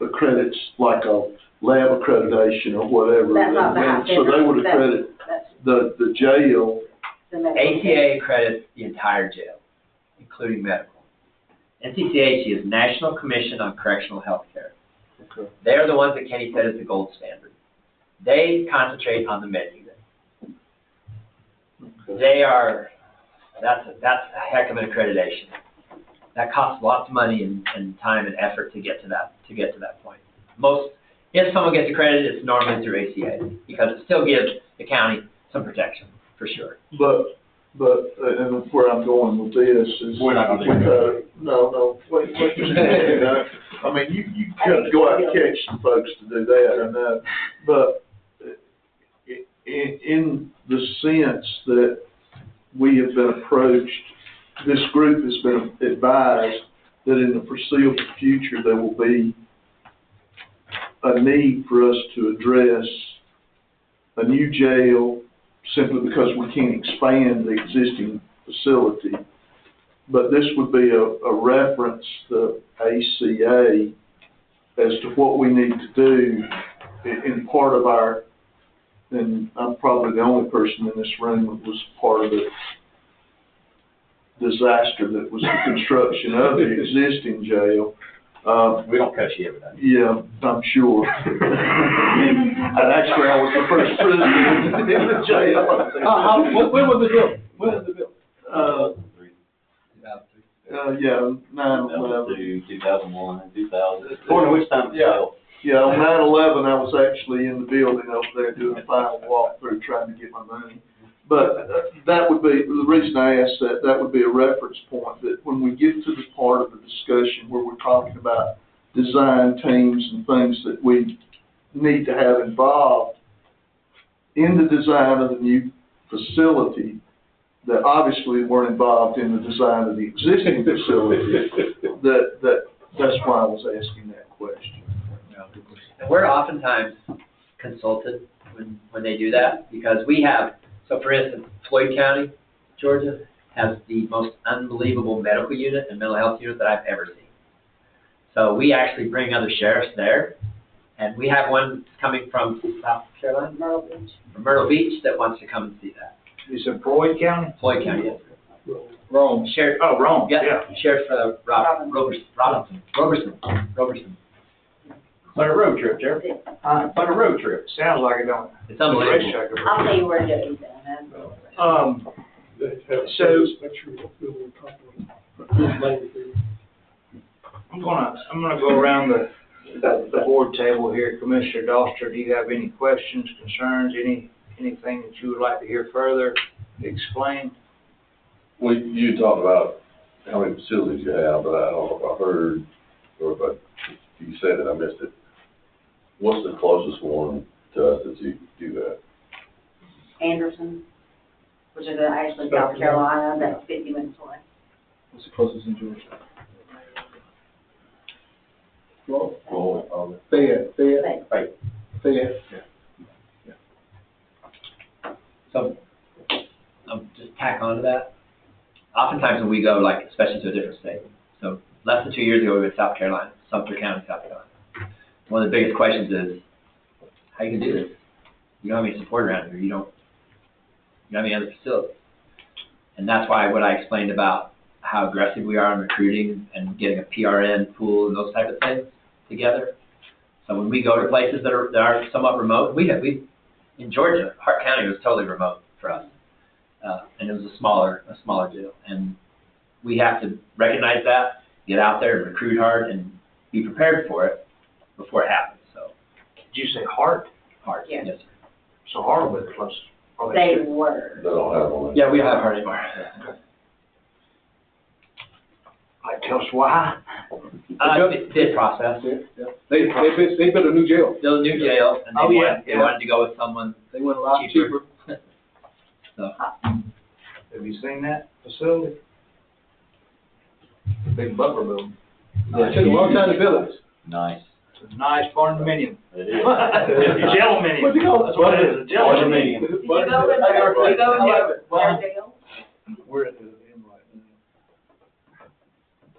accredits like a lab accreditation or whatever. That's not the And so they would accredit the jail. ACA accredits the entire jail, including medical. NCCHC is National Commission on Correctional Health Care. Okay. They're the ones that Kenny said is the gold standard. They concentrate on the med unit. Okay. That's a heck of an accreditation. That costs lots of money and time and effort to get to that point. If someone gets accredited, it's normally through ACA, because it still gives the county some protection, for sure. But and where I'm going with this is. We're not gonna do No, wait just a minute. I mean, you got to go out and catch some folks to do that, I know. But in the sense that we have been approached, this group has been advised that in the foreseeable future, there will be a need for us to address a new jail simply because we can't expand the existing facility. But this would be a reference to ACA as to what we need to do in part of our, and I'm probably the only person in this room that was part of the disaster that was the construction of the existing jail. We don't cut you every day. Yeah, I'm sure. And actually, I was the first president in the jail. When was the bill? Yeah, 9/11. 2001, 2000. According to which time it's held. Yeah, on 9/11, I was actually in the building over there doing a final walkthrough, trying to get my money. But that would be, the reason I asked that would be a reference point, that when we get to the part of the discussion where we're talking about design teams and things that we need to have involved in the design of the new facility, that obviously weren't involved in the design of the existing facility, that's why I was asking that question. And we're oftentimes consulted when they do that, because we have, so for instance, Floyd County, Georgia, has the most unbelievable medical unit and mental health unit that I've ever seen. So we actually bring other sheriffs there, and we have one coming from South Carolina, from Myrtle Beach, that wants to come and see that. You said Floyd County? Floyd County, yes. Rome. Sheriff. Oh, Rome, Yeah, yeah. Sheriff Roberson. Like a road trip, Sheriff. Like a road trip. Sounds like it, don't it? It's unbelievable. I'll tell you where to go eat that. They have So- to make sure you don't feel uncomfortable. I'm gonna go around the board table here. Commissioner Doster, do you have any questions, concerns, anything that you would like to hear further explained? Well, you talked about how many facilities you have, but I don't know if I heard, or if you said it, I missed it. What's the closest one to us that you do that? Anderson, which is actually South Carolina, that's 50 minutes away. What's the closest in Georgia? Well, Fayette. So, just tack on to that. Oftentimes when we go, like, especially to a different state, so less than 2 years ago, we went to South Carolina, Sumter County, South Carolina. One of the biggest questions is, how you can do this? You don't have any support around here. You don't have any other facilities. And that's why what I explained about how aggressive we are in recruiting and getting a PRN pool and those type of things together. So when we go to places that are somewhat remote, we in Georgia, Hart County was totally remote for us. and it was a smaller jail. And we have to recognize that, get out there and recruit hard and be prepared for it before it happens, so. Did you say Hart? Hard, Yes. yes, sir. So Harwood close. They were. They don't have one. Yeah, we don't have hard anymore. Like, tell us why? Bid process. Yeah. They built a new jail. Built a new jail, and Oh, yeah, they wanted to go with someone They went a lot cheaper. So, Have you seen that facility? Big Butler building. Yeah, it took a long time to build it. Nice. It's a nice barndominium. It is. Jello-minium. What you call it? That's what it is, a jello-minium. Did you go in there? Did you go in their jail? We're at the end right now.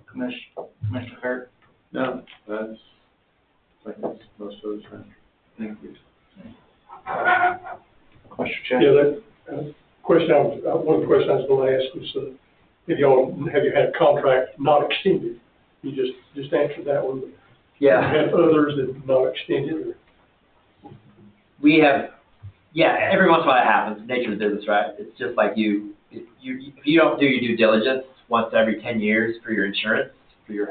Commissioner Hurt? No, I think that's most of the time. Thank you. Commissioner Chang? Yeah, that, question one of the questions I was gonna ask was, have you had a contract not extended? You just answered that one. yeah. Have you had others that not extended, or? We have, yeah, every once in a while it happens, nature of the business, right? It's just like if you don't do your due diligence once every 10 years for your insurance, for your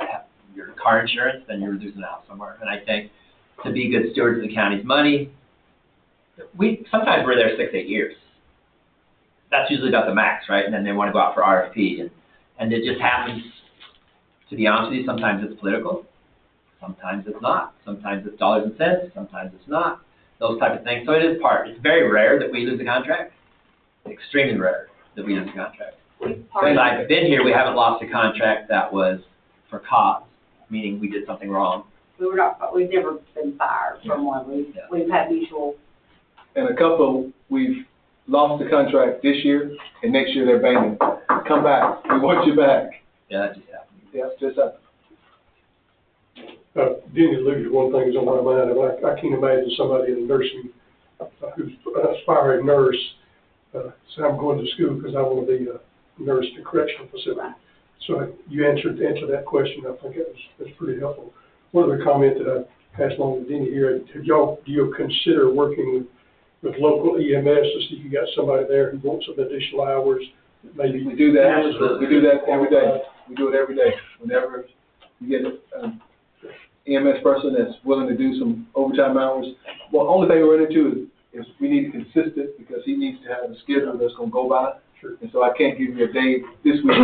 car insurance, then you're losing out somewhere. And I think to be good stewards of the county's money, sometimes we're there 6-8 years. That's usually about the max, right? And then they want to go out for RFP, and it just happens, to be honest with you, sometimes it's political, sometimes it's not, sometimes it's dollars and cents, sometimes it's not, those type of things. So it's very rare that we lose a contract, extremely rare that we lose a contract. Since I've been here, we haven't lost a contract that was for cause, meaning we did something wrong. We've never been fired from one. We've had mutual. And a couple, we've lost the contract this year, and next year they're banging. Come back, we want you back. Yeah, that just happened. Yeah, just happened. Denny alluded to one thing that's on my mind, and I can't imagine somebody in nursing, who's an aspiring nurse, say, I'm going to school because I want to be a nurse at a correctional facility. So you answered that question. I think that's pretty helpful. One other comment that I passed along to Denny here, do you consider working with local EMS to see if you got somebody there who wants some additional hours? Maybe We do that. Absolutely. We do that every day. We do it every day. Whenever you get an EMS person that's willing to do some overtime hours, well, only thing we run into is we need it consistent because he needs to have a schedule that's gonna go by. Sure. And so I can't give you a day this week.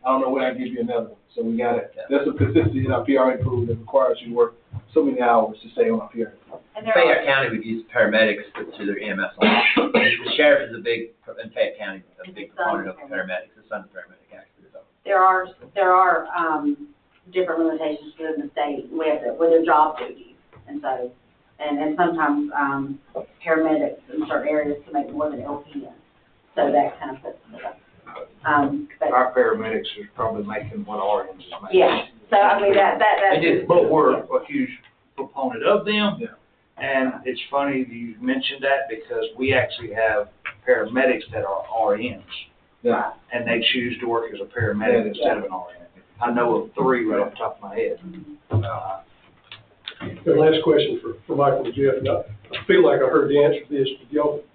I don't know when I give you another one. So we there's some consistency in our PRN pool that requires you to work so many hours to stay on our PRN. And Fayette County would use paramedics to their EMS. The sheriff is in Fayette County, a big proponent of paramedics. His son's a paramedic, actually. So. there are different limitations within the state with their job duties, and so, and sometimes, paramedics in certain areas can make more than LPN, so that kind of puts it up. But, Our paramedics are probably making what RNs is making. yeah, so I mean, that's. But we're a huge proponent of them. Yeah. And it's funny you mentioned that because we actually have paramedics that are RNs. Yeah. And they choose to work as a paramedic instead of an RN. I know of 3 right off the top of my head. The last question for Michael and Jeff. Now, I feel like I heard the answer to this, but do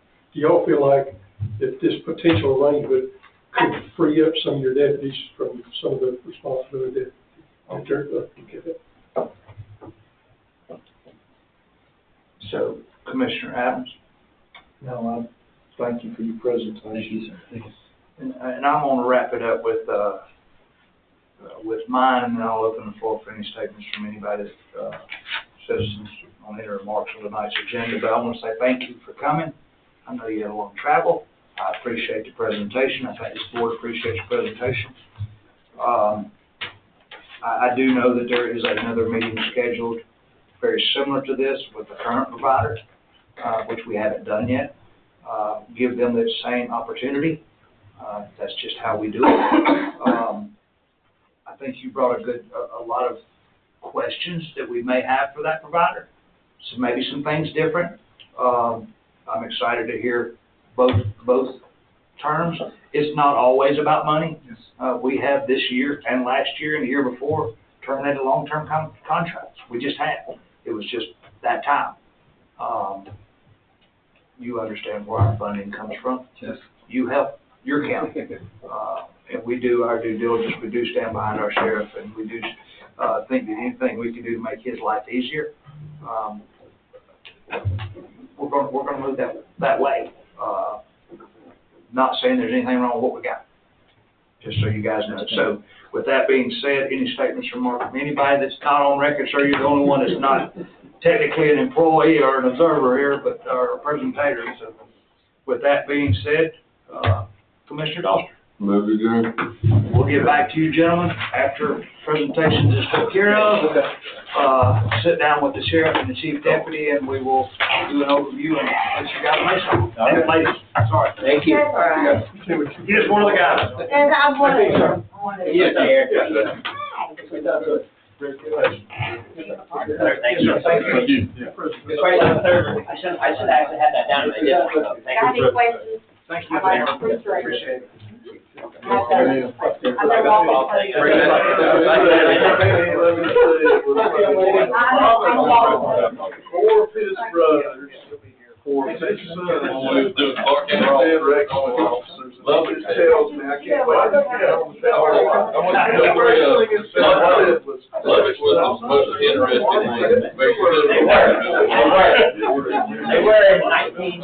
y'all feel like that this potential arrangement could free up some of your deputies from some of the responsibility that they're So, Commissioner Adams? No, thank you for your presentation. Thank you, sir. Thank you. And I'm going to wrap it up with mine, and then I'll open the floor for any statements from anybody that citizens on any remarks on tonight's agenda. But I want to say thank you for coming. I know you had a long travel. I appreciate the presentation. I think this board appreciates your presentation. I do know that there is another meeting scheduled very similar to this with the current provider, which we haven't done yet. Give them the same opportunity. That's just how we do it. I think you brought a lot of questions that we may have for that provider. So maybe some things different. I'm excited to hear both terms. It's not always about money. We have this year and last year and the year before terminated long-term contracts. We just had. It was just that time. You understand where our funding comes from. Yes. You help your county. And we do our due diligence, we do stand behind our sheriff, and we do, think that anything we can do to make his life easier, we're gonna move that way. Not saying there's anything wrong with what we got, just so you guys know. So with that being said, any statements from anybody that's not on record? Sir, you're the only one that's not technically an employee or an observer here, but or a presentator. So with that being said, Commissioner Doster. Move adjourned. We'll get back to you gentlemen after presentations is taken care of. Sit down with the sheriff and the chief deputy, and we will do an overview and let you guys make some. All right. Ladies, sorry. Thank you. That's all right. Here's one of the guys. And I'm one of them. Yes, Mayor. Thank you. Thank you. It's right on third. I should actually have that down, but I didn't, so thank Got you. any questions? Thank you, I'd like Mayor. to Appreciate it. Four of his brothers, four of his sons, and Ben Rex officers. Love it. Tells me, I can't wait to get home with that. I want to know where Lovett was the most interesting one. They were in 19,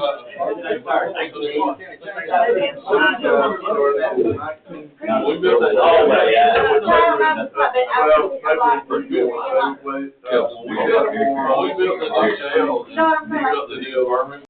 We built that all the way out. We built the new jail, we built the new apartment.